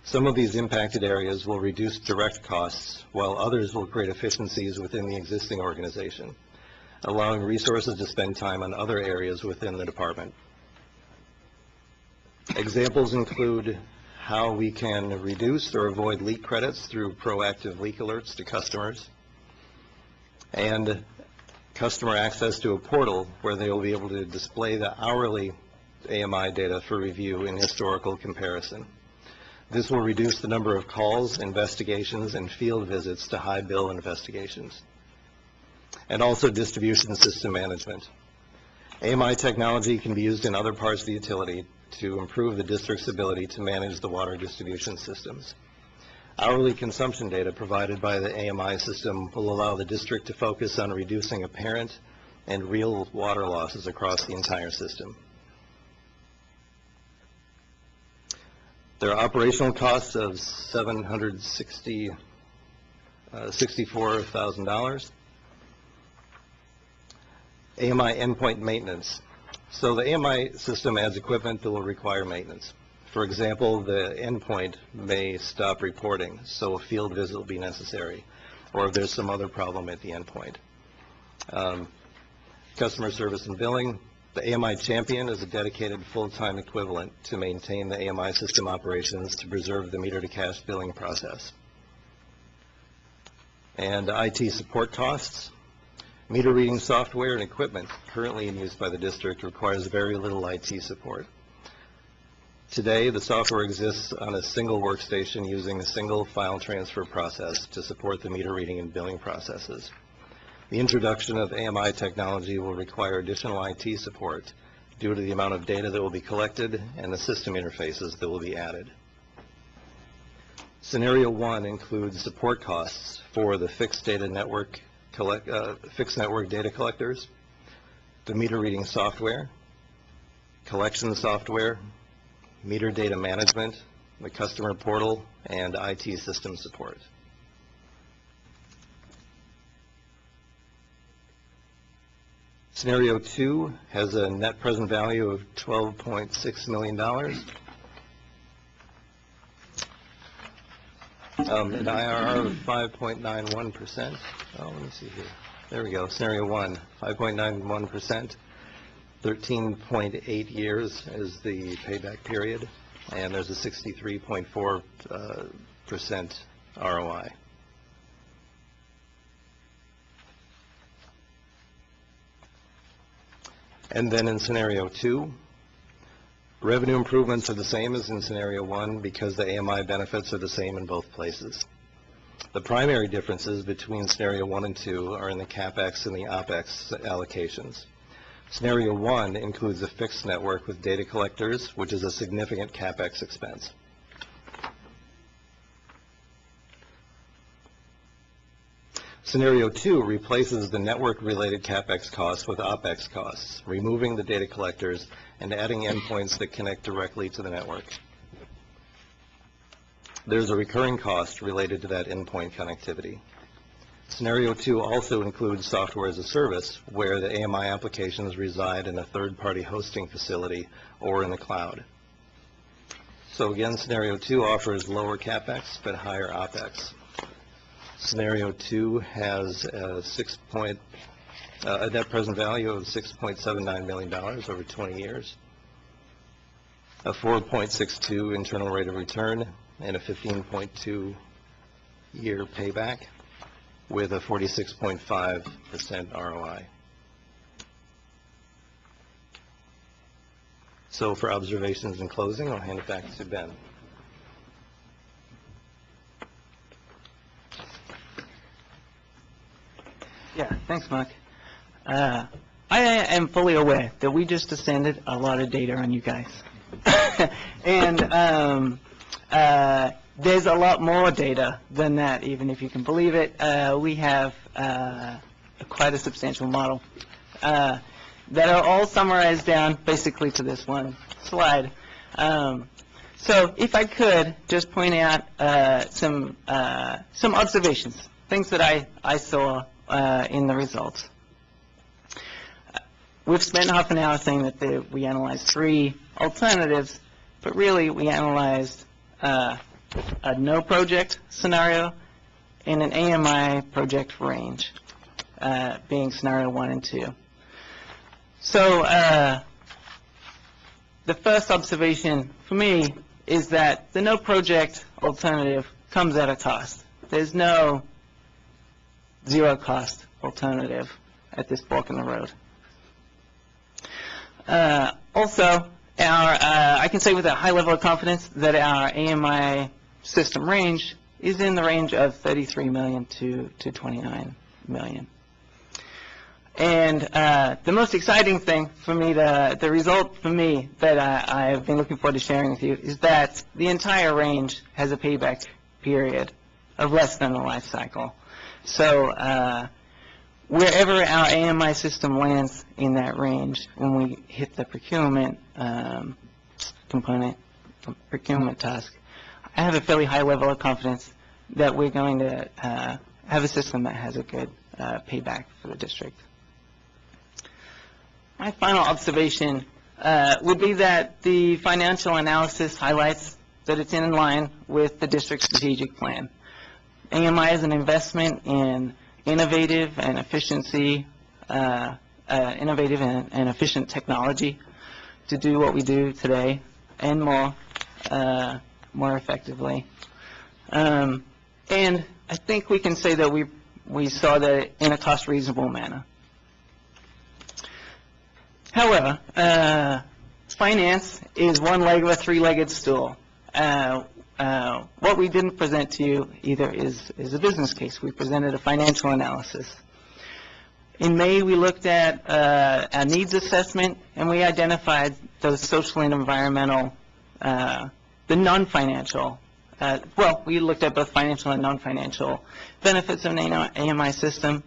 Speaker 11: Some of these impacted areas will reduce direct costs, while others will create efficiencies within the existing organization, allowing resources to spend time on other areas within the department. Examples include how we can reduce or avoid leak credits through proactive leak alerts to customers, and customer access to a portal where they will be able to display the hourly AMI data for review in historical comparison. This will reduce the number of calls, investigations, and field visits to high bill investigations. And also distribution system management. AMI technology can be used in other parts of the utility to improve the district's ability to manage the water distribution systems. Hourly consumption data provided by the AMI system will allow the district to focus on reducing apparent and real water losses across the entire system. There are operational costs of $64,000. AMI endpoint maintenance. So the AMI system adds equipment that will require maintenance. For example, the endpoint may stop reporting, so a field visit will be necessary, or if there's some other problem at the endpoint. Customer service and billing. The AMI champion is a dedicated full-time equivalent to maintain the AMI system operations to preserve the meter-to-cash billing process. And IT support costs. Meter reading software and equipment currently in use by the district requires very little IT support. Today, the software exists on a single workstation using a single file transfer process to support the meter reading and billing processes. The introduction of AMI technology will require additional IT support due to the amount of data that will be collected and the system interfaces that will be added. Scenario 1 includes support costs for the fixed network data collectors, the meter reading software, collection software, meter data management, the customer portal, and IT system support. Scenario 2 has a net present value of $12.6 million. An IRR of 5.91%. Oh, let me see here. There we go. Scenario 1, 5.91%.
Speaker 5: 13.8 years is the payback period, and there's a 63.4% ROI. And then in scenario 2, revenue improvements are the same as in scenario 1 because the AMI benefits are the same in both places. The primary differences between scenario 1 and 2 are in the CapEx and the OpEx allocations. Scenario 1 includes a fixed network with data collectors, which is a significant CapEx expense. Scenario 2 replaces the network-related CapEx costs with OpEx costs, removing the data collectors and adding endpoints that connect directly to the network. There's a recurring cost related to that endpoint connectivity. Scenario 2 also includes software as a service, where the AMI applications reside in a third-party hosting facility or in the cloud. So again, Scenario 2 offers lower CapEx but higher OpEx. Scenario 2 has a net present value of $6.79 million over 20 years, a 4.62 internal rate of return, and a 15.2-year payback with a 46.5% ROI. So for observations and closing, I'll hand it back to Ben.
Speaker 15: Yeah, thanks, Mark. I am fully aware that we just descended a lot of data on you guys. And there's a lot more data than that, even if you can believe it. We have quite a substantial model that are all summarized down basically to this one slide. So if I could just point out some observations, things that I saw in the results. We've spent half an hour saying that we analyzed 3 alternatives, but really we analyzed a no project scenario and an AMI project range, being scenario 1 and 2. So the first observation for me is that the no project alternative comes at a cost. There's no zero cost alternative at this fork in the road. Also, I can say with a high level of confidence that our AMI system range is in the range of 33 million to 29 million. And the most exciting thing for me, the result for me that I have been looking forward to sharing with you is that the entire range has a payback period of less than the life cycle. So wherever our AMI system lands in that range, when we hit the procurement procurement task, I have a fairly high level of confidence that we're going to have a system that has a good payback for the district. My final observation would be that the financial analysis highlights that it's in line with the district's strategic plan. AMI is an investment in innovative and efficient technology to do what we do today and more effectively. And I think we can say that we saw that in a cost reasonable manner. However, finance is one leg of a three-legged stool. What we didn't present to you either is a business case. We presented a financial analysis. In May, we looked at a needs assessment, and we identified those social and environmental, the non-financial, we looked at both financial and non-financial benefits of an AMI system.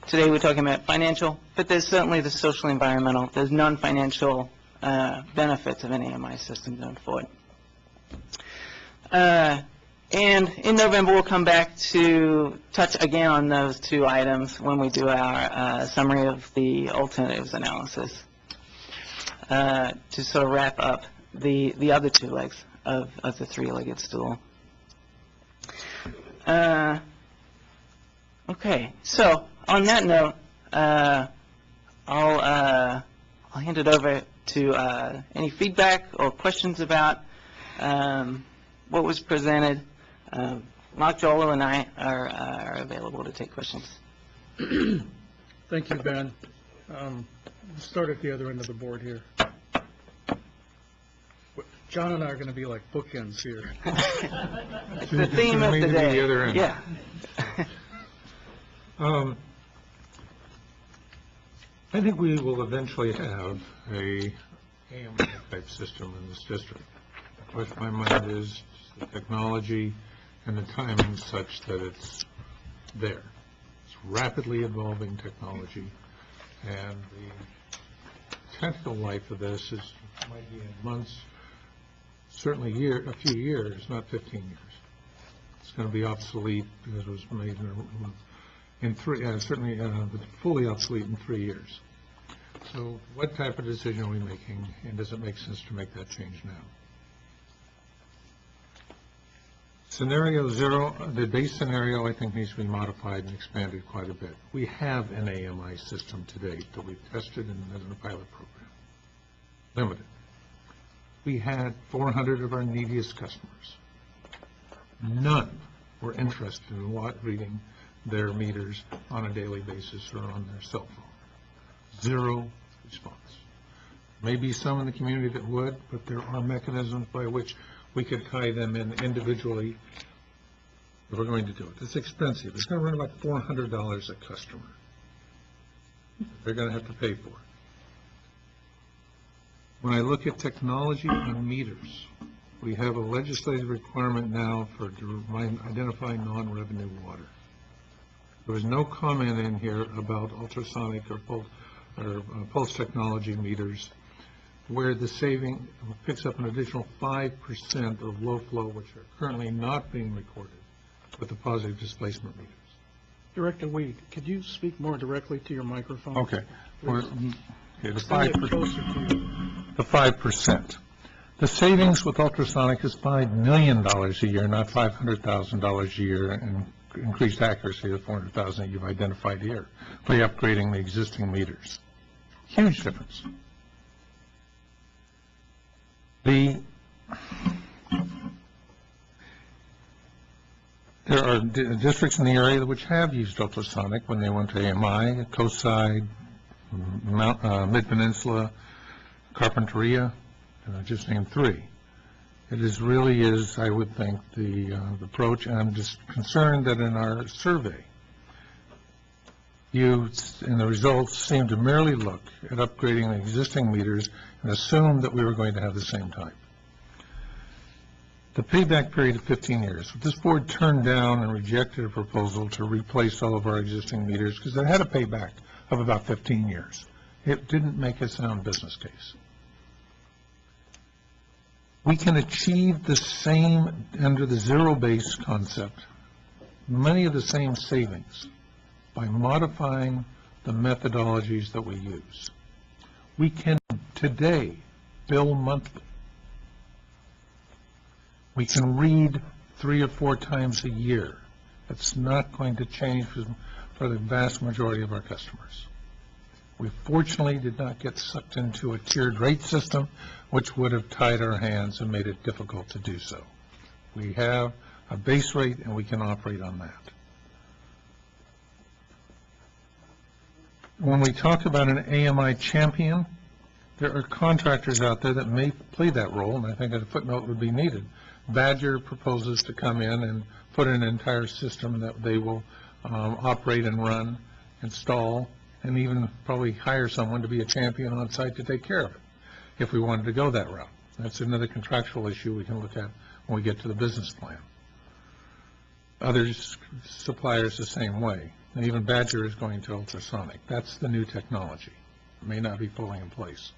Speaker 15: Today we're talking about financial, but there's certainly the social, environmental, there's non-financial benefits of an AMI system going forward. And in November, we'll come back to touch again on those 2 items when we do our summary of the alternatives analysis to sort of wrap up the other 2 legs of the three-legged stool. Okay, so on that note, I'll I'll hand it over to any feedback or questions about what was presented. Mark, Joel, and I are available to take questions.
Speaker 1: Thank you, Ben. Let's start at the other end of the board here. John and I are going to be like bookends here.
Speaker 15: It's the theme of the day. Yeah.
Speaker 3: I think we will eventually have a AMI type system in this district. Of course, my mind is the technology and the timing such that it's there. It's rapidly evolving technology, and the technical life of this might be in months, certainly a few years, not 15 years. It's going to be obsolete because it was made in certainly fully obsolete in 3 years. So what type of decision are we making, and does it make sense to make that change now? Scenario 0, the base scenario, I think, needs to be modified and expanded quite a bit. We have an AMI system to date that we've tested in the pilot program. Limited. We had 400 of our neediest customers. None were interested in reading their meters on a daily basis or on their cell phone. Zero response. Maybe some in the community that would, but there are mechanisms by which we could tie them in individually if we're going to do it. It's expensive. It's going to run about $400 a customer. They're going to have to pay for it. When I look at technology and meters, we have a legislative requirement now for identifying non-revenue water. There was no comment in here about ultrasonic or pulse technology meters, where the saving picks up an additional 5% of low flow, which are currently not being recorded with the positive displacement meters.
Speaker 1: Director Weed, could you speak more directly to your microphone?
Speaker 3: Okay.
Speaker 1: Please.
Speaker 3: The
Speaker 1: Stand it closer to you.
Speaker 3: 5%. The savings with ultrasonic is $5 million a year, not $500,000 a year, and increased accuracy of $400,000 that you've identified here by upgrading the existing meters. Huge difference. There are districts in the area which have used ultrasonic when they went to AMI, Coastside, Mid-Peninsula, Carpinteria, just named 3. It really is, I would think, the approach, and I'm just concerned that in our survey, you, in the results, seem to merely look at upgrading the existing meters and assume that we were going to have the same type. The payback period of 15 years. This board turned down and rejected a proposal to replace all of our existing meters because it had a payback of about 15 years. It didn't make a sound business case. We can achieve the same, under the zero-base concept, many of the same savings by modifying the methodologies that we use. We can today bill monthly. We can read 3 or 4 times a year. It's not going to change for the vast majority of our customers. We fortunately did not get sucked into a tiered rate system, which would have tied our hands and made it difficult to do so. We have a base rate, and we can operate on that. When we talk about an AMI champion, there are contractors out there that may play that role, and I think a footnote would be needed. Badger proposes to come in and put in an entire system that they will operate and run, install, and even probably hire someone to be a champion on site to take care of it, if we wanted to go that route. That's another contractual issue we can look at when we get to the business plan. Other suppliers the same way. And even Badger is going to ultrasonic. That's the new technology. It may not be fully in place.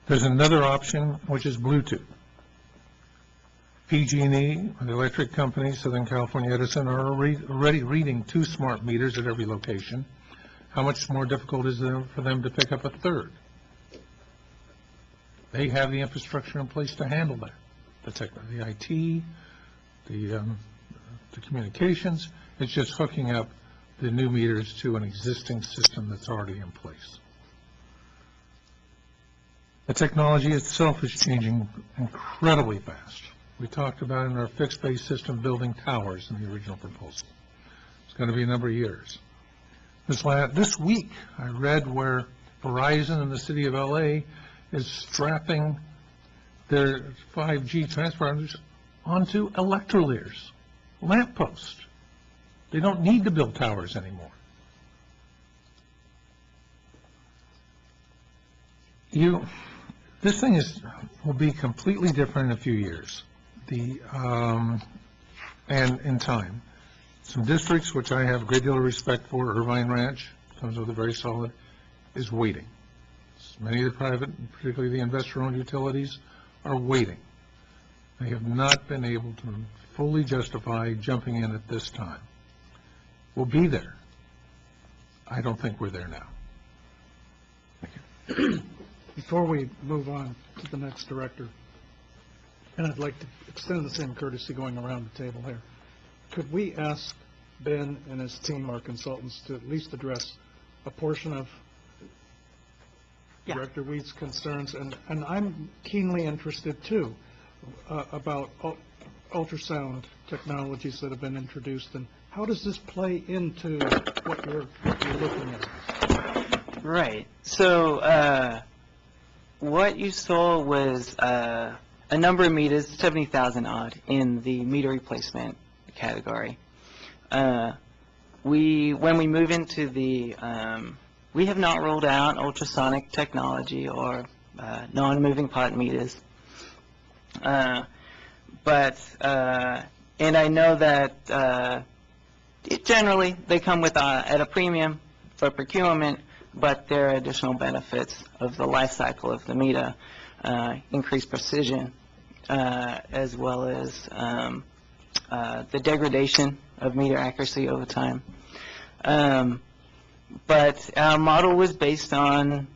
Speaker 3: There's another option, which is Bluetooth. PG&E, the electric company, Southern California Edison, are already reading 2 smart meters at every location. How much more difficult is it for them to pick up a 3rd? They have the infrastructure in place to handle that. The IT, the communications, it's just hooking up the new meters to an existing system that's already in place. The technology itself is changing incredibly fast. We talked about in our fixed-base system building towers in the original proposal. It's going to be a number of years. This week, I read where Verizon in the city of L.A. is strapping their 5G transponders onto electrolyers, lampposts. They don't need to build towers anymore. This thing will be completely different in a few years. And in time. Some districts, which I have a great deal of respect for, Irvine Ranch, comes with a very solid, is waiting. Many of the private, particularly the investor-owned utilities, are waiting. They have not been able to fully justify jumping in at this time. We'll be there. I don't think we're there now.
Speaker 1: Thank you. Before we move on to the next director, and I'd like to extend the same courtesy going around the table here, could we ask Ben and his team, our consultants, to at least address a portion of Director Weed's concerns? And I'm keenly interested, too, about ultrasound technologies that have been introduced, and how does this play into what you're looking at?
Speaker 15: Right. So what you saw was a number of meters, 70,000 odd, in the meter replacement category. When we move into the, we have not rolled out ultrasonic technology or non-moving part meters. And I know that generally they come with at a premium for procurement, but there are additional benefits of the life cycle of the meter, increased precision, as well as the degradation of meter accuracy over time. But our model was based on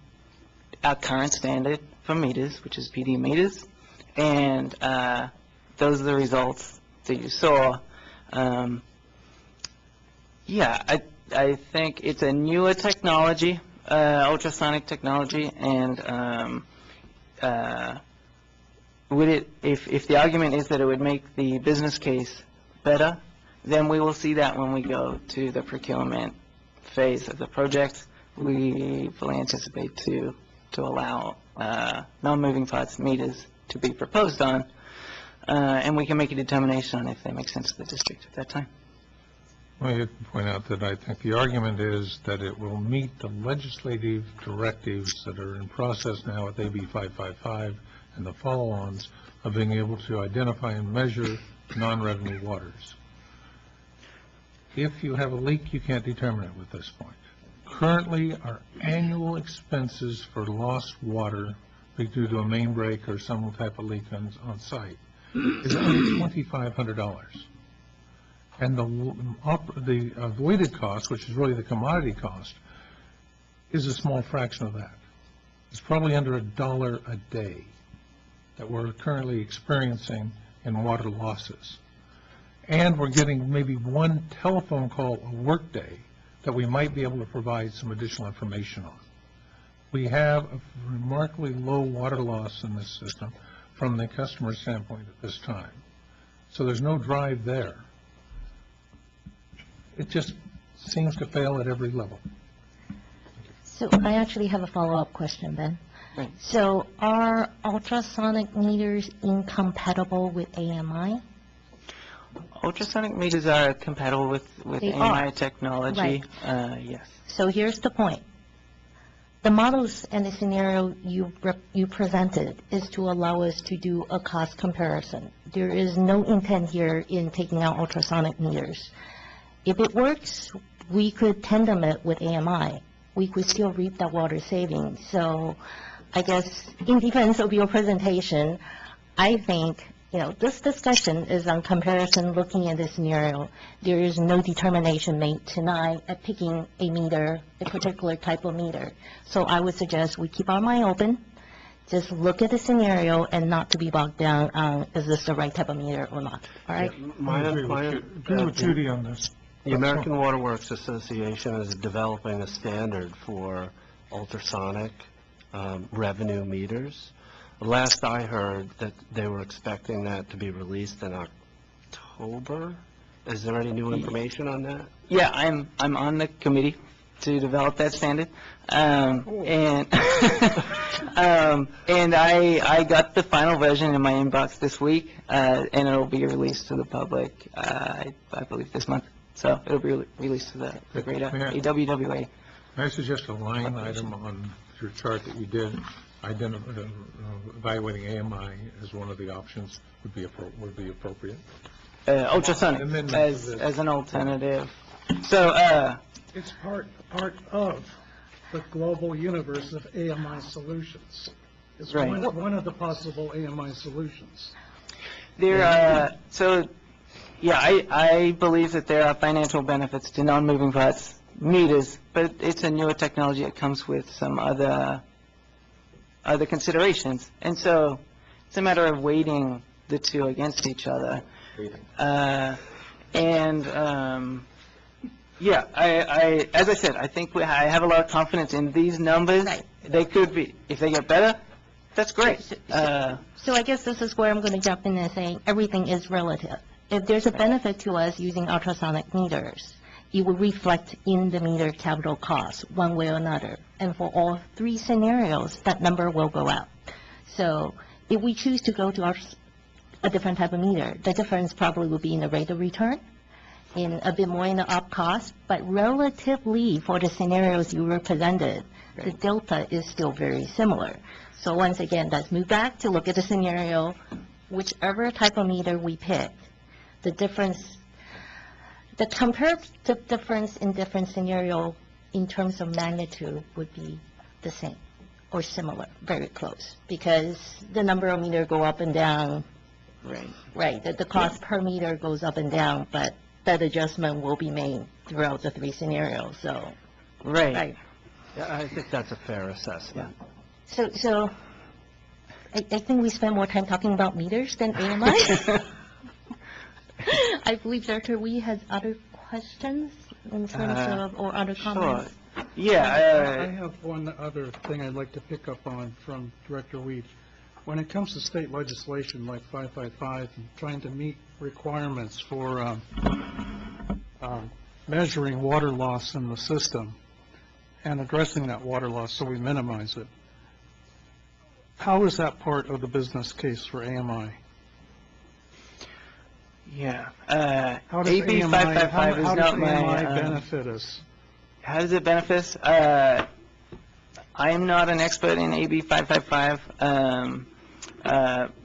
Speaker 15: our current standard for meters, which is PD meters, and those are the results that you saw. I think it's a newer technology, ultrasonic technology, and if the argument is that it would make the business case better, then we will see that when we go to the procurement phase of the project. We fully anticipate to allow non-moving parts meters to be proposed on, and we can make a determination on if they make sense to the district at that time.
Speaker 3: I have to point out that I think the argument is that it will meet the legislative directives that are in process now with AB 555 and the follow-ons of being able to identify and measure non-revenue waters. If you have a leak, you can't determine it at this point. Currently, our annual expenses for lost water due to a main break or some type of leak on site is only $2,500. And the avoided cost, which is really the commodity cost, is a small fraction of that. It's probably under $1 a day that we're currently experiencing in water losses. And we're getting maybe one telephone call a workday that we might be able to provide some additional information on. We have a remarkably low water loss in this system from the customer standpoint at this time. So there's no drive there. It just seems to fail at every level.
Speaker 4: So I actually have a follow-up question, Ben.
Speaker 15: Right.
Speaker 4: So are ultrasonic meters incompatible with AMI?
Speaker 15: Ultrasonic meters are compatible with
Speaker 4: They
Speaker 15: AMI
Speaker 4: are.
Speaker 15: technology.
Speaker 4: Right.
Speaker 15: Yes.
Speaker 4: So here's the point. The models and the scenario you presented is to allow us to do a cost comparison. There is no intent here in taking out ultrasonic meters. If it works, we could tandem it with AMI. We could still reap that water savings. So I guess in defense of your presentation, I think, this discussion is on comparison looking at this scenario. There is no determination made tonight at picking a meter, a particular type of meter. So I would suggest we keep our mind open, just look at the scenario and not to be bogged down on is this the right type of meter or not. All right?
Speaker 3: Agree with Judy on this.
Speaker 12: The American Water Works Association is developing a standard for ultrasonic revenue meters. Last I heard, that they were expecting that to be released in October. Is there any new information on that?
Speaker 15: Yeah, I'm on the committee to develop that standard. And I got the final version in my inbox this week, and it'll be released to the public, I believe this month. So it'll be released to the greater AWWA.
Speaker 3: May I suggest a line item on your chart that you did, evaluating AMI as one of the options would be appropriate?
Speaker 15: Ultrasonic as an alternative. So,
Speaker 16: It's part of the global universe of AMI solutions. It's
Speaker 15: Right.
Speaker 16: one of the possible AMI solutions.
Speaker 15: I believe that there are financial benefits to non-moving parts meters, but it's a newer technology that comes with some other considerations. And so it's a matter of weighting the two against each other. As I said, I think I have a lot of confidence in these numbers. They could be, if they get better, that's great.
Speaker 4: So I guess this is where I'm going to jump in and say everything is relative. If there's a benefit to us using ultrasonic meters, it will reflect in the meter capital cost one way or another. And for all three scenarios, that number will go out. So if we choose to go to a different type of meter, the difference probably will be in the rate of return, in a bit more in the up cost, but relatively for the scenarios you were presented, the delta is still very similar. So once again, let's move back to look at the scenario, whichever type of meter we pick, the comparative difference in different scenario in terms of magnitude would be the same or similar, very close, because the number of meter go up and down. Right. The cost per meter goes up and down, but that adjustment will be made throughout the three scenarios. So.
Speaker 12: Right. Yeah, I think that's a fair assessment.
Speaker 4: So I think we spend more time talking about meters than AMI. I believe Dr. Wee has other questions in terms of, or other comments.
Speaker 16: I have one other thing I'd like to pick up on from Director Weed. When it comes to state legislation like 555 and trying to meet requirements for measuring water loss in the system and addressing that water loss so we minimize it, how is that part of the business case for AMI?
Speaker 15: How does AB 555 is not my...
Speaker 16: AMI benefit us?
Speaker 15: How does it benefit us? I am not an expert in AB 555,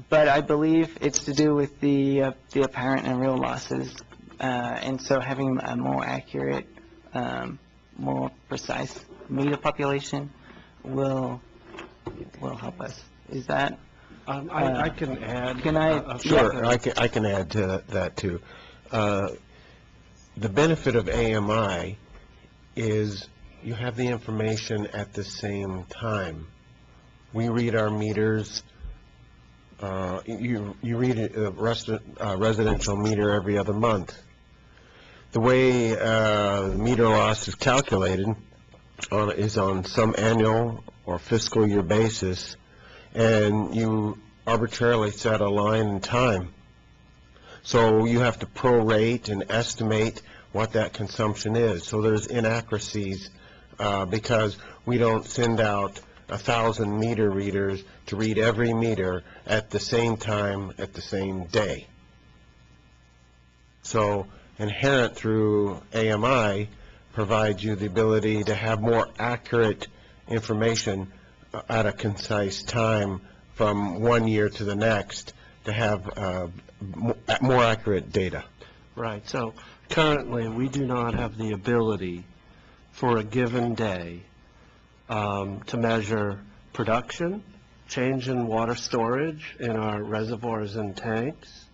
Speaker 15: but I believe it's to do with the apparent and real losses, and so having a more accurate, more precise meter population will help us. Is that?
Speaker 12: I can add.
Speaker 15: Can I?
Speaker 11: Sure, I can add to that too. The benefit of AMI is you have the information at the same time. We read our meters. You read a residential meter every other month. The way the meter loss is calculated is on some annual or fiscal year basis, and you arbitrarily set a line in time. So you have to prorate and estimate what that consumption is. So there's inaccuracies because we don't send out 1,000 meter readers to read every meter at the same time at the same day. So inherent through AMI provides you the ability to have more accurate information at a concise time from one year to the next to have more accurate data.
Speaker 12: Right. So currently, we do not have the ability for a given day to measure production, change in water storage in our reservoirs and tanks,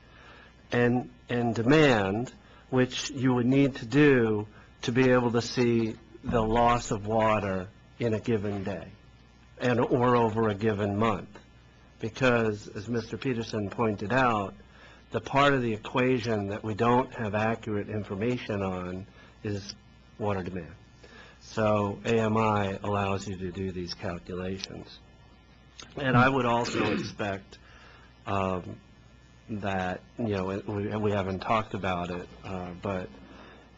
Speaker 12: and demand, which you would need to do to be able to see the loss of water in a given day and or over a given month. Because, as Mr. Peterson pointed out, the part of the equation that we don't have accurate information on is water demand. So AMI allows you to do these calculations. And I would also expect that, you know, we haven't talked about it,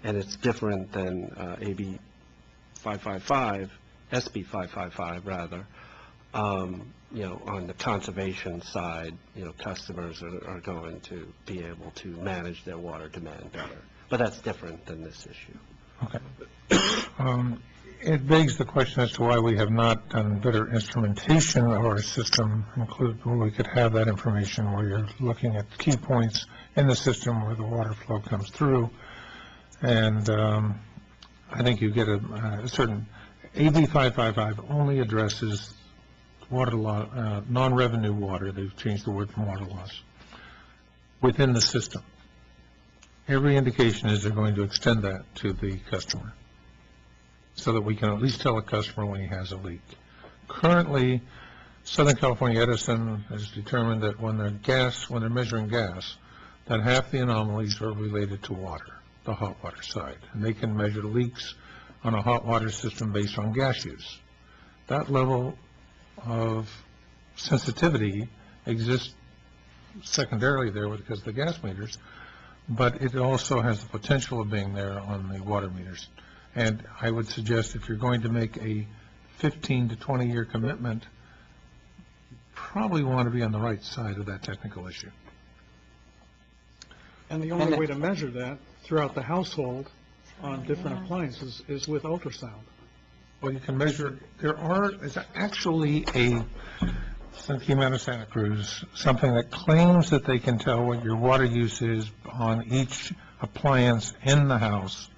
Speaker 12: and it's different than AB 555, SB 555 rather, you know, on the conservation side, you know, customers are going to be able to manage their water demand better. But that's different than this issue.
Speaker 3: Okay. It begs the question as to why we have not done better instrumentation of our system, where we could have that information where you're looking at key points in the system where the water flow comes through. And I think you get a certain, AB 555 only addresses water law, non-revenue water. They've changed the word from water loss within the system. Every indication is they're going to extend that to the customer, so that we can at least tell a customer when he has a leak. Currently, Southern California Edison has determined that when they're measuring gas, that half the anomalies are related to water, the hot water side. And they can measure leaks on a hot water system based on gas use. That level of sensitivity exists secondarily there because of the gas meters, but it also has the potential of being there on the water meters. And I would suggest if you're going to make a 15 to 20-year commitment, you probably want to be on the right side of that technical issue.
Speaker 16: And the only way to measure that throughout the household on different appliances is with ultrasound.
Speaker 3: Well, you can measure, there's actually since came out of Santa Cruz, something that claims that they can tell what your water use is on each appliance in the house.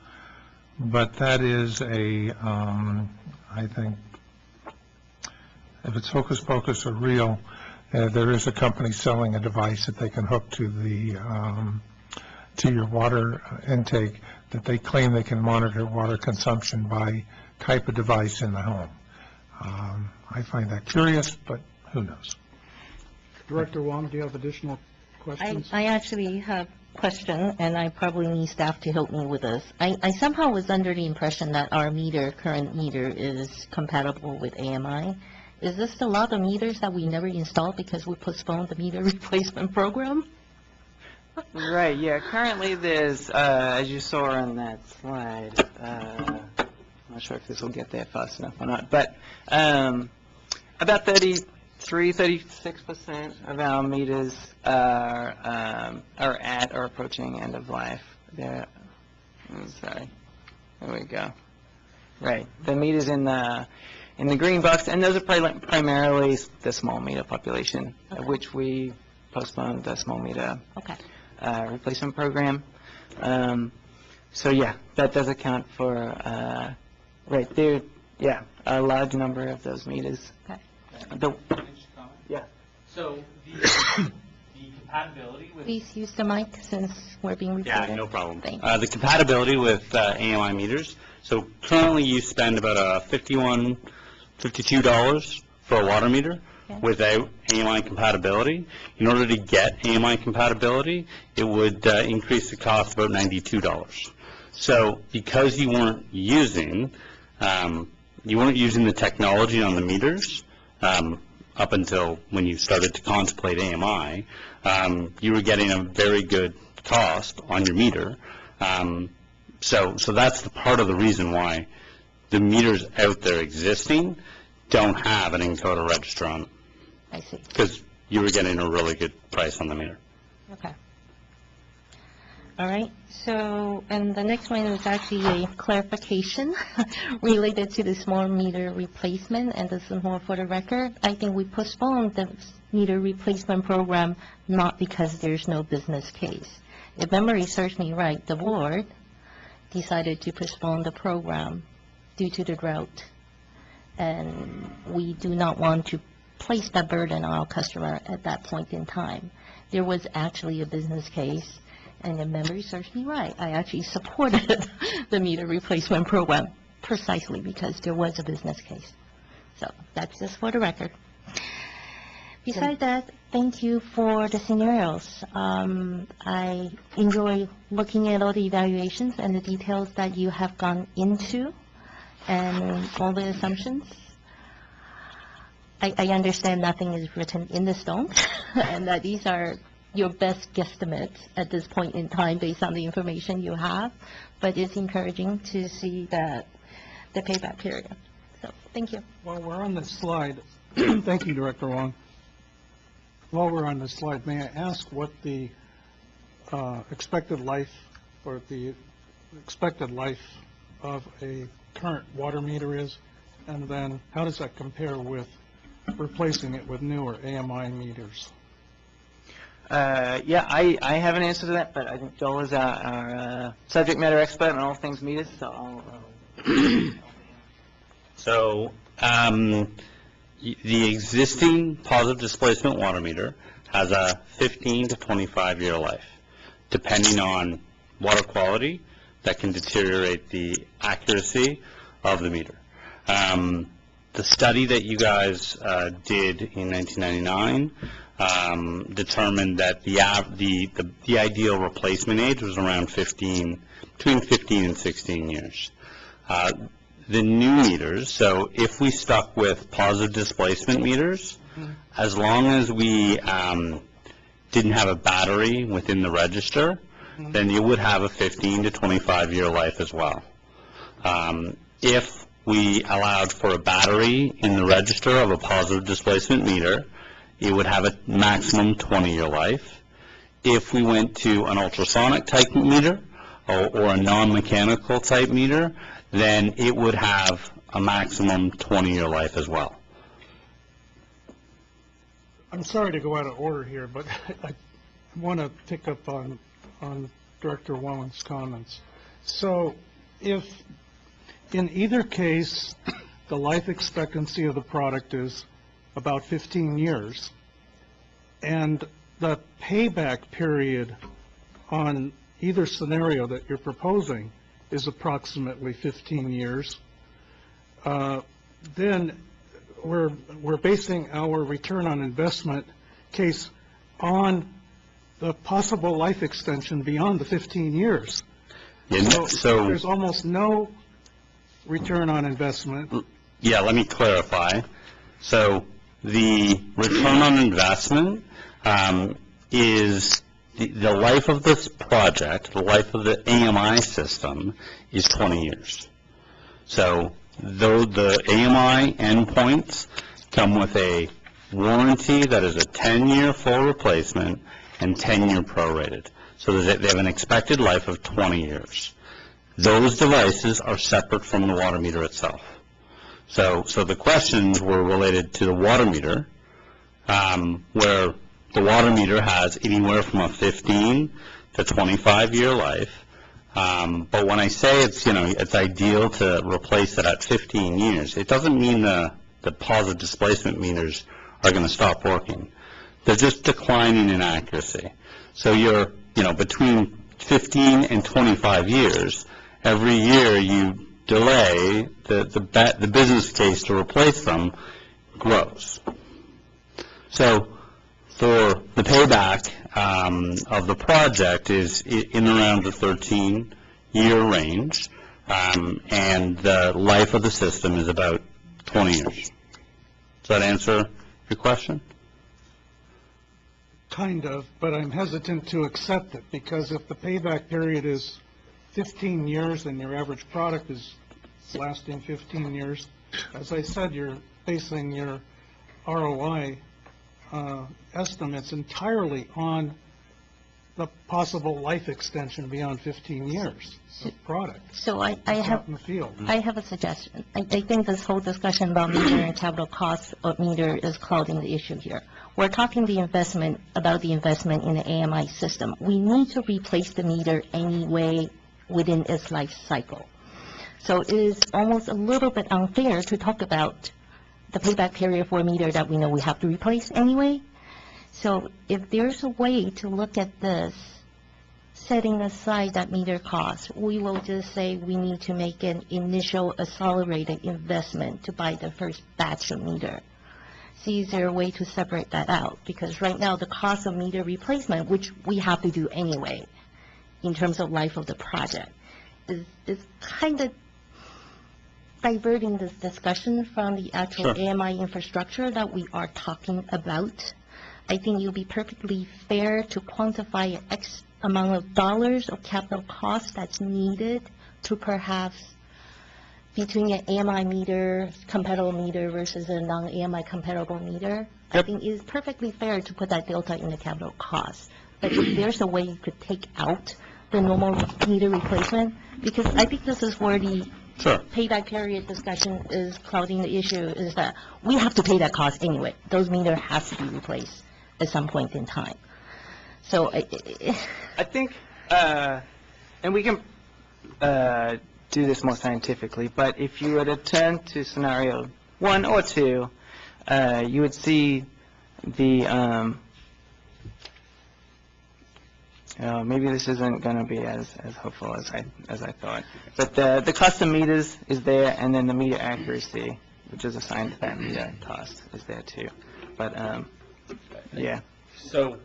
Speaker 3: But that is I think, if it's hocus pocus or real, there is a company selling a device that they can hook to to your water intake that they claim they can monitor water consumption by type of device in the home. I find that curious, but who knows?
Speaker 16: Director Huang, do you have additional questions?
Speaker 4: I actually have a question, and I probably need staff to help me with this. I somehow was under the impression that our current meter is compatible with AMI. Is this the lot of meters that we never installed because we postponed the meter replacement program?
Speaker 15: Right, yeah, currently there's, as you saw on that slide, I'm not sure if this will get there fast enough or not, but about 36% of our meters are at or approaching end of life. There we go. Right, the meters in the green box, and those are primarily the small meter population, of which we postponed the small meter replacement program. So yeah, that does account for right there. Yeah, a large number of those meters. Yeah.
Speaker 2: So the compatibility with...
Speaker 4: Please use the mic since we're being recorded.
Speaker 2: Yeah, no problem.
Speaker 4: Thank you.
Speaker 2: The compatibility with AMI meters. So currently you spend about $52 for a water meter. Without AMI compatibility. In order to get AMI compatibility, it would increase the cost about $92. So because you weren't using the technology on the meters up until when you started to contemplate AMI, you were getting a very good cost on your meter. So that's the part of the reason why the meters out there existing don't have an encoder register on them.
Speaker 4: I see.
Speaker 2: Because you were getting a really good price on the meter.
Speaker 4: Okay. All right. So, and the next one is actually a clarification related to the small meter replacement, and this is more for the record. I think we postponed the meter replacement program not because there's no business case. If memory serves me right, the board decided to postpone the program due to the drought, and we do not want to place that burden on our customer at that point in time. There was actually a business case, and if memory serves me right, I actually supported the meter replacement program precisely because there was a business case. So that's just for the record. Besides that, thank you for the scenarios. I enjoy looking at all the evaluations and the details that you have gone into. and all the assumptions. I understand nothing is written in the stone, and that these are your best guesstimates at this point in time based on the information you have, but it's encouraging to see the payback period. So, thank you.
Speaker 16: While we're on this slide, thank you, Director Huang. While we're on this slide, may I ask what the expected life or the expected life of a current water meter is? And then how does that compare with replacing it with newer AMI meters?
Speaker 15: Yeah, I have an answer to that, but I think Joel is our subject matter expert on all things meters, so I'll...
Speaker 2: So, the existing positive displacement water meter has a 15 to 25-year life, depending on water quality that can deteriorate the accuracy of the meter. The study that you guys did in 1999 determined that the ideal replacement age was around between 15 and 16 years. The new meters, so if we stuck with positive displacement meters, as long as we didn't have a battery within the register, then you would have a 15 to 25-year life as well. If we allowed for a battery in the register of a positive displacement meter, it would have a maximum 20-year life. If we went to an ultrasonic type meter or a non-mechanical type meter, then it would have a maximum 20-year life as well.
Speaker 16: I'm sorry to go out of order here, but I want to pick up on Director Huang's comments. So if in either case the life expectancy of the product is about 15 years, and the payback period on either scenario that you're proposing is approximately 15 years, then we're basing our return on investment case on the possible life extension beyond the 15 years. So there's almost no return on investment.
Speaker 2: Yeah, let me clarify. So the return on investment is the life of this project, the life of the AMI system is 20 years. So though the AMI endpoints come with a warranty that is a 10-year full replacement and 10-year prorated. So they have an expected life of 20 years. Those devices are separate from the water meter itself. So the questions were related to the water meter, where the water meter has anywhere from a 15 to 25-year life. But when I say it's ideal to replace it at 15 years, it doesn't mean the positive displacement meters are going to stop working. They're just declining in accuracy. So you're, between 15 and 25 years, every year you delay, the business case to replace them grows. So for the payback of the project is in around the 13-year range, and the life of the system is about 20 years. Does that answer your question?
Speaker 16: Kind of, but I'm hesitant to accept it, because if the payback period is 15 years and your average product is lasting 15 years, as I said, you're basing your ROI estimates entirely on the possible life extension beyond 15 years of product.
Speaker 4: So I
Speaker 16: It's
Speaker 4: have
Speaker 16: out in the field.
Speaker 4: I have a suggestion. I think this whole discussion about meter and capital costs of meter is clouding the issue here. We're talking about the investment in the AMI system. We need to replace the meter anyway within its life cycle. So it is almost a little bit unfair to talk about the payback period for a meter that we know we have to replace anyway. So if there's a way to look at this, setting aside that meter cost, we will just say we need to make an initial accelerated investment to buy the first batch of meter. See, is there a way to separate that out? Because right now the cost of meter replacement, which we have to do anyway, in terms of life of the project, is kind of diverting this discussion from the actual
Speaker 2: Sure.
Speaker 4: AMI infrastructure that we are talking about, I think it would be perfectly fair to quantify X amount of dollars of capital cost that's needed to perhaps between an AMI meter, compatible meter versus a non-AMI compatible meter. I think it's perfectly fair to put that delta in the capital cost. But if there's a way you could take out the normal meter replacement, because I think this is where the
Speaker 2: Sure.
Speaker 4: payback period discussion is clouding the issue, is that we have to pay that cost anyway. Those meters have to be replaced at some point in time. So
Speaker 15: I think, and we can do this more scientifically, but if you were to turn to scenario 1 or 2, you would see the, maybe this isn't going to be as hopeful as I thought, but the custom meters is there, and then the meter accuracy, which is assigned to that meter cost, is there too. But, yeah.
Speaker 2: So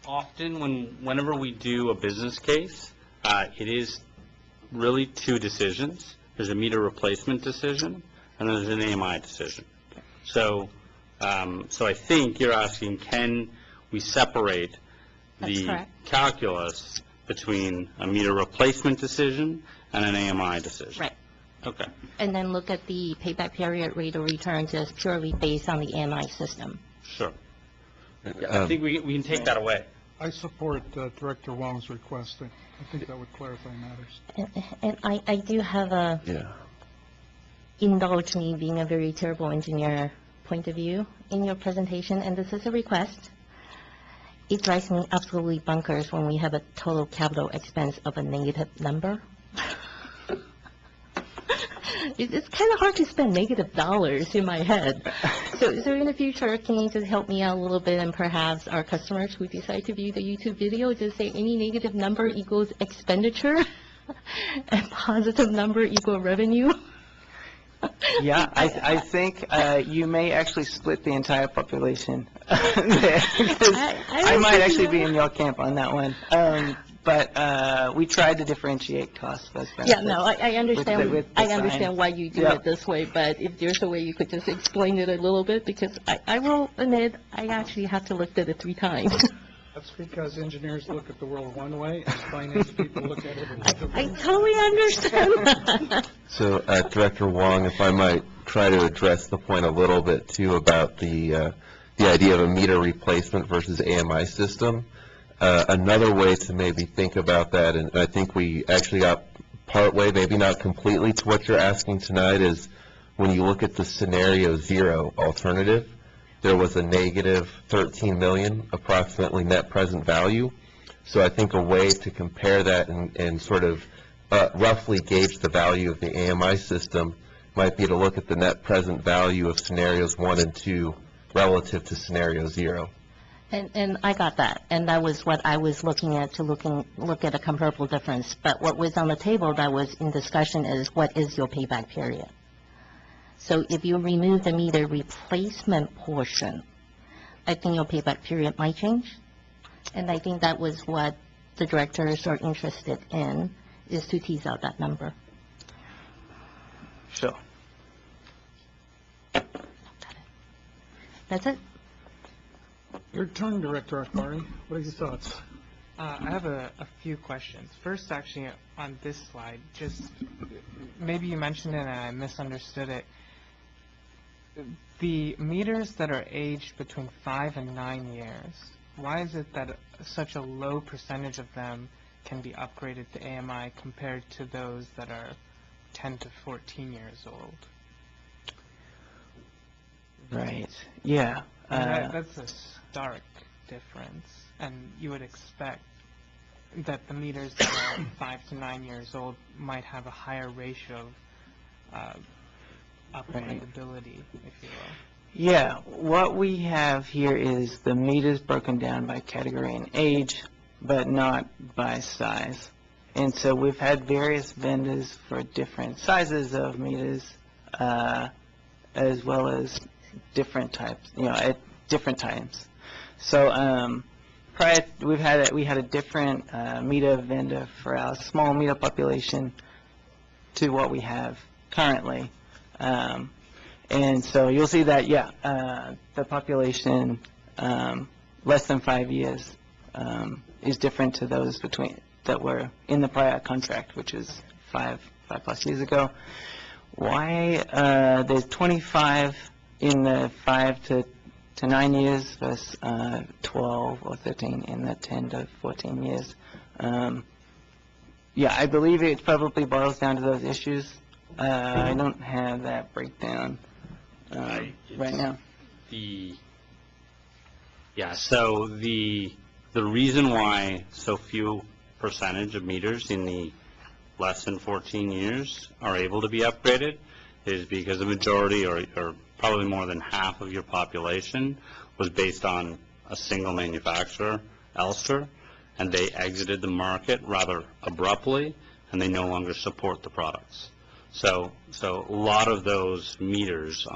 Speaker 2: often whenever we do a business case, it is really two decisions. There's a meter replacement decision, and there's an AMI decision. So, so I think you're asking, can we separate the calculus between a meter replacement decision and an AMI decision?
Speaker 4: Right.
Speaker 2: Okay.
Speaker 4: And then look at the payback period rate of return just purely based on the AMI system.
Speaker 2: Sure. I think we can take that away.
Speaker 1: I support Director Huang's request. I think that would clarify matters.
Speaker 4: And I do have a, indulge me being a very terrible engineer point of view in your presentation, and this is a request. It drives me absolutely bonkers when we have a total capital expense of a negative number. It's kind of hard to spend negative dollars in my head. So in the future, can you just help me out a little bit, and perhaps our customers who decide to view the YouTube video just say any negative number equals expenditure and positive number equal revenue?
Speaker 15: Yeah, I think you may actually split the entire population there, because I might actually be in your camp on that one. But we tried to differentiate cost versus benefits.
Speaker 4: Yeah, no, I understand.
Speaker 15: with the
Speaker 4: I understand why you do it this way, but if there's a way you could just explain it a little bit, because I will admit, I actually have to look at it 3 times.
Speaker 16: That's because engineers look at the world one way, and finance people look at it another way.
Speaker 4: I totally understand that.
Speaker 11: So, Director Huang, if I might try to address the point a little bit too about the idea of a meter replacement versus AMI system. Another way to maybe think about that, and I think we actually got part way, maybe not completely, to what you're asking tonight, is when you look at the scenario 0 alternative, there was a negative 13 million approximately net present value. So I think a way to compare that and sort of roughly gauge the value of the AMI system might be to look at the net present value of scenarios 1 and 2 relative to scenario 0.
Speaker 4: And I got that, and that was what I was looking at, to look at a comparable difference. But what was on the table that was in discussion is, what is your payback period? So if you remove the meter replacement portion, I think your payback period might change. And I think that was what the directors are interested in, is to tease out that number.
Speaker 15: Sure.
Speaker 4: That's it.
Speaker 16: Your turn, Director Akbari. What are your thoughts?
Speaker 8: I have a few questions. First, actually, on this slide, just maybe you mentioned it and I misunderstood it. The meters that are aged between 5 and 9 years, why is it that such a low percentage of them can be upgraded to AMI compared to those that are 10 to 14 years old?
Speaker 15: Right. Yeah.
Speaker 8: That's a stark difference, and you would expect that the meters that are 5 to 9 years old might have a higher ratio of upgradability, if you will.
Speaker 15: Yeah, what we have here is the meters broken down by category and age, but not by size. And so we've had various vendors for different sizes of meters, as well as different types, at different times. So we had a different meter vendor for our small meter population to what we have currently. And so you'll see that, the population less than 5 years is different to those that were in the prior contract, which is 5+ years ago. Why there's 25 in the 5 to 9 years versus 12 or 13 in the 10 to 14 years? I believe it probably boils down to those issues. I don't have that breakdown right now.
Speaker 2: So the reason why so few percentage of meters in the less than 14 years are able to be upgraded is because the majority, or probably more than half of your population, was based on a single manufacturer, Elster, and they exited the market rather abruptly, and they no longer support the products. So a lot of those meters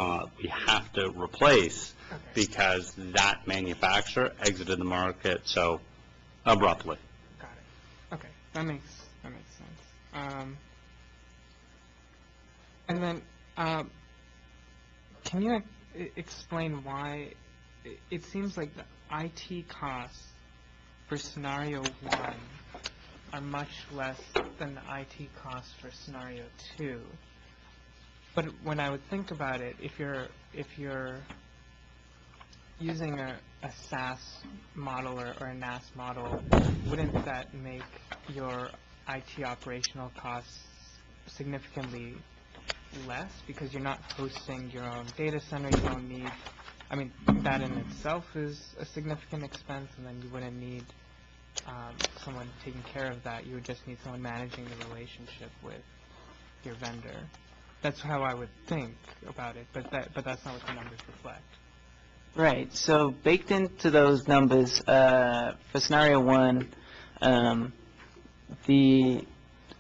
Speaker 2: we have to replace because that manufacturer exited the market so abruptly.
Speaker 8: Got it. Okay, that makes sense. And then, can you explain why it seems like the IT costs for scenario 1 are much less than the IT costs for scenario 2? But when I would think about it, if you're using a SAS model or a NAS model, wouldn't that make your IT operational costs significantly less because you're not hosting your own data center? You don't need, I mean, that in itself is a significant expense, and then you wouldn't need someone taking care of that. You would just need someone managing the relationship with your vendor. That's how I would think about it, but that's not what the numbers reflect.
Speaker 15: Right. So baked into those numbers for scenario 1, the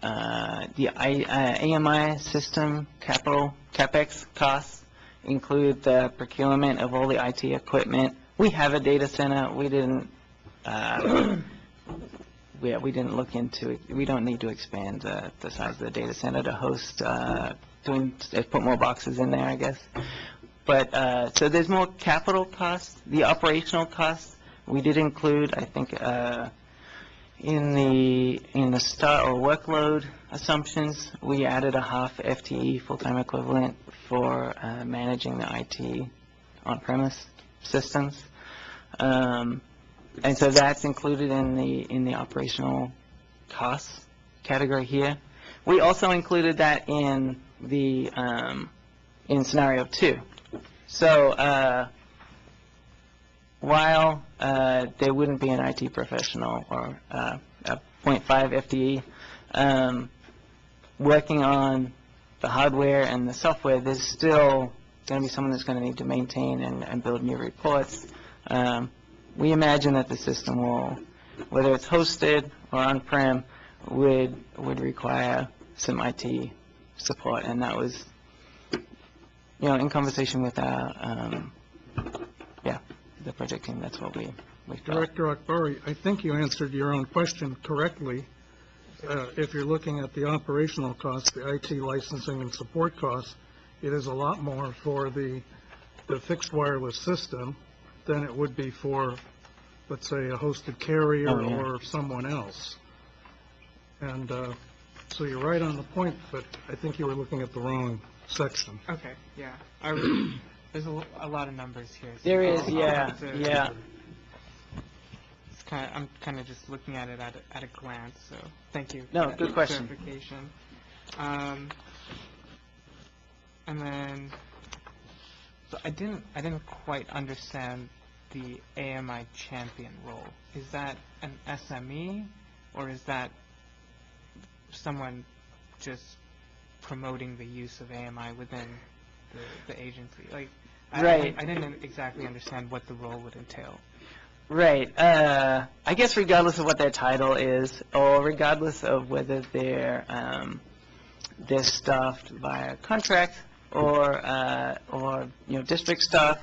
Speaker 15: AMI system capex costs include the procurement of all the IT equipment. We have a data center. We didn't look into it. We don't need to expand the size of the data center to host, put more boxes in there, I guess. But so there's more capital costs. The operational costs we did include, I think, in the start or workload assumptions, we added a half FTE full-time equivalent for managing the IT on-premise systems, and so that's included in the operational costs category here. We also included that in the in scenario 2. So while there wouldn't be an IT professional or a 0.5 FTE working on the hardware and the software, there's still going to be someone that's going to need to maintain and build new reports. We imagine that the system will, whether it's hosted or on-prem, would require some IT support, and that was, in conversation with our, the project team, that's what we felt.
Speaker 16: Director Akbari, I think you answered your own question correctly. If you're looking at the operational costs, the IT licensing and support costs, it is a lot more for the fixed wireless system than it would be for, let's say, a hosted carrier or someone else. And so you're right on the point, but I think you were looking at the wrong section.
Speaker 8: Okay, yeah. There's a lot of numbers here. So
Speaker 15: there is,
Speaker 8: I'm kind of just looking at it at a glance, so thank you.
Speaker 15: No, good question.
Speaker 8: Clarification. And then, so I didn't quite understand the AMI champion role. Is that an SME, or is that someone just promoting the use of AMI within the agency? Like,
Speaker 15: right.
Speaker 8: I didn't exactly understand what the role would entail.
Speaker 15: Right. I guess regardless of what their title is, or regardless of whether they're staffed via contract or district staff,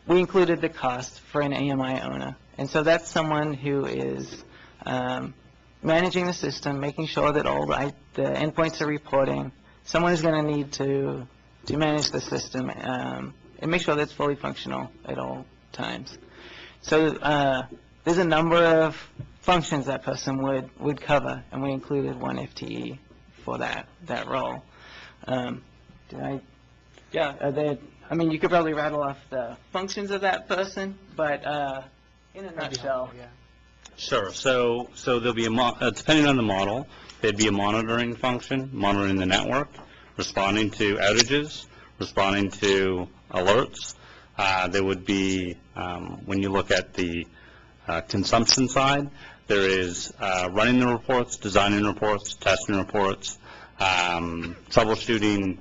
Speaker 15: we included the cost for an AMI owner, and so that's someone who is managing the system, making sure that all the endpoints are reporting, someone is going to need to manage the system and make sure that it's fully functional at all times. So there's a number of functions that person would cover, and we included one FTE for that role. I mean, you could probably rattle off the functions of that person, but in a nutshell.
Speaker 2: Sure. So there'll be depending on the model, there'd be a monitoring function, monitoring the network, responding to outages, responding to alerts. There would be, when you look at the consumption side, there is running the reports, designing reports, testing reports, troubleshooting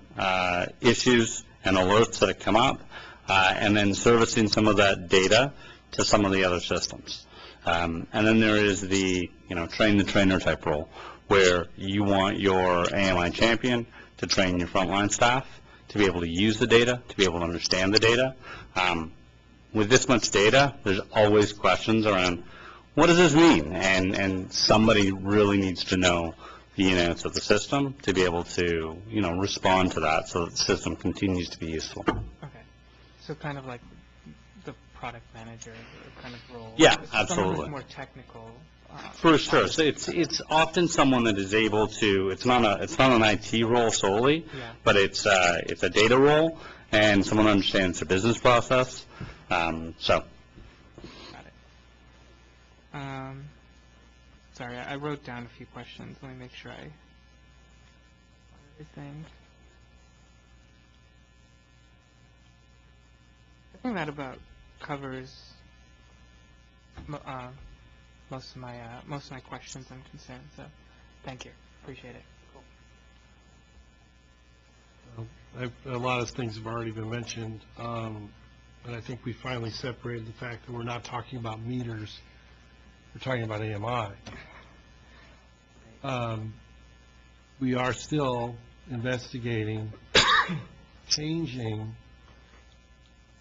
Speaker 2: issues and alerts that come up, and then servicing some of that data to some of the other systems. And then there is the, train the trainer type role, where you want your AMI champion to train your frontline staff to be able to use the data, to be able to understand the data. With this much data, there's always questions around, what does this mean? And somebody really needs to know the ins and outs of the system to be able to, respond to that so that the system continues to be useful.
Speaker 8: Okay. So kind of like the product manager kind of role.
Speaker 2: Yeah,
Speaker 8: Someone
Speaker 2: absolutely.
Speaker 8: who's more technical.
Speaker 2: For sure. So it's often someone that is able to, it's not an IT role solely, but it's a data role, and someone understands the business process. So.
Speaker 8: Got it. Sorry, I wrote down a few questions. Let me make sure I everything. I think that about covers most of my questions and concerns. So, thank you. Appreciate it.
Speaker 9: A lot of things have already been mentioned, and I think we finally separated the fact that we're not talking about meters, we're talking about AMI. We are still investigating changing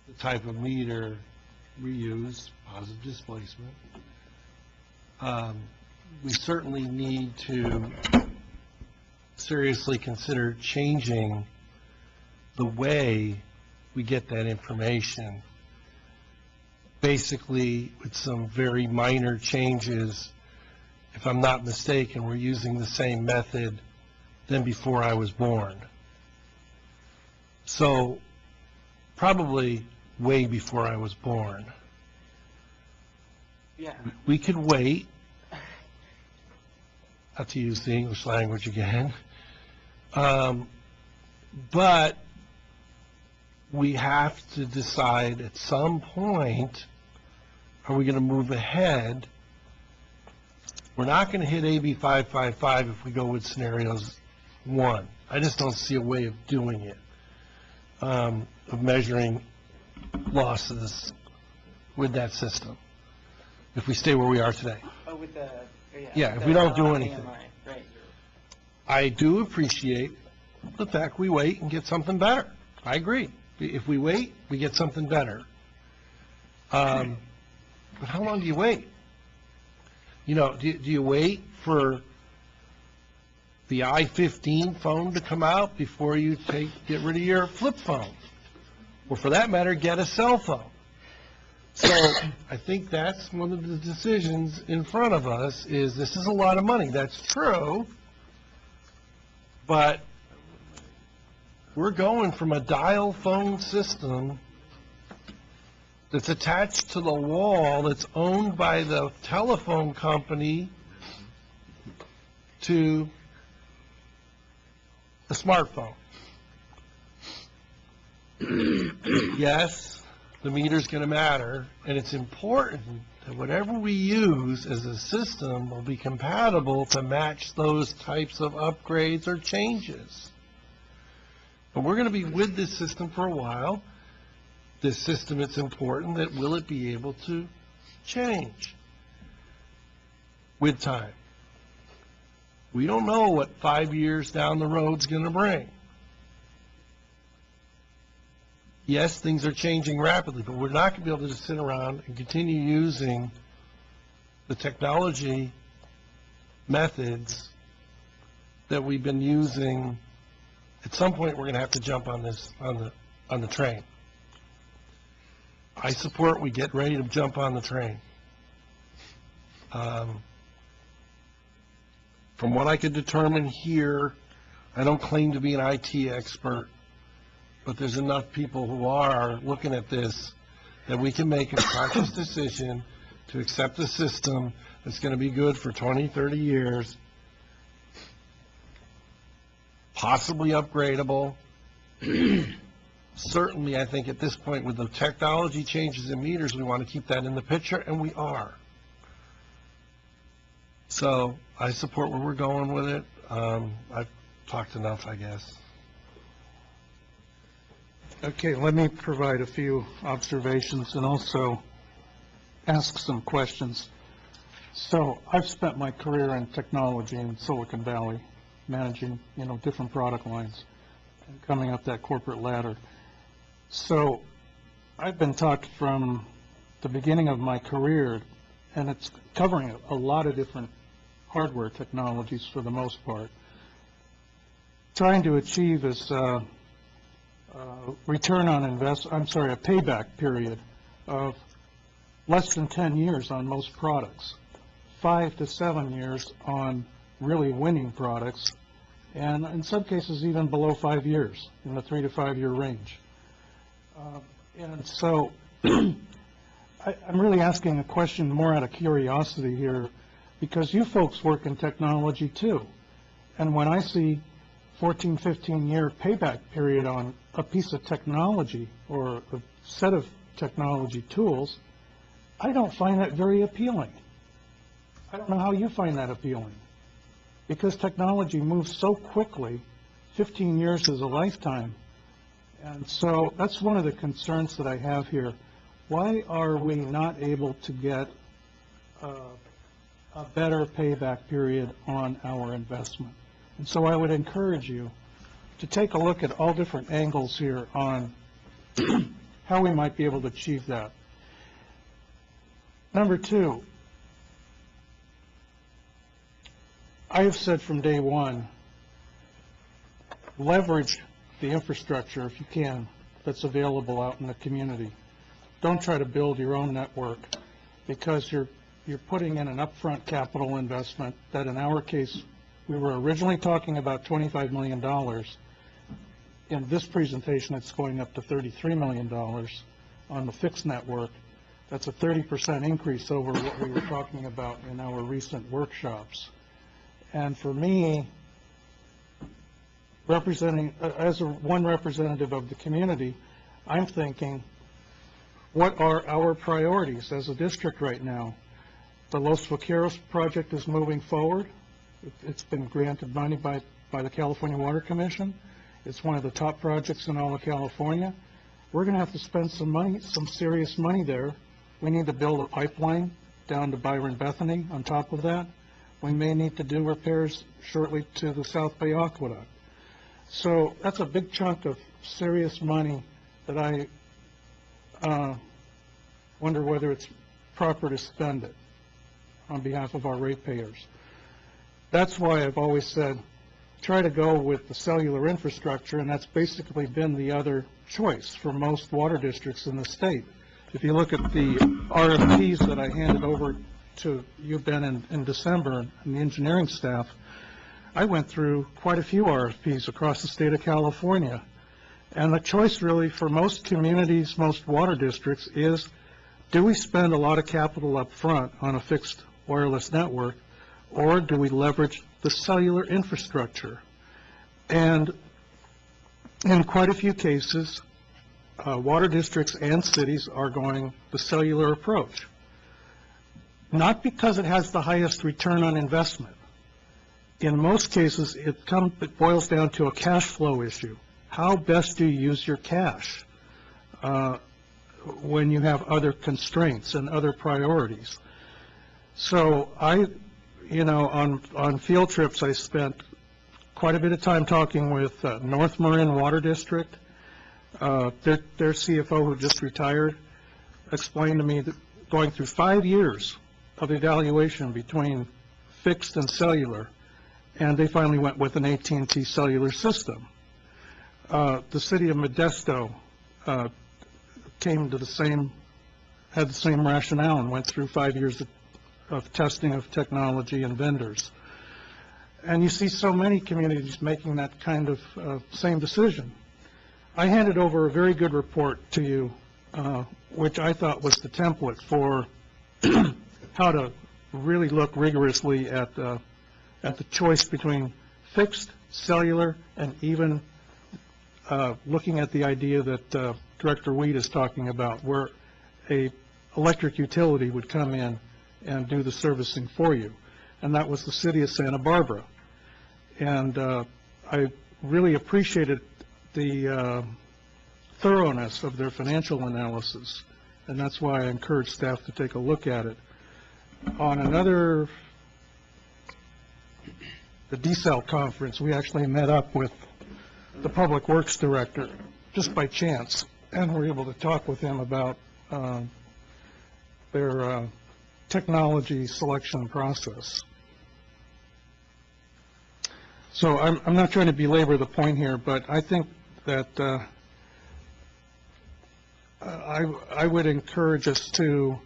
Speaker 9: the type of meter we use, positive displacement. We certainly need to seriously consider changing the way we get that information, basically with some very minor changes. If I'm not mistaken, we're using the same method than before I was born. So probably way before I was born.
Speaker 15: Yeah.
Speaker 9: We could wait, not to use the English language again, but we have to decide at some point, are we going to move ahead? We're not going to hit AB 555 if we go with scenarios 1. I just don't see a way of doing it, of measuring losses with that system, if we stay where we are today.
Speaker 15: Oh, with the...
Speaker 9: Yeah, if we don't do anything.
Speaker 15: AMI, right.
Speaker 9: I do appreciate the fact we wait and get something better. I agree. If we wait, we get something better. But how long do you wait? Do you wait for the i15 phone to come out before you get rid of your flip phone? Or for that matter, get a cell phone. So I think that's one of the decisions in front of us, is this is a lot of money. That's true. But we're going from a dial phone system that's attached to the wall, that's owned by the telephone company, to a smartphone. Yes, the meter's going to matter, and it's important that whatever we use as a system will be compatible to match those types of upgrades or changes. But we're going to be with this system for a while. This system, it's important that will it be able to change with time. We don't know what 5 years down the road's going to bring. Yes, things are changing rapidly, but we're not going to be able to just sit around and continue using the technology methods that we've been using at some point, we're going to have to jump on this, on the train. I support we get ready to jump on the train. From what I could determine here, I don't claim to be an IT expert, but there's enough people who are looking at this that we can make a conscious decision to accept a system that's going to be good for 20, 30 years, possibly upgradable. Certainly, I think at this point, with the technology changes in meters, we want to keep that in the picture, and we are. So I support where we're going with it. I've talked enough, I guess.
Speaker 1: Okay, let me provide a few observations and also ask some questions. So I've spent my career in technology in Silicon Valley, managing, different product lines and coming up that corporate ladder. So I've been taught from the beginning of my career, and it's covering a lot of different hardware technologies for the most part, trying to achieve is return on a payback period of less than 10 years on most products, 5 to 7 years on really winning products, and in some cases even below 5 years, in the 3 to 5 year range. And so I'm really asking a question more out of curiosity here, because you folks work in technology too. And when I see 14, 15-year payback period on a piece of technology or a set of technology tools, I don't find that very appealing. I don't know how you find that appealing, because technology moves so quickly. 15 years is a lifetime. And so that's one of the concerns that I have here. Why are we not able to get a better payback period on our investment? And so I would encourage you to take a look at all different angles here on how we might be able to achieve that. Number two, I have said from day one, leverage the infrastructure, if you can, that's available out in the community. Don't try to build your own network, because you're putting in an upfront capital investment that, in our case, we were originally talking about $25 million. In this presentation, it's going up to $33 million on the fixed network. That's a 30% increase over what we were talking about in our recent workshops. And for me, representing, one representative of the community, I'm thinking, what are our priorities as a district right now? The Los Vaqueros project is moving forward. It's been granted money by the California Water Commission. It's one of the top projects in all of California. We're going to have to spend some money, some serious money there. We need to build a pipeline down to Byron Bethany on top of that. We may need to do repairs shortly to the South Bay Aqueduct. So that's a big chunk of serious money that I wonder whether it's proper to spend it on behalf of our ratepayers. That's why I've always said, try to go with the cellular infrastructure, and that's basically been the other choice for most water districts in the state. If you look at the RFPs that I handed over to you, Ben, in December, and the engineering staff, I went through quite a few RFPs across the state of California. And the choice really for most communities, most water districts, is, do we spend a lot of capital up front on a fixed wireless network, or do we leverage the cellular infrastructure? And in quite a few cases, water districts and cities are going the cellular approach. Not because it has the highest return on investment. In most cases, it boils down to a cash flow issue. How best do you use your cash when you have other constraints and other priorities? So on field trips, I spent quite a bit of time talking with North Marin Water District. Their CFO, who just retired, explained to me that going through 5 years of evaluation between fixed and cellular, and they finally went with an AT&T cellular system. the city of Modesto came to had the same rationale and went through 5 years of testing of technology and vendors. And you see so many communities making that kind of same decision. I handed over a very good report to you, which I thought was the template for how to really look rigorously at the choice between fixed, cellular, and even looking at the idea that Director Weed is talking about, where a electric utility would come in and do the servicing for you. And that was the city of Santa Barbara. And I really appreciated the thoroughness of their financial analysis, and that's why I encourage staff to take a look at it. On the DCEL conference, we actually met up with the Public Works Director, just by chance, and were able to talk with him about their technology selection process. So I'm not trying to belabor the point here, but I think that I would encourage us to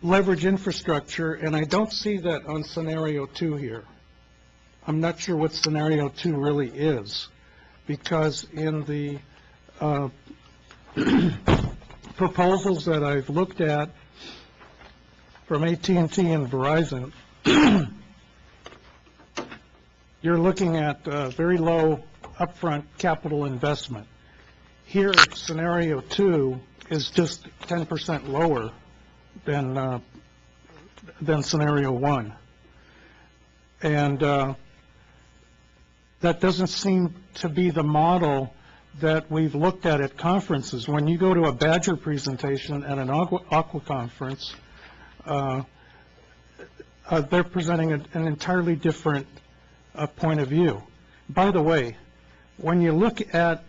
Speaker 1: leverage infrastructure, and I don't see that on scenario 2 here. I'm not sure what scenario 2 really is, because in the proposals that I've looked at from AT&T and Verizon, you're looking at very low upfront capital investment. Here, scenario 2 is just 10% lower than scenario 1. And that doesn't seem to be the model that we've looked at conferences. When you go to a Badger presentation at an aqua conference, they're presenting an entirely different point of view. By the way, when you look at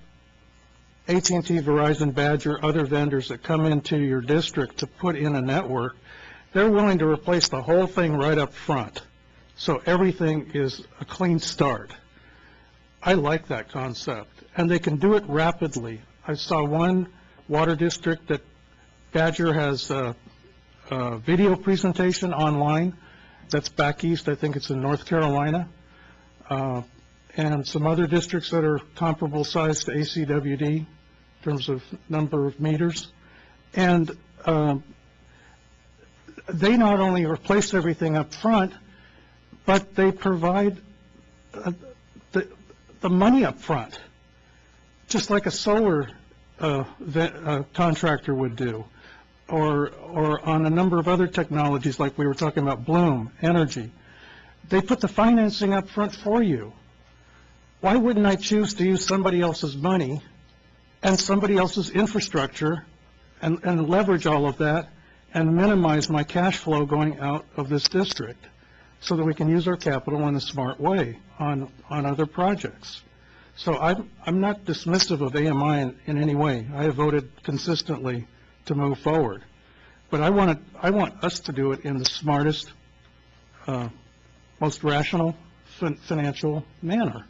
Speaker 1: AT&T, Verizon, Badger, other vendors that come into your district to put in a network, they're willing to replace the whole thing right up front. So everything is a clean start. I like that concept, and they can do it rapidly. I saw one water district that Badger has a video presentation online that's back east. I think it's in North Carolina, and some other districts that are comparable size to ACWD in terms of number of meters. And they not only replace everything up front, but they provide the money up front, just like a solar contractor would do, or on a number of other technologies like we were talking about, Bloom Energy. They put the financing up front for you. Why wouldn't I choose to use somebody else's money and somebody else's infrastructure and leverage all of that and minimize my cash flow going out of this district so that we can use our capital in a smart way on other projects? So I'm not dismissive of AMI in any way. I have voted consistently to move forward. But I want us to do it in the smartest, most rational financial manner.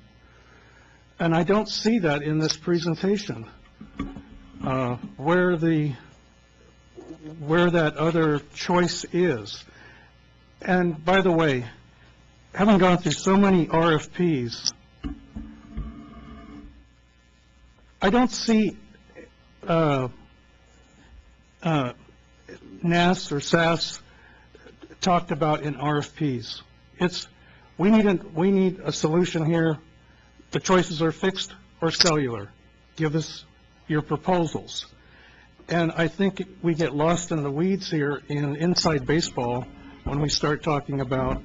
Speaker 1: And I don't see that in this presentation, where that other choice is. And by the way, having gone through so many RFPs, I don't see NAS or SAS talked about in RFPs. We need a solution here. The choices are fixed or cellular. Give us your proposals. And I think we get lost in the weeds here in inside baseball when we start talking about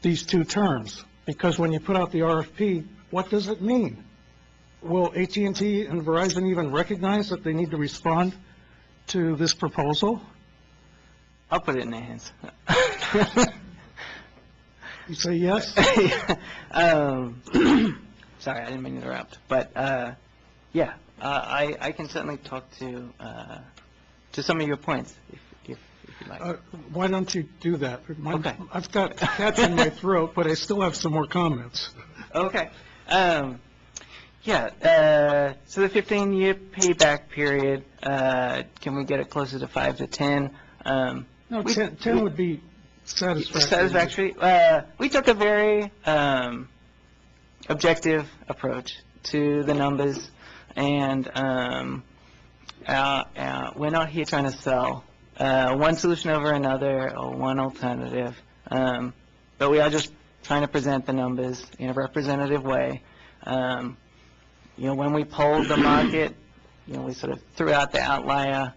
Speaker 1: these two terms. Because when you put out the RFP, what does it mean? Will AT&T and Verizon even recognize that they need to respond to this proposal?
Speaker 15: I'll put it in their hands.
Speaker 1: You say yes?
Speaker 15: Sorry, I didn't mean to interrupt. But, yeah, I can certainly talk to some of your points if if you'd like.
Speaker 16: Why don't you do that?
Speaker 15: Okay.
Speaker 16: I've got a catch in my throat, but I still have some more comments.
Speaker 15: Okay. So the 15-year payback period, can we get it closer to 5 to 10?
Speaker 16: No, 10 would be satisfactory.
Speaker 15: Satisfactory. We took a very objective approach to the numbers, and we're not here trying to sell one solution over another or one alternative, but we are just trying to present the numbers in a representative way. When we polled the market, we sort of threw out the outlier,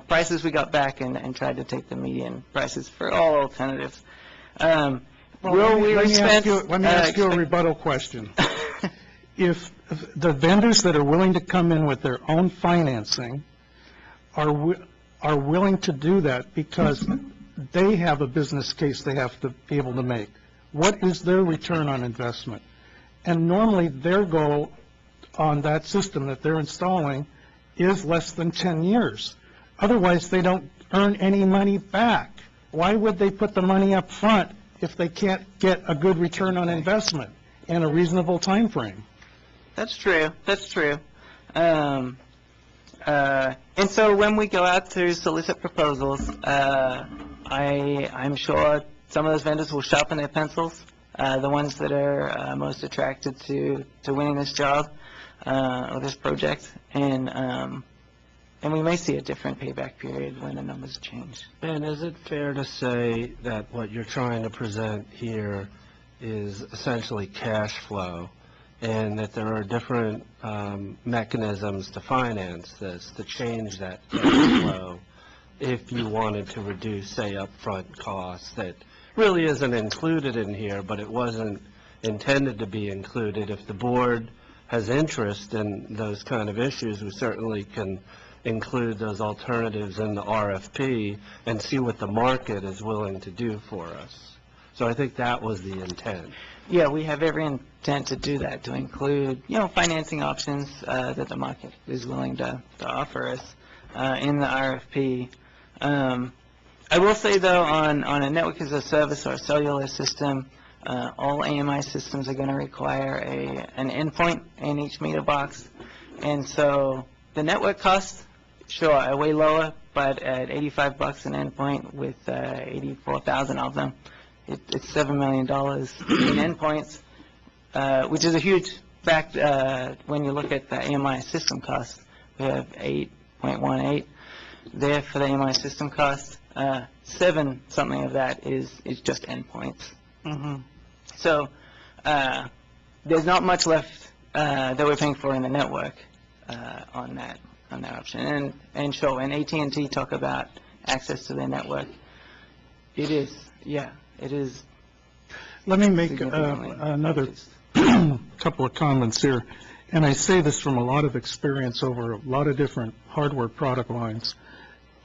Speaker 15: prices we got back and tried to take the median prices for all alternatives.
Speaker 16: Let me ask you a rebuttal question. If the vendors that are willing to come in with their own financing are willing to do that because they have a business case they have to be able to make, what is their return on investment? And normally their goal on that system that they're installing is less than 10 years. Otherwise, they don't earn any money back. Why would they put the money up front if they can't get a good return on investment in a reasonable time frame?
Speaker 15: That's true. And so when we go out to solicit proposals, I'm sure some of those vendors will sharpen their pencils, the ones that are most attracted to winning this job or this project, and we may see a different payback period when the numbers change.
Speaker 12: And is it fair to say that what you're trying to present here is essentially cash flow, and that there are different mechanisms to finance this, to change that cash flow if you wanted to reduce, say, upfront costs that really isn't included in here, but it wasn't intended to be included? If the board has interest in those kind of issues, we certainly can include those alternatives in the RFP and see what the market is willing to do for us. So I think that was the intent.
Speaker 15: Yeah, we have every intent to do that, to include, financing options that the market is willing to offer us in the RFP. I will say, though, on a network as a service or a cellular system, all AMI systems are going to require an endpoint in each meter box. And so the network costs, sure, are way lower, but at $85 an endpoint with 84,000 of them, it's $7 million in endpoints, which is a huge fact when you look at the AMI system cost. We have 8.18 there for the AMI system cost. 7 something of that is just endpoints.
Speaker 16: Mm-hmm.
Speaker 15: So there's not much left that we're paying for in the network on that option. And sure, when AT&T talk about access to their network, it is.
Speaker 16: Let me make another couple of comments here, and I say this from a lot of experience over a lot of different hardware product lines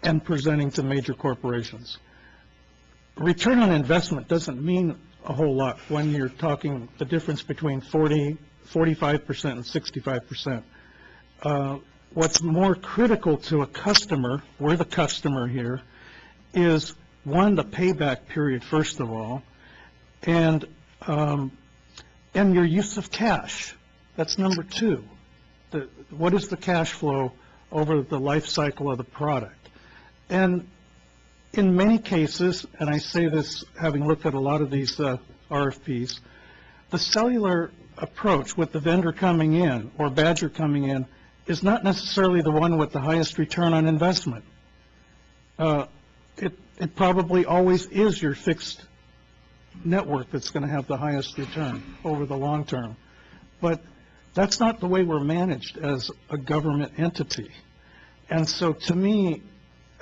Speaker 16: and presenting to major corporations. Return on investment doesn't mean a whole lot when you're talking the difference between 45% and 65%. What's more critical to a customer, we're the customer here, is one, the payback period, first of all, and your use of cash. That's number 2. What is the cash flow over the life cycle of the product? And in many cases, and I say this having looked at a lot of these RFPs, the cellular approach with the vendor coming in or Badger coming in is not necessarily the one with the highest return on investment. It probably always is your fixed network that's going to have the highest return over the long term. But that's not the way we're managed as a government entity. And so to me,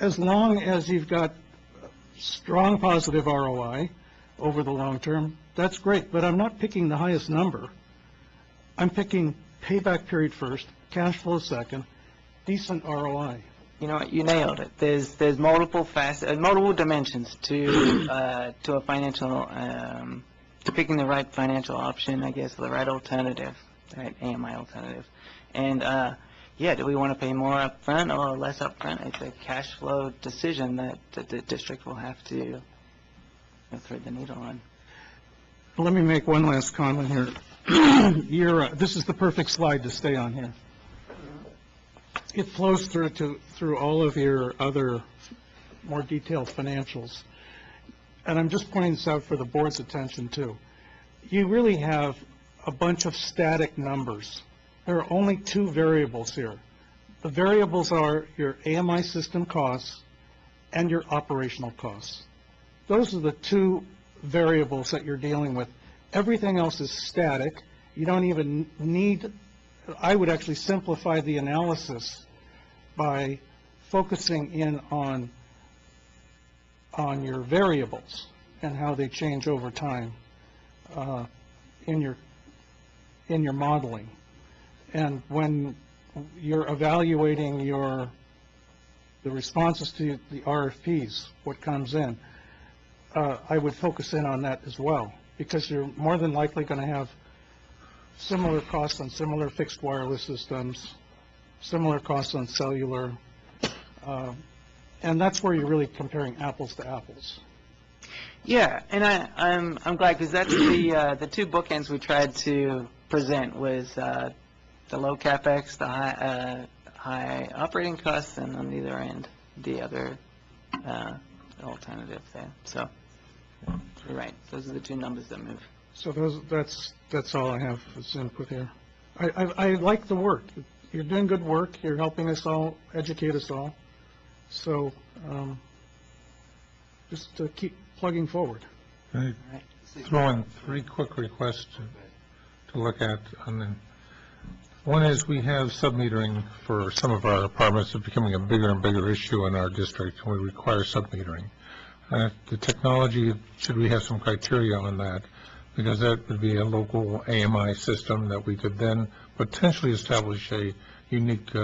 Speaker 16: as long as you've got strong positive ROI over the long term, that's great. But I'm not picking the highest number. I'm picking payback period first, cash flow second, decent ROI.
Speaker 15: You know what? You nailed it. There's multiple multiple dimensions to a financial to picking the right financial option, I guess, the right alternative, right AMI alternative. And yeah, do we want to pay more upfront or less upfront? It's a cash flow decision that the district will have to thread the needle on.
Speaker 1: Let me make one last comment here. This is the perfect slide to stay on here. It flows through all of your other more detailed financials. And I'm just pointing this out for the board's attention too. You really have a bunch of static numbers. There are only two variables here. The variables are your AMI system costs and your operational costs. Those are the two variables that you're dealing with. Everything else is static. You don't even need, I would actually simplify the analysis by focusing in on your variables and how they change over time in your modeling. And when you're evaluating the responses to the RFPs, what comes in, I would focus in on that as well, because you're more than likely going to have similar costs on similar fixed wireless systems, similar costs on cellular, and that's where you're really comparing apples to apples.
Speaker 15: Yeah, and I'm glad, because that's the two bookends we tried to present was the low capex, the high operating costs, and on the other end, the other alternative there. So you're right; those are the two numbers that move.
Speaker 1: So that's all I have as input here. I like the work. You're doing good work. You're helping us all, educate us all. So just to keep plugging forward.
Speaker 3: Can I throw in three quick requests to look at? One is we have submetering for some of our apartments. It's becoming a bigger and bigger issue in our district, and we require submetering. The technology, should we have some criteria on that? Because that would be a local AMI system that we could then potentially establish a unique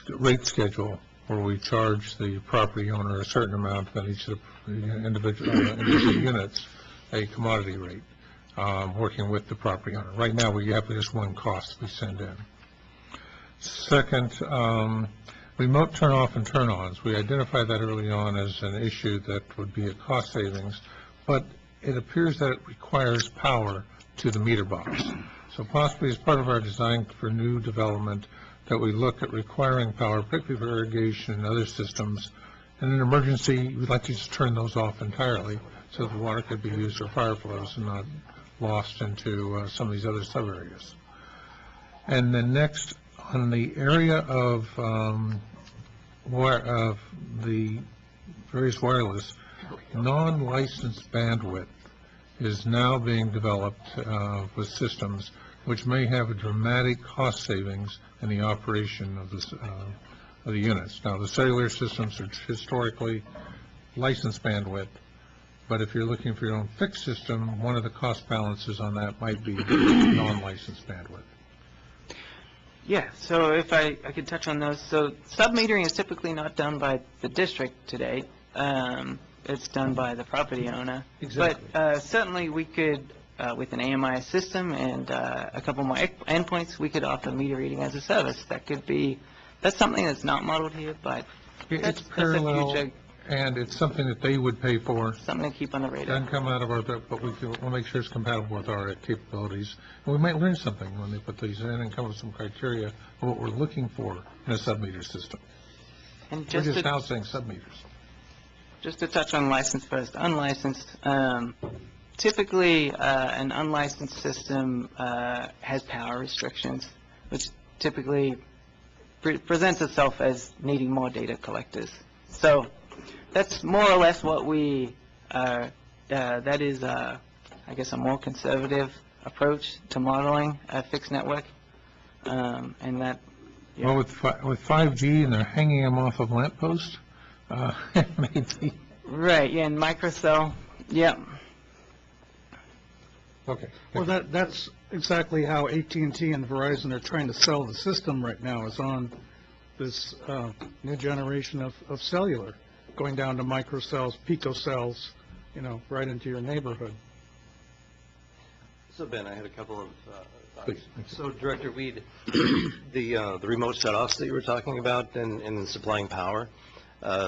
Speaker 3: rate schedule where we charge the property owner a certain amount, then each of the individual units a commodity rate, working with the property owner. Right now, we have just one cost we send in. Second, remote turn-off and turn-ons. We identified that early on as an issue that would be a cost savings, but it appears that it requires power to the meter box. So possibly as part of our design for new development, that we look at requiring power, particularly for irrigation and other systems. In an emergency, we'd like to just turn those off entirely so the water could be used for fire flows and not lost into some of these other sub-areas. And then next, on the area of the various wireless, non-licensed bandwidth is now being developed with systems which may have a dramatic cost savings in the operation of the units. Now, the cellular systems are historically licensed bandwidth, but if you're looking for your own fixed system, one of the cost balances on that might be non-licensed bandwidth.
Speaker 15: Yeah, so if I could touch on those. So sub-metering is typically not done by the district today. It's done by the property owner.
Speaker 1: Exactly.
Speaker 15: But certainly we could, with an AMI system and a couple more endpoints, we could offer meter reading as a service. That's something that's not modeled here, but
Speaker 3: it's parallel, and it's something that they would pay for.
Speaker 15: Something to keep on the radar.
Speaker 3: Doesn't come out of our, but we'll make sure it's compatible with our capabilities. And we might learn something when they put these in and come with some criteria of what we're looking for in a sub-meter system.
Speaker 15: And
Speaker 3: we're just now saying sub-meters.
Speaker 15: Just to touch on licensed first, unlicensed, typically an unlicensed system has power restrictions, which typically presents itself as needing more data collectors. So that's more or less what we, that is, I guess, a more conservative approach to modeling a fixed network, and that, yeah.
Speaker 3: Well, with 5G and they're hanging them off of lampposts, maybe.
Speaker 15: Right, yeah, and microcell, yeah.
Speaker 3: Okay.
Speaker 1: Well, that's exactly how AT&T and Verizon are trying to sell the system right now, is on this new generation of cellular, going down to microcells, picocells, right into your neighborhood.
Speaker 5: So Ben, I had a couple of So Director Weed, the remote shutoffs that you were talking about in supplying power,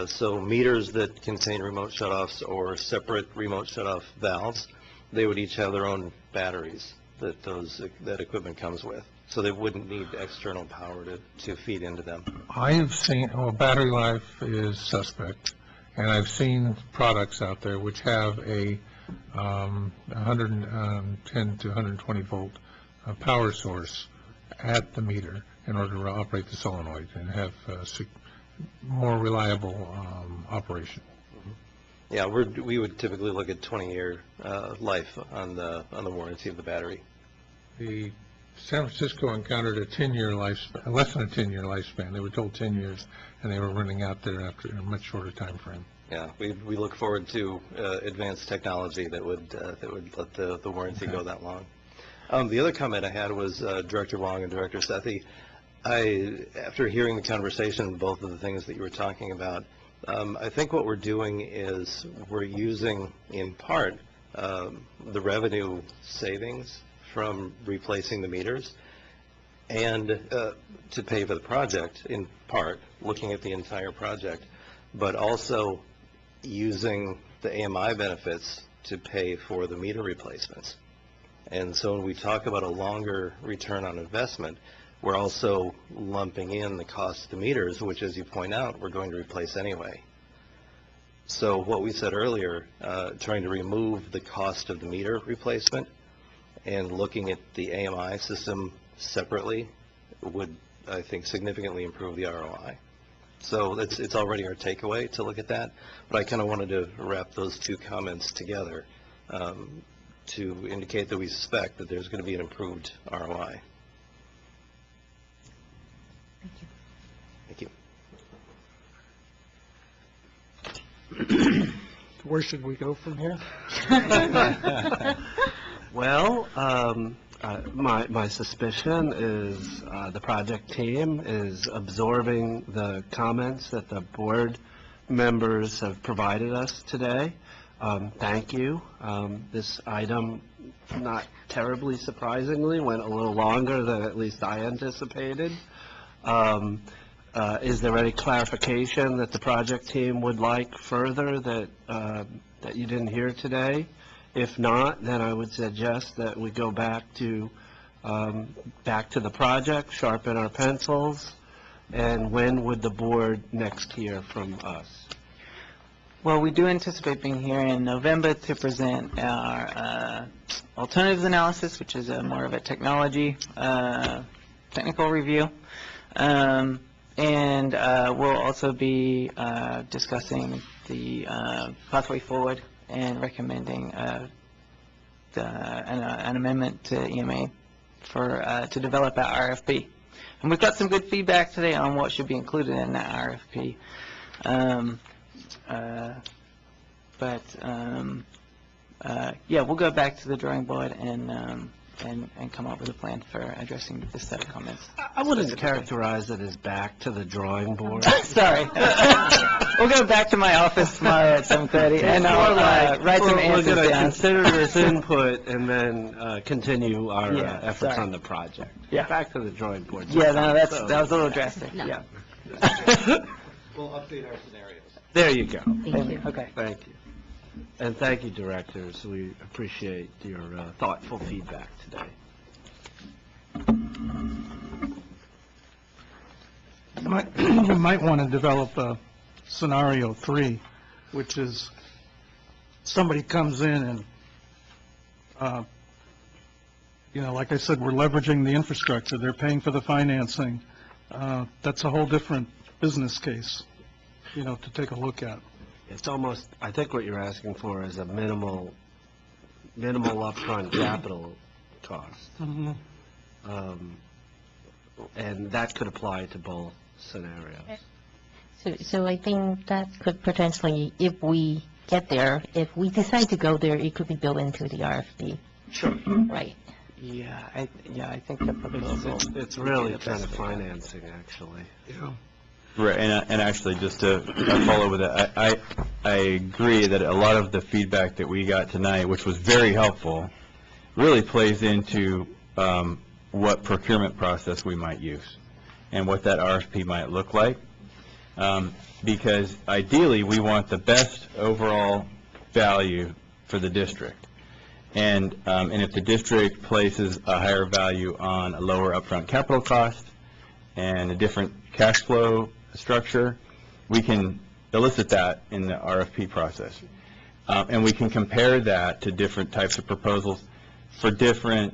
Speaker 5: so meters that contain remote shutoffs or separate remote shutoff valves, they would each have their own batteries that equipment comes with. So they wouldn't need external power to feed into them.
Speaker 3: I have seen, well, battery life is suspect, and I've seen products out there which have a 110 to 120 volt power source at the meter in order to operate the solenoid and have more reliable operation.
Speaker 5: Yeah, we would typically look at 20-year life on the warranty of the battery.
Speaker 3: The San Francisco encountered a 10-year lifespan, less than a 10-year lifespan. They were told 10 years, and they were running out there after a much shorter time frame.
Speaker 5: Yeah, we look forward to advanced technology that would let the warranty go that long. The other comment I had was Director Huang and Director Sethy. After hearing the conversation, both of the things that you were talking about, I think what we're doing is we're using, in part, the revenue savings from replacing the meters and to pay for the project, in part, looking at the entire project, but also using the AMI benefits to pay for the meter replacements. And so when we talk about a longer return on investment, we're also lumping in the cost of the meters, which, as you point out, we're going to replace anyway. So what we said earlier, trying to remove the cost of the meter replacement and looking at the AMI system separately would, I think, significantly improve the ROI. So it's already our takeaway to look at that, but I kind of wanted to wrap those two comments together to indicate that we suspect that there's going to be an improved ROI. Thank you.
Speaker 16: Where should we go from here?
Speaker 12: Well, my suspicion is the project team is absorbing the comments that the board members have provided us today. Thank you. This item, not terribly surprisingly, went a little longer than at least I anticipated. Is there any clarification that the project team would like further that you didn't hear today? If not, then I would suggest that we go back to the project, sharpen our pencils, and when would the board next hear from us?
Speaker 15: Well, we do anticipate being here in November to present our alternatives analysis, which is more of a technology, technical review. And we'll also be discussing the pathway forward and recommending an amendment to EMA to develop our RFP. And we've got some good feedback today on what should be included in that RFP. Yeah, we'll go back to the drawing board and come up with a plan for addressing this set of comments.
Speaker 12: I wouldn't characterize it as back to the drawing board.
Speaker 15: Sorry. We'll go back to my office tomorrow at 7:30 and I'll write some answers down.
Speaker 12: We're going to consider this input and then continue our efforts on the project.
Speaker 15: Yeah.
Speaker 12: Back to the drawing board.
Speaker 15: Yeah, no, that was a little drastic.
Speaker 14: No.
Speaker 15: Yeah.
Speaker 5: We'll update our scenarios.
Speaker 12: There you go.
Speaker 14: Thank you.
Speaker 15: Okay.
Speaker 12: Thank you. And thank you, directors. We appreciate your thoughtful feedback today.
Speaker 1: You might want to develop a scenario 3, which is somebody comes in and, like I said, we're leveraging the infrastructure. They're paying for the financing. That's a whole different business case, to take a look at.
Speaker 12: It's almost, I think what you're asking for is a minimal upfront capital cost.
Speaker 1: Mm-hmm.
Speaker 12: And that could apply to both scenarios.
Speaker 4: So I think that could potentially, if we get there, if we decide to go there, it could be built into the RFP.
Speaker 15: Sure.
Speaker 4: Right.
Speaker 15: Yeah, I think the proposal.
Speaker 12: It's really kind of financing, actually.
Speaker 13: Right, and actually, just to follow with it, I agree that a lot of the feedback that we got tonight, which was very helpful, really plays into what procurement process we might use and what that RFP might look like. Because ideally, we want the best overall value for the district. And if the district places a higher value on a lower upfront capital cost and a different cash flow structure, we can elicit that in the RFP process. And we can compare that to different types of proposals for different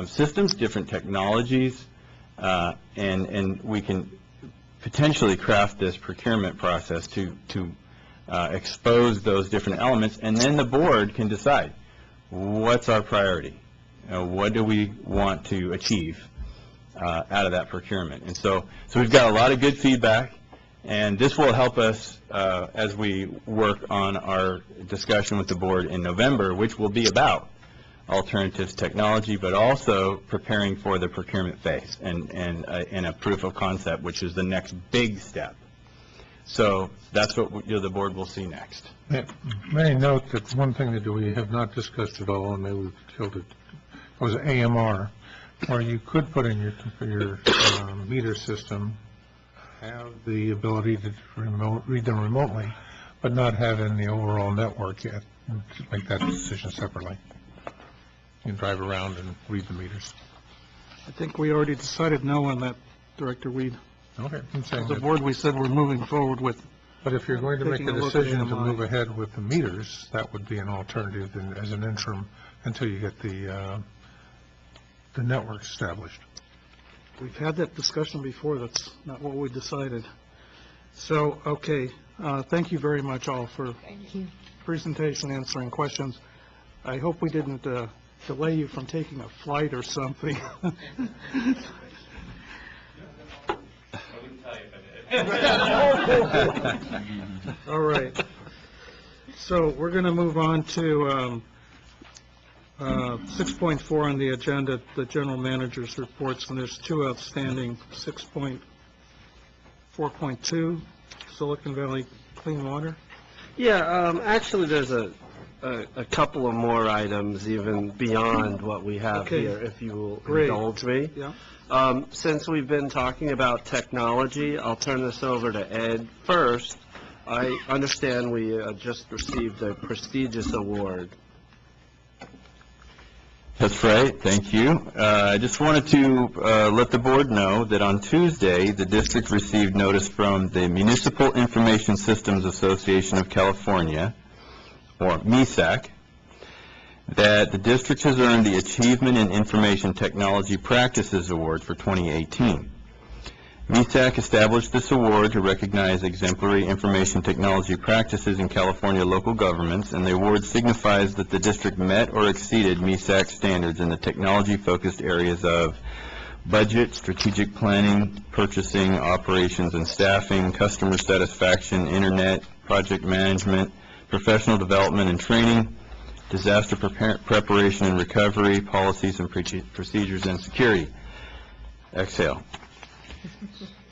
Speaker 13: systems, different technologies, and we can potentially craft this procurement process to expose those different elements, and then the board can decide what's our priority, what do we want to achieve out of that procurement. And so we've got a lot of good feedback, and this will help us as we work on our discussion with the board in November, which will be about alternatives technology, but also preparing for the procurement phase and a proof of concept, which is the next big step. So that's what the board will see next.
Speaker 3: May I note that one thing that we have not discussed at all, and maybe we've killed it, was AMR, where you could put in your meter system, have the ability to read them remotely, but not have it in the overall network yet, and make that decision separately. You can drive around and read the meters.
Speaker 16: I think we already decided no on that, Director Weed.
Speaker 3: Okay. I'm saying
Speaker 16: As a
Speaker 3: that-
Speaker 16: board, we said we're moving forward with.
Speaker 3: But if you're going to make
Speaker 16: taking
Speaker 3: the
Speaker 16: a look at
Speaker 3: decision to
Speaker 16: AMI.
Speaker 3: move ahead with the meters, that would be an alternative as an interim until you get the network established.
Speaker 16: We've had that discussion before. That's not what we decided. So, okay, thank you very much all for presentation, answering questions. I hope we didn't delay you from taking a flight or something. All right. So we're going to move on to 6.4 on the agenda, the general manager's reports, and there's two outstanding. 6.4.2, Silicon Valley Clean Water.
Speaker 12: Yeah, actually, there's a couple of more items even beyond what we have
Speaker 16: Okay.
Speaker 12: here, if you will
Speaker 16: Great.
Speaker 12: indulge me.
Speaker 16: Yeah.
Speaker 12: Since we've been talking about technology, I'll turn this over to Ed first. I understand we just received a prestigious award.
Speaker 13: That's right, thank you. I just wanted to let the board know that on Tuesday, the district received notice from the Municipal Information Systems Association of California, or MISAC, that the district has earned the Achievement in Information Technology Practices Award for 2018. MISAC established this award to recognize exemplary information technology practices in California local governments, and the award signifies that the district met or exceeded MISAC standards in the technology-focused areas of budget, strategic planning, purchasing, operations and staffing, customer satisfaction, internet, project management, professional development and training, disaster preparation and recovery, policies and procedures, and security. Exhale.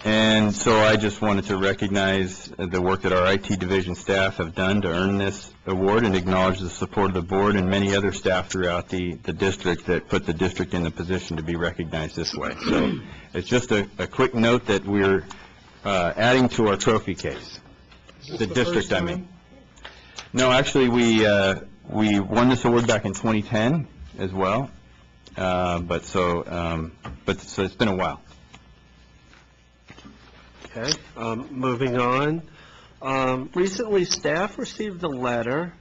Speaker 13: And so I just wanted to recognize the work that our IT division staff have done to earn this award and acknowledge the support of the board and many other staff throughout the district that put the district in the position to be recognized this way. So it's just a quick note that we're adding to our trophy case. The district, I mean. No, actually, we won this award back in 2010 as well, but so it's been a while.
Speaker 12: Okay, moving on. Recently, staff received a letter,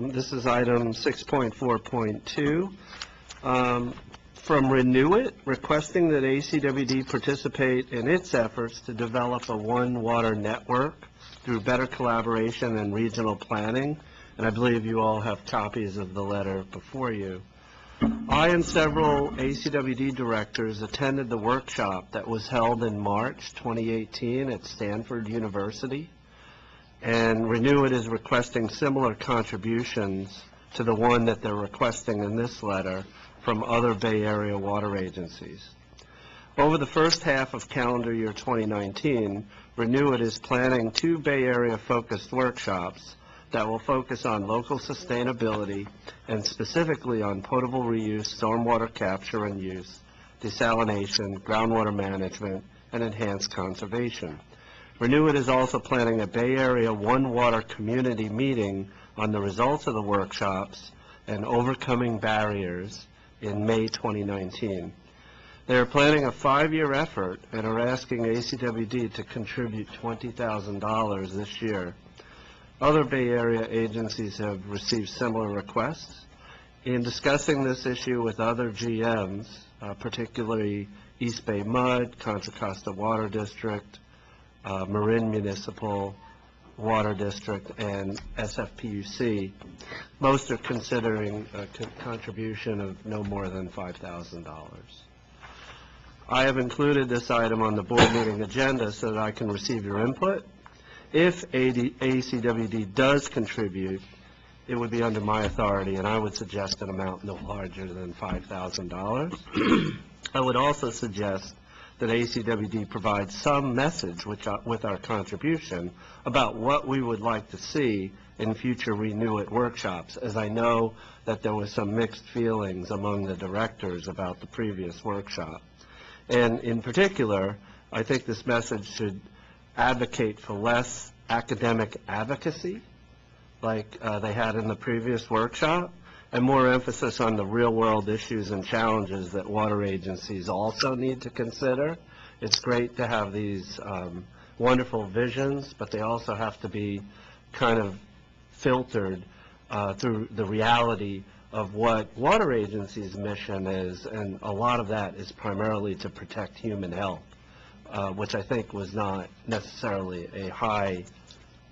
Speaker 12: this is item 6.4.2, from Renew It, requesting that ACWD participate in its efforts to develop a One Water network through better collaboration and regional planning, and I believe you all have copies of the letter before you. I and several ACWD directors attended the workshop that was held in March 2018 at Stanford University, and Renew It is requesting similar contributions to the one that they're requesting in this letter from other Bay Area water agencies. Over the first half of calendar year 2019, Renew It is planning 2 Bay Area-focused workshops that will focus on local sustainability and specifically on potable reuse, stormwater capture and use, desalination, groundwater management, and enhanced conservation. Renew It is also planning a Bay Area One Water community meeting on the results of the workshops and overcoming barriers in May 2019. They are planning a 5-year effort and are asking ACWD to contribute $20,000 this year. Other Bay Area agencies have received similar requests. In discussing this issue with other GMs, particularly East Bay Mud, Contra Costa Water District, Marin Municipal Water District, and SFPUC, most are considering a contribution of no more than $5,000. I have included this item on the board meeting agenda so that I can receive your input. If ACWD does contribute, it would be under my authority, and I would suggest an amount no larger than $5,000. I would also suggest that ACWD provides some message with our contribution about what we would like to see in future Renew It workshops, as I know that there was some mixed feelings among the directors about the previous workshop. And in particular, I think this message should advocate for less academic advocacy, like they had in the previous workshop, and more emphasis on the real-world issues and challenges that water agencies also need to consider. It's great to have these wonderful visions, but they also have to be kind of filtered through the reality of what water agencies' mission is, and a lot of that is primarily to protect human health, which I think was not necessarily a high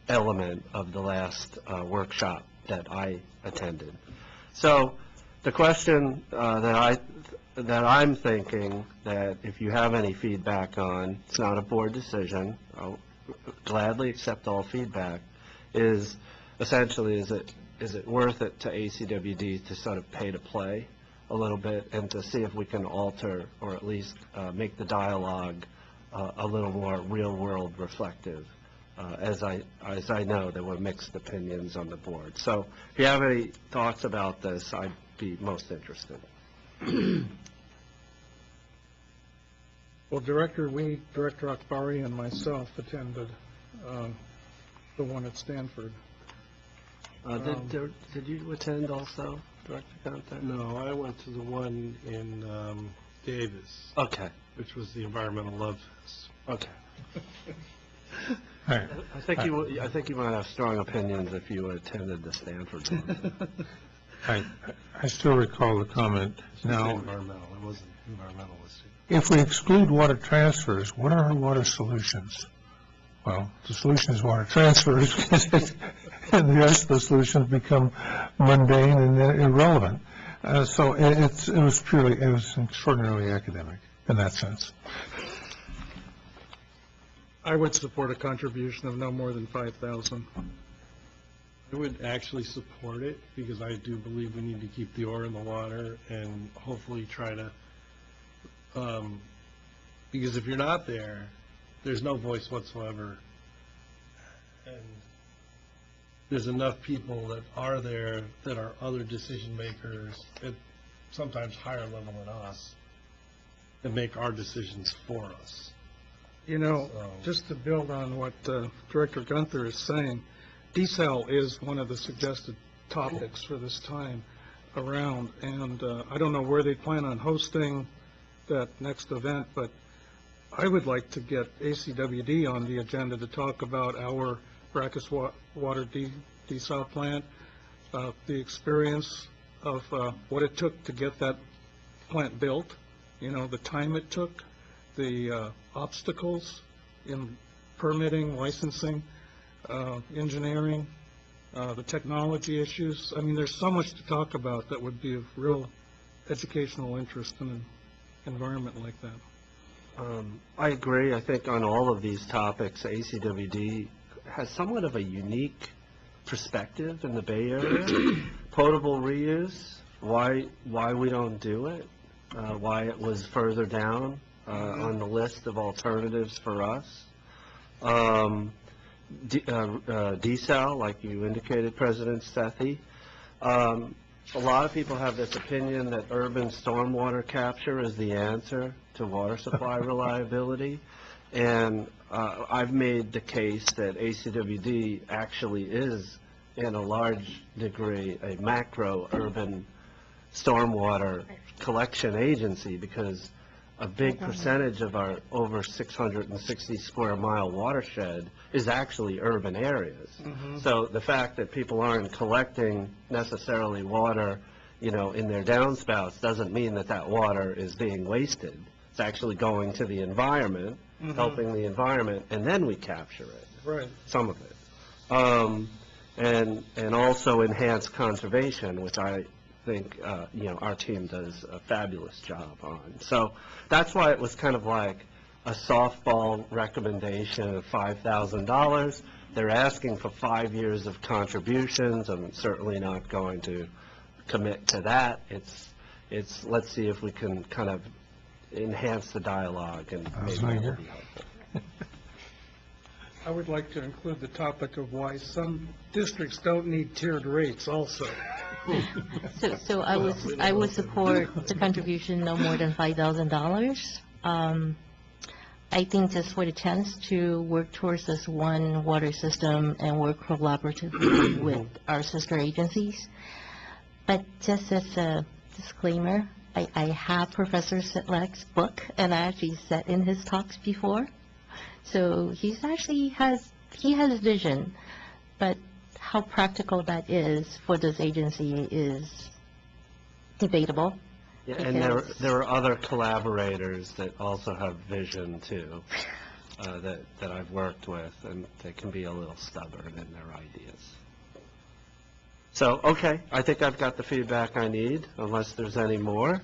Speaker 12: element of the last workshop that I attended. So the question that I'm thinking that if you have any feedback on, it's not a board decision, I'll gladly accept all feedback, is essentially, is it worth it to ACWD to sort of pay to play a little bit and to see if we can alter or at least make the dialogue a little more real-world reflective? As I know, there were mixed opinions on the board. So if you have any thoughts about this, I'd be most interested.
Speaker 16: Well, Director Akbari and myself attended the one at Stanford.
Speaker 12: Did you attend also, Director Gunther?
Speaker 9: No, I went to the one in Davis.
Speaker 12: Okay.
Speaker 9: Which was the Environmental Love Fest.
Speaker 12: Okay. I think you might have strong opinions if you attended the Stanford one.
Speaker 3: I still recall the comment. Now,
Speaker 9: Environmental, it wasn't environmentalist.
Speaker 3: if we exclude water transfers, what are our water solutions? Well, the solution is water transfers, and the rest of the solutions become mundane and irrelevant. So it was extraordinarily academic in that sense.
Speaker 16: I would support a contribution of no more than $5,000.
Speaker 9: I would actually support it because I do believe we need to keep the ore in the water and hopefully try to, because if you're not there, there's no voice whatsoever. And there's enough people that are there that are other decision makers at sometimes higher level than us that make our decisions for us.
Speaker 16: You know, just to build on what Director Gunther is saying, desal is one of the suggested topics for this time around, and I don't know where they plan on hosting that next event, but I would like to get ACWD on the agenda to talk about our brackish water desal plant, the experience of what it took to get that plant built, you know, the time it took, the obstacles in permitting, licensing, engineering, the technology issues. I mean, there's so much to talk about that would be of real educational interest in an environment like that.
Speaker 12: I agree. I think on all of these topics, ACWD has somewhat of a unique perspective in the Bay Area. Potable reuse, why we don't do it, why it was further down on the list of alternatives for us. Desal, like you indicated, President Sethy. a lot of people have this opinion that urban stormwater capture is the answer to water supply reliability. And I've made the case that ACWD actually is, in a large degree, a macro urban stormwater collection agency, because a big percentage of our over 660 square mile watershed is actually urban areas. So the fact that people aren't collecting necessarily water, you know, in their downspouts doesn't mean that that water is being wasted. It's actually going to the environment, helping the environment, and then we capture it.
Speaker 16: Right.
Speaker 12: Some of it. And also enhance conservation, which I think, you know, our team does a fabulous job on. So that's why it was kind of like a softball recommendation of $5,000. They're asking for 5 years of contributions. I'm certainly not going to commit to that. It's let's see if we can kind of enhance the dialogue, and maybe that will be helpful.
Speaker 16: I would like to include the topic of why some districts don't need tiered rates also.
Speaker 4: So I would support the contribution no more than $5,000. I think just for the chance to work towards this one water system and work collaboratively with our sister agencies. But just as a disclaimer, I have Professor Sitlak's book, and I actually sat in his talks before. So he has vision, but how practical that is for this agency is debatable.
Speaker 12: Yeah, and there are other collaborators that also have vision too, that I've worked with, and they can be a little stubborn in their ideas. So, okay, I think I've got the feedback I need, unless there's any more.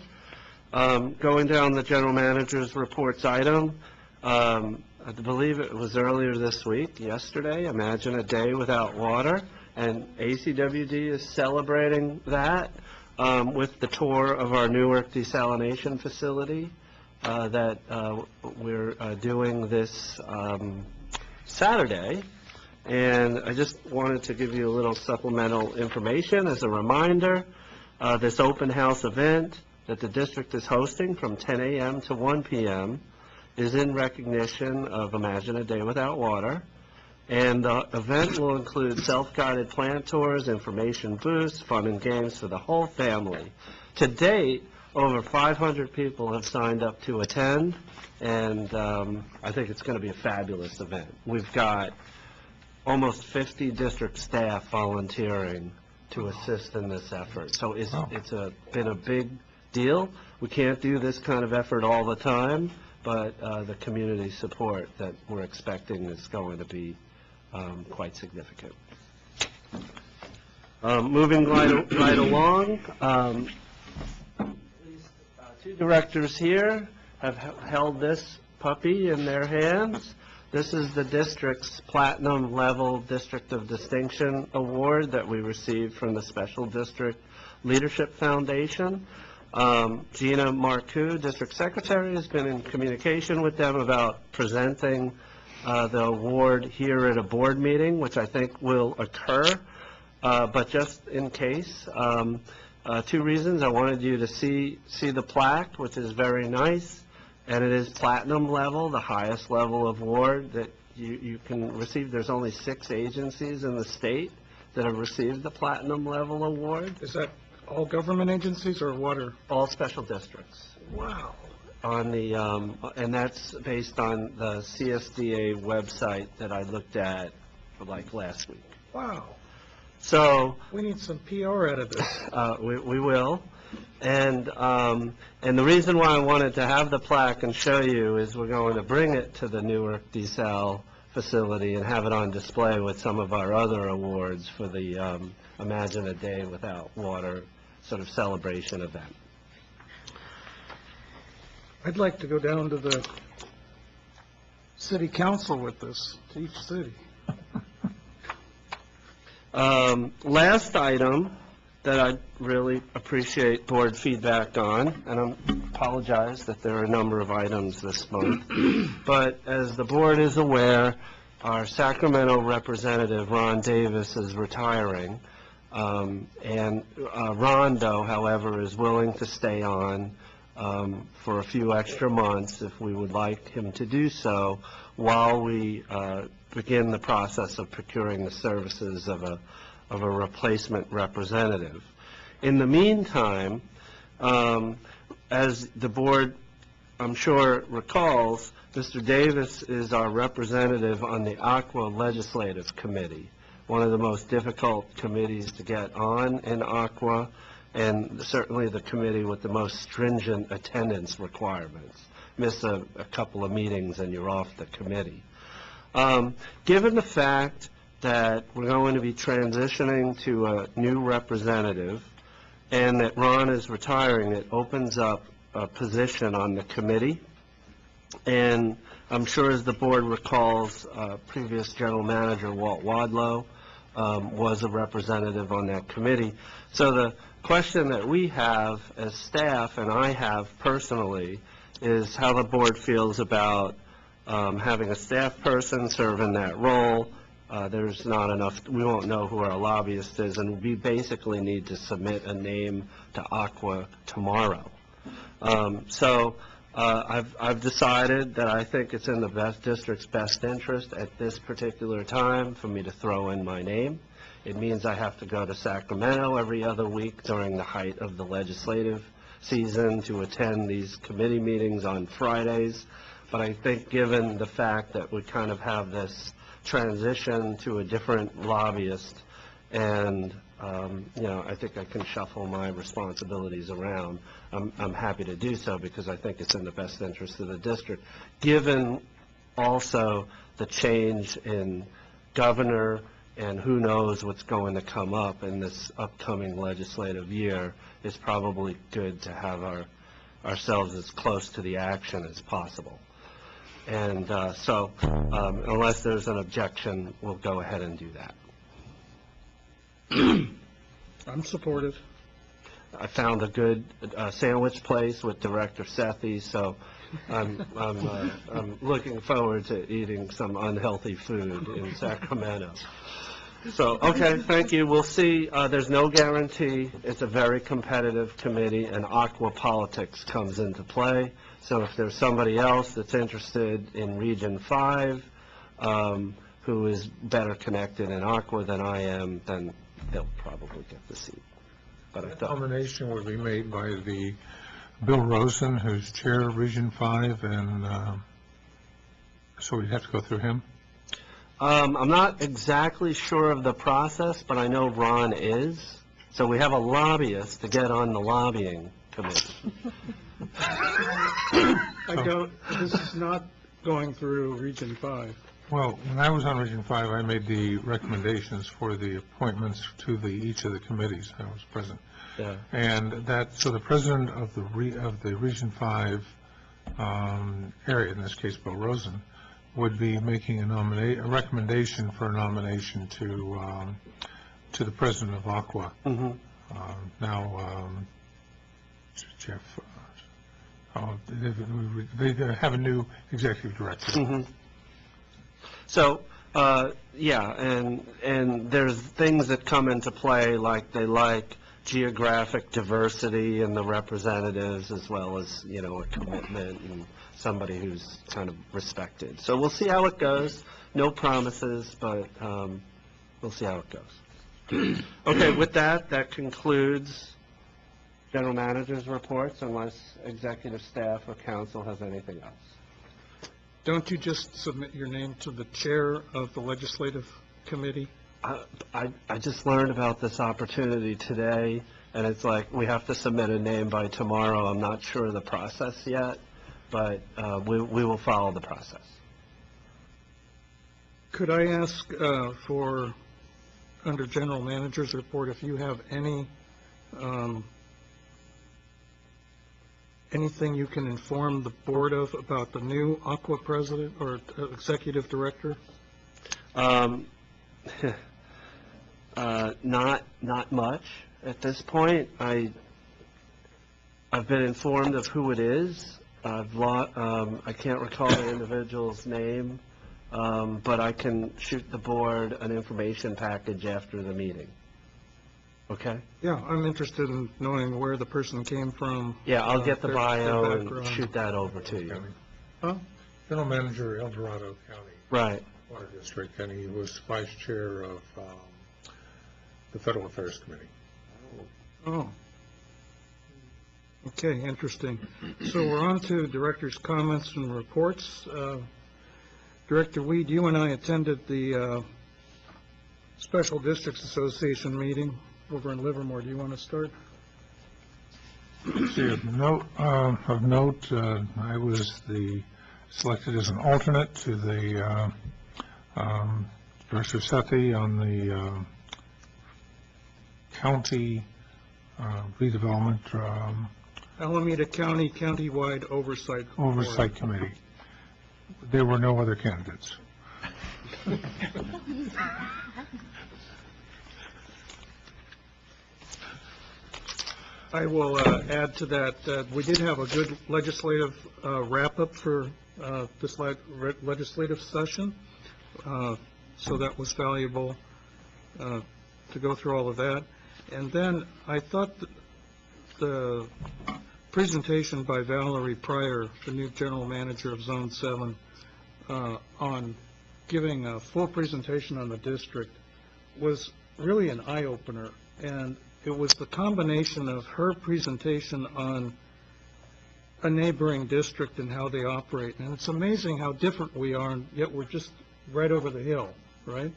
Speaker 12: Going down the general manager's reports item, I believe it was earlier this week, yesterday, Imagine a Day Without Water, and ACWD is celebrating that with the tour of our Newark desalination facility that we're doing this Saturday. And I just wanted to give you a little supplemental information as a reminder. This open house event that the district is hosting from 10 a.m. to 1 p.m. is in recognition of Imagine a Day Without Water. And the event will include self-guided plant tours, information booths, fun and games for the whole family. To date, over 500 people have signed up to attend, and I think it's going to be a fabulous event. We've got almost 50 district staff volunteering to assist in this effort. So it's been a big deal. We can't do this kind of effort all the time, but the community support that we're expecting is going to be quite significant. Moving right along, two directors here have held this puppy in their hands. This is the district's Platinum Level District of Distinction Award that we received from the Special District Leadership Foundation. Gina Marcoux, District Secretary, has been in communication with them about presenting the award here at a board meeting, which I think will occur. But just in case, two reasons. I wanted you to see the plaque, which is very nice. And it is platinum level, the highest level of award that you can receive. There's only 6 agencies in the state that have received the platinum level award.
Speaker 16: Is that all government agencies or water?
Speaker 12: All special districts.
Speaker 16: Wow.
Speaker 12: On the and that's based on the CSDA website that I looked at like last week.
Speaker 16: Wow.
Speaker 12: So
Speaker 16: we need some PR out of this.
Speaker 12: We will. And the reason why I wanted to have the plaque and show you is we're going to bring it to the Newark desal facility and have it on display with some of our other awards for the Imagine a Day Without Water sort of celebration event.
Speaker 16: I'd like to go down to the city council with this, to each city.
Speaker 12: Last item that I really appreciate board feedback on, and I apologize that there are a number of items this month, but as the board is aware, our Sacramento representative, Ron Davis, is retiring. And Rondo, however, is willing to stay on for a few extra months if we would like him to do so while we begin the process of procuring the services of a replacement representative. In the meantime, as the board, I'm sure, recalls, Mr. Davis is our representative on the Aqua Legislative Committee, one of the most difficult committees to get on in Aqua, and certainly the committee with the most stringent attendance requirements. Miss a couple of meetings and you're off the committee. Given the fact that we're going to be transitioning to a new representative and that Ron is retiring, it opens up a position on the committee. And I'm sure, as the board recalls, previous general manager Walt Wadlow was a representative on that committee. So the question that we have as staff, and I have personally, is how the board feels about having a staff person serve in that role. There's not enough, we won't know who our lobbyist is, and we basically need to submit a name to Aqua tomorrow. I've decided that I think it's in the district's best interest at this particular time for me to throw in my name. It means I have to go to Sacramento every other week during the height of the legislative season to attend these committee meetings on Fridays. But I think given the fact that we kind of have this transition to a different lobbyist, and I think I can shuffle my responsibilities around. I'm happy to do so because I think it's in the best interest of the district, given also the change in governor and who knows what's going to come up in this upcoming legislative year. It's probably good to have ourselves as close to the action as possible. And unless there's an objection, we'll go ahead and do that.
Speaker 16: I'm supportive.
Speaker 12: I found a good sandwich place with Director Sethy, so I'm looking forward to eating some unhealthy food in Sacramento. So, okay, thank you. We'll see. There's no guarantee. It's a very competitive committee, and Aqua politics comes into play. So if there's somebody else that's interested in Region 5 who is better connected in Aqua than I am, then they'll probably get the seat. But I thought
Speaker 3: Nomination will be made by the Bill Rosen, who's chair of Region 5, and so we'd have to go through him.
Speaker 12: I'm not exactly sure of the process, but I know Ron is. So we have a lobbyist to get on the lobbying committee.
Speaker 16: This is not going through Region 5.
Speaker 3: Well, when I was on Region 5, I made the recommendations for the appointments to each of the committees. I was present.
Speaker 12: Yeah.
Speaker 3: And so the president of the Region 5 area, in this case Bill Rosen, would be making a recommendation for a nomination to the president of Aqua.
Speaker 12: Mm-hmm.
Speaker 3: Now, Jeff, they have a new executive director.
Speaker 12: Mm-hmm. So, yeah, and there's things that come into play, like they like geographic diversity in the representatives, as well as, a commitment and somebody who's kind of respected. So we'll see how it goes. No promises, but we'll see how it goes. Okay, with that concludes general manager's reports, unless executive staff or council has anything else.
Speaker 16: Don't you just submit your name to the chair of the legislative committee?
Speaker 12: I just learned about this opportunity today, and it's like we have to submit a name by tomorrow. I'm not sure of the process yet, but we will follow the process.
Speaker 16: Could I ask for, under general manager's report, if you have anything you can inform the board of about the new Aqua president or executive director?
Speaker 12: Not much at this point. I've been informed of who it is. I can't recall the individual's name, but I can shoot the board an information package after the meeting. Okay?
Speaker 16: Yeah, I'm interested in knowing where the person came from.
Speaker 12: Yeah, I'll get the
Speaker 16: their
Speaker 12: bio and
Speaker 16: background.
Speaker 12: shoot that over to you.
Speaker 16: Huh?
Speaker 3: General Manager, El Dorado County
Speaker 12: Right.
Speaker 3: Water District, and he was Vice Chair of the Federal Affairs Committee.
Speaker 16: Oh. Okay, interesting. So we're on to director's comments and reports. Director Weed, you and I attended the Special Districts Association meeting over in Livermore. Do you want to start?
Speaker 3: Of note, I was selected as an alternate to the Director Sethy on the county redevelopment
Speaker 16: Alameda County Countywide Oversight Board.
Speaker 3: Oversight Committee. There were no other candidates.
Speaker 16: I will add to that, we did have a good legislative wrap-up for this legislative session, so that was valuable to go through all of that. And then I thought that the presentation by Valerie Pryor, the new general manager of Zone 7, on giving a full presentation on the district was really an eye-opener. And it was the combination of her presentation on a neighboring district and how they operate. And it's amazing how different we are, and yet we're just right over the hill, right?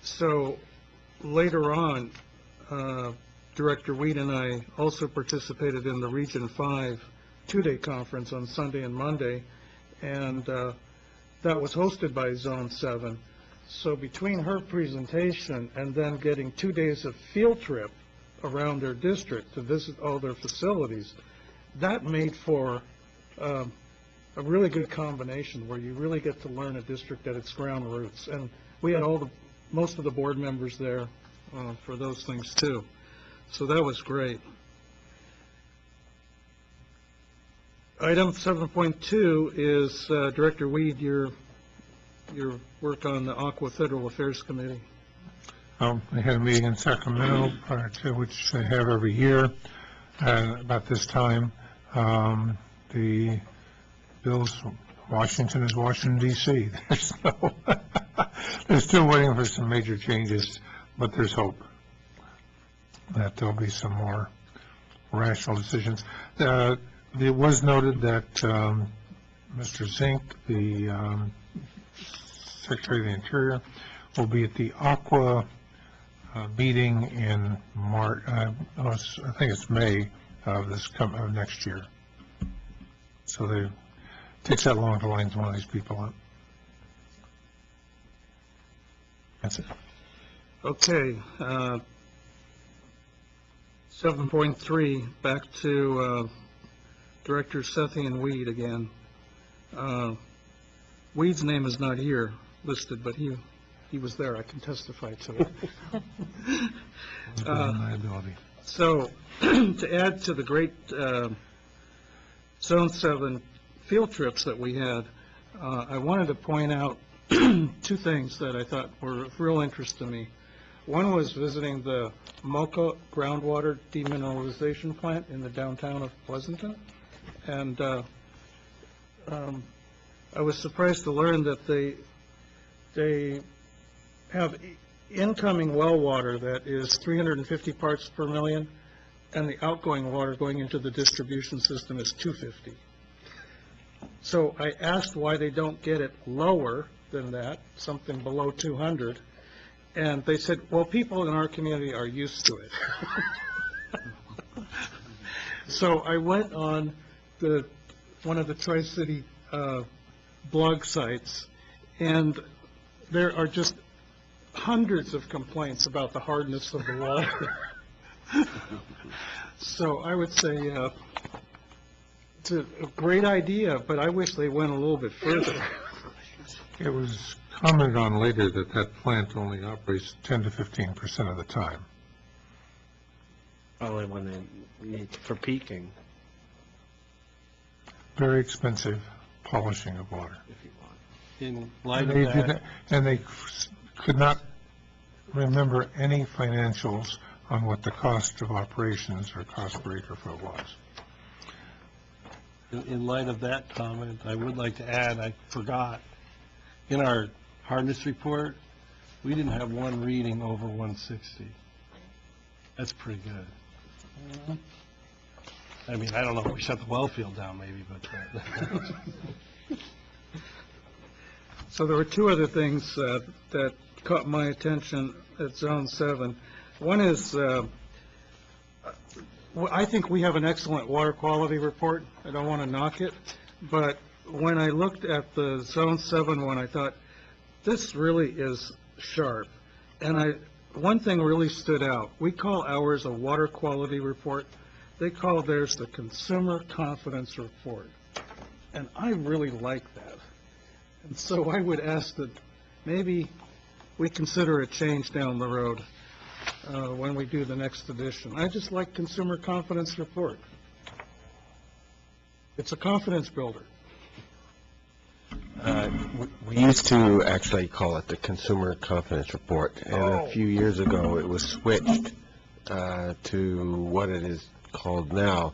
Speaker 16: So later on, Director Weed and I also participated in the Region 5 two-day conference on Sunday and Monday, and that was hosted by Zone 7. So between her presentation and then getting 2 days of field trip around their district to visit all their facilities, that made for a really good combination where you really get to learn a district at its ground roots. And we had most of the board members there for those things too. So that was great. Item 7.2 is Director Weed, your work on the Aqua Federal Affairs Committee.
Speaker 3: I had a meeting in Sacramento, which they have every year about this time. The bills, Washington is Washington, D.C. They're still waiting for some major changes, but there's hope that there'll be some more rational decisions. It was noted that Mr. Zink, the Secretary of the Interior, will be at the Aqua meeting in March. I think it's May of next year. So it takes that long to line one of these people up. That's it.
Speaker 16: Okay. 7.3, back to Director Sethy and Weed again. Weed's name is not here listed, but he was there. I can testify to it. So, to add to the great Zone 7 field trips that we had, I wanted to point out two things that I thought were of real interest to me. One was visiting the Mocha groundwater demineralization plant in the downtown of Pleasanton. And I was surprised to learn that they have incoming well water that is 350 parts per million, and the outgoing water going into the distribution system is 250. So I asked why they don't get it lower than that, something below 200, and they said, well, people in our community are used to it. So I went on one of the Tri-City blog sites, and there are just hundreds of complaints about the hardness of the water. So I would say it's a great idea, but I wish they went a little bit further.
Speaker 3: It was commented on later that that plant only operates 10 to 15% of the time.
Speaker 12: Only when they need for peaking.
Speaker 3: Very expensive polishing of water.
Speaker 9: In light of that,
Speaker 3: And they could not remember any financials on what the cost of operations or cost per acre foot was.
Speaker 9: In light of that comment, I would like to add, I forgot, in our hardness report, we didn't have one reading over 160. That's pretty good. I mean, I don't know if we shut the well field down maybe, but...
Speaker 16: So there were two other things that caught my attention at Zone 7. One is, I think we have an excellent water quality report. I don't want to knock it, but when I looked at the Zone 7 one, I thought, this really is sharp. And one thing really stood out. We call ours a water quality report. They call theirs the Consumer Confidence Report. And I really like that. And so I would ask that maybe we consider a change down the road when we do the next edition. I just like Consumer Confidence Report. It's a confidence builder.
Speaker 11: We used to actually call it the Consumer Confidence Report, and a few years ago it was switched to what it is called now,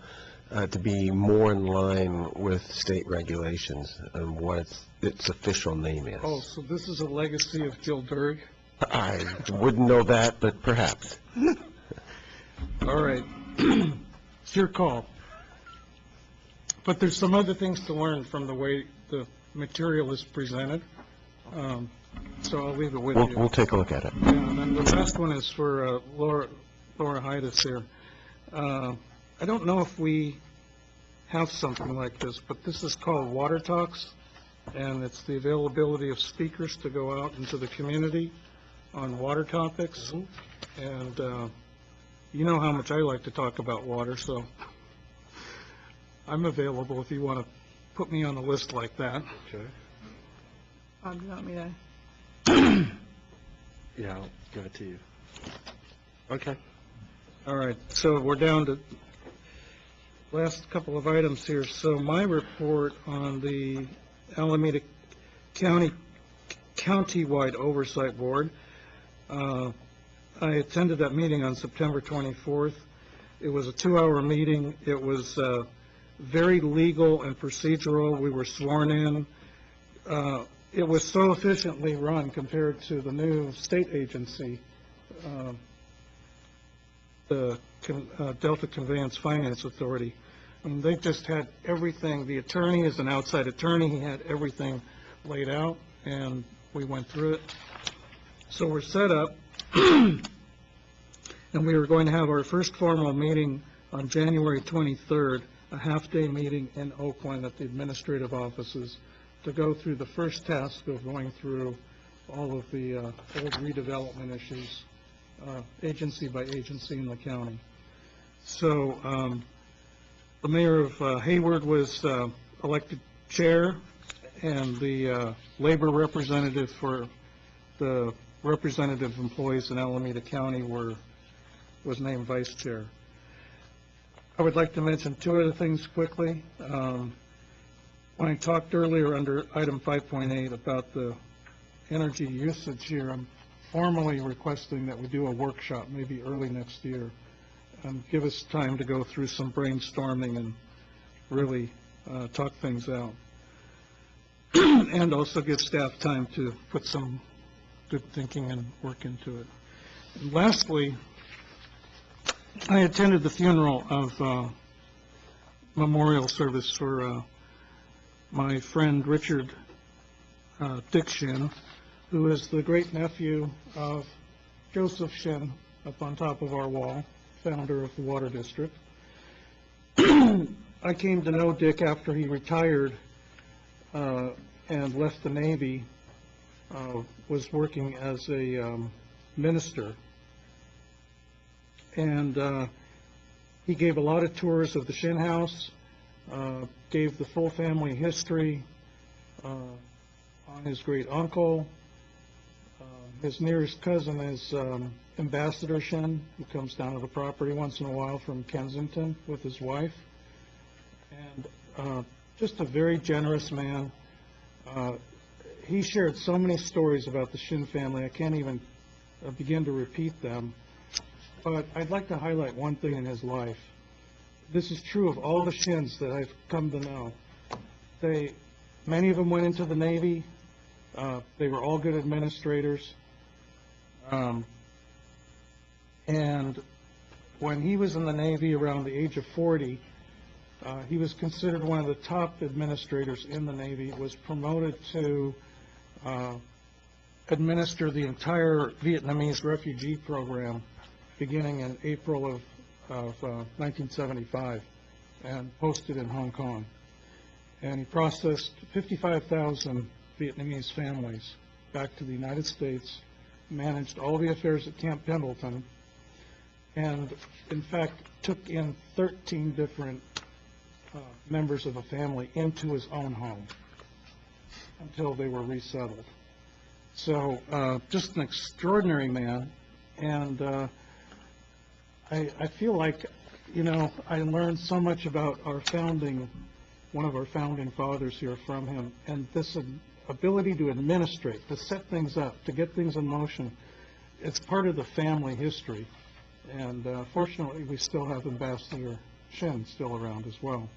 Speaker 11: to be more in line with state regulations and what its official name is.
Speaker 16: Oh, so this is a legacy of Jill Durg?
Speaker 11: I wouldn't know that, but perhaps.
Speaker 16: All right. It's your call. But there's some other things to learn from the way the material is presented. So I'll leave it with you.
Speaker 11: We'll take a look at it.
Speaker 16: Yeah, and then the last one is for Laura Heides here. I don't know if we have something like this, but this is called Water Talks, and it's the availability of speakers to go out into the community on water topics. And you know how much I like to talk about water, so I'm available if you want to put me on a list like that.
Speaker 9: Okay.
Speaker 17: You want me to?
Speaker 12: Yeah, I'll give it to you. Okay.
Speaker 16: All right, so we're down to last couple of items here. So my report on the Alameda County Countywide Oversight Board. I attended that meeting on September 24th. It was a 2-hour meeting. It was very legal and procedural. We were sworn in. It was so efficiently run compared to the new state agency, the Delta Conveyance Finance Authority. I mean, they just had everything. The attorney is an outside attorney. He had everything laid out, and we went through it. So we're set up, and we were going to have our first formal meeting on January 23rd, a half-day meeting in Oakland at the administrative offices to go through the first task of going through all of the old redevelopment issues, agency by agency in the county. So the mayor of Hayward was elected chair, and the labor representative for the representative employees in Alameda County was named vice chair. I would like to mention two other things quickly. When I talked earlier under item 5.8 about the energy usage here, I'm formally requesting that we do a workshop maybe early next year and give us time to go through some brainstorming and really talk things out. And also give staff time to put some good thinking and work into it. And lastly, I attended the funeral of memorial service for my friend Richard Dick Shin, who is the great-nephew of Joseph Shin up on top of our wall, founder of the Water District. I came to know Dick after he retired and left the Navy, was working as a minister. And he gave a lot of tours of the Shin House, gave the full family history on his great-uncle. His nearest cousin is Ambassador Shin, who comes down to the property once in a while from Kensington with his wife. And just a very generous man. He shared so many stories about the Shin family, I can't even begin to repeat them, but I'd like to highlight one thing in his life. This is true of all the Shins that I've come to know. Many of them went into the Navy. They were all good administrators. And when he was in the Navy around the age of 40, he was considered one of the top administrators in the Navy, was promoted to administer the entire Vietnamese refugee program beginning in April of 1975 and posted in Hong Kong. And he processed 55,000 Vietnamese families back to the United States, managed all the affairs at Camp Pendleton, and in fact took in 13 different members of a family into his own home until they were resettled. So just an extraordinary man, and I feel like, you know, I learned so much about one of our founding fathers here from him, and this ability to administrate, to set things up, to get things in motion. It's part of the family history, and fortunately we still have Ambassador Shin still around as well.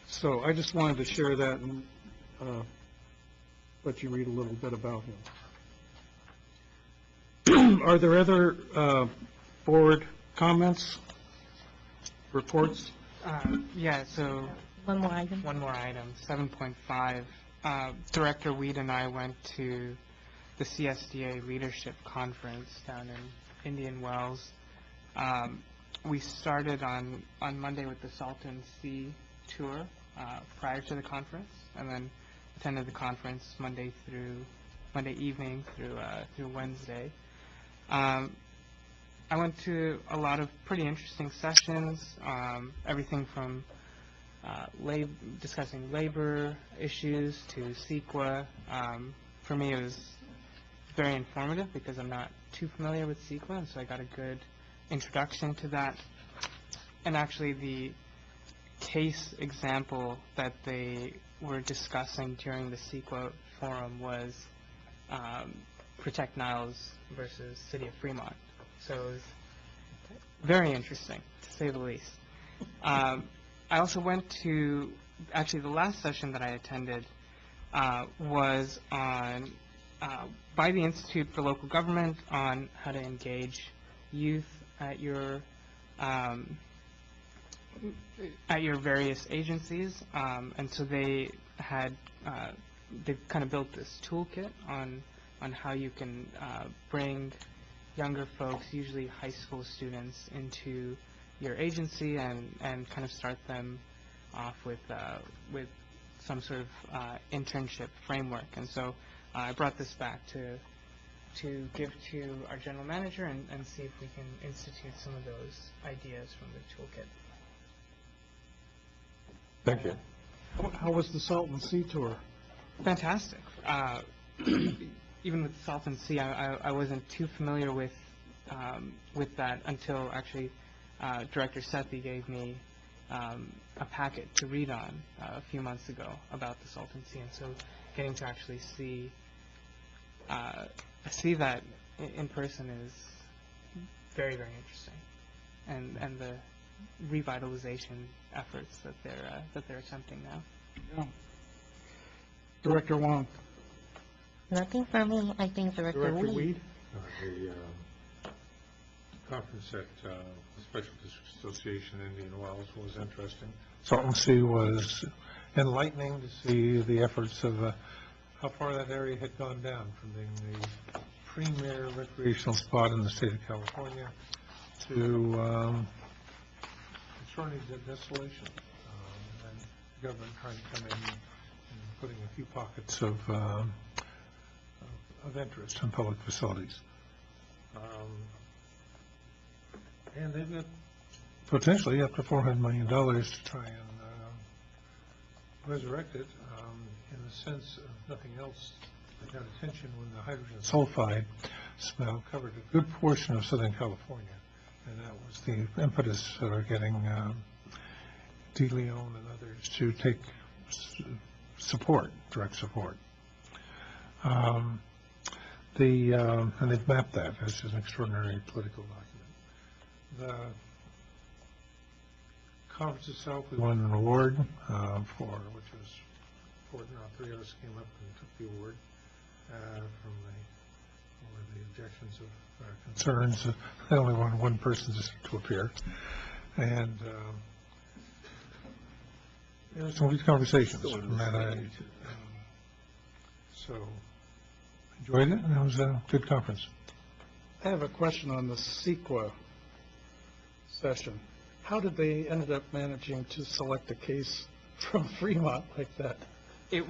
Speaker 16: So I just wanted to share that and let you read a little bit about him. Are there other board comments, reports?
Speaker 8: Yeah, so
Speaker 4: One more item.
Speaker 8: 7.5. Director Weed and I went to the CSDA Leadership Conference down in Indian Wells. We started on Monday with the Salton Sea tour prior to the conference, and then attended the conference Monday evening through Wednesday. I went to a lot of pretty interesting sessions, everything from discussing labor issues to CEQA. For me, it was very informative because I'm not too familiar with CEQA, and so I got a good introduction to that. And actually, the case example that they were discussing during the CEQA forum was Protect Niles versus City of Fremont. So it was very interesting, to say the least. I also went to, actually the last session that I attended was on, by the Institute for Local Government, on how to engage youth at your various agencies. And so they kind of built this toolkit on how you can bring younger folks, usually high school students, into your agency and kind of start them off with some sort of internship framework. And so I brought this back to give to our general manager and see if we can institute some of those ideas from the toolkit.
Speaker 3: Thank you.
Speaker 16: How was the Salton Sea tour?
Speaker 8: Fantastic. Even with Salton Sea, I wasn't too familiar with that until actually Director Sethy gave me a packet to read on a few months ago about the Salton Sea, and so getting to actually see that in person is very, very interesting, and the revitalization efforts that they're attempting now.
Speaker 16: Yeah. Director Huang.
Speaker 4: Nothing for me. I think Director Weed.
Speaker 3: The conference at the Special District Association in Indian Wells was interesting. Salton Sea was enlightening to see the efforts of how far that area had gone down from being the premier recreational spot in the state of California to turning to desolation, and the government trying to come in and putting a few pockets of interest in public facilities. And they've got potentially up to $400 million to try and resurrect it. In the sense of nothing else, they got attention when the hydrogen sulfide smell covered a good portion of Southern California. And that was the impetus for getting De Leon and others to take direct support. and they've mapped that as an extraordinary political document. The conference itself, we won an award for, which was, three of us came up and took the award from the objections of concerns. I only wanted one person to appear. And there were some good conversations. So enjoyed it, and it was a good conference.
Speaker 16: I have a question on the CEQA session. How did they ended up managing to select a case from Fremont like that?
Speaker 8: They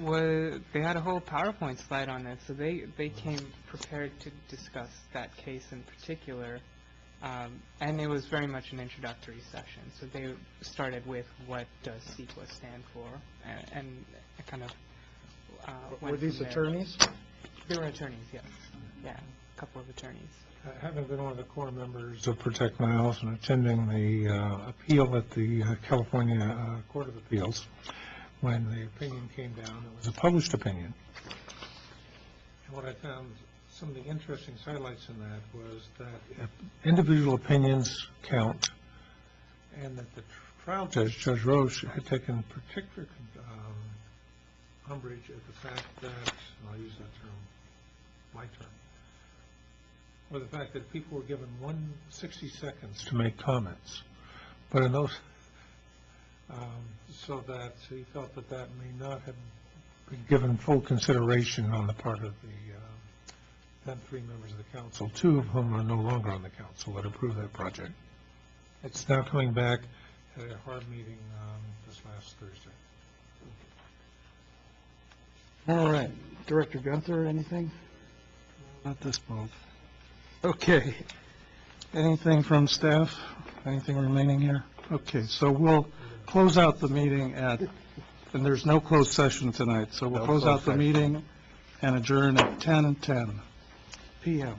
Speaker 8: had a whole PowerPoint slide on it, so they came prepared to discuss that case in particular, and it was very much an introductory session. So they started with what does CEQA stand for, and kind of went
Speaker 16: Were these
Speaker 8: from there.
Speaker 16: attorneys?
Speaker 8: They were attorneys, yes. Yeah, a couple of attorneys.
Speaker 3: Having been one of the core members of Protect Niles and attending the appeal at the California Court of Appeals, when the opinion came down, it was a published opinion. And what I found, some of the interesting highlights in that was that individual opinions count, and that the trial judge, Judge Roche, had taken particular umbrage at the fact that, and I'll use that term, my term, or the fact that people were given 60 seconds to make comments. But in those, so that he felt that that may not have been given full consideration on the part of the then three members of the council, two of whom are no longer on the council that approved that project. It's now coming back at a hard meeting this last Thursday.
Speaker 16: All right. Director Gunther, anything?
Speaker 1: Not this month. Okay. Anything from staff? Anything remaining here? Okay, so we'll close out the meeting and there's no closed session tonight, so we'll close out the meeting and adjourn at 10:10 p.m.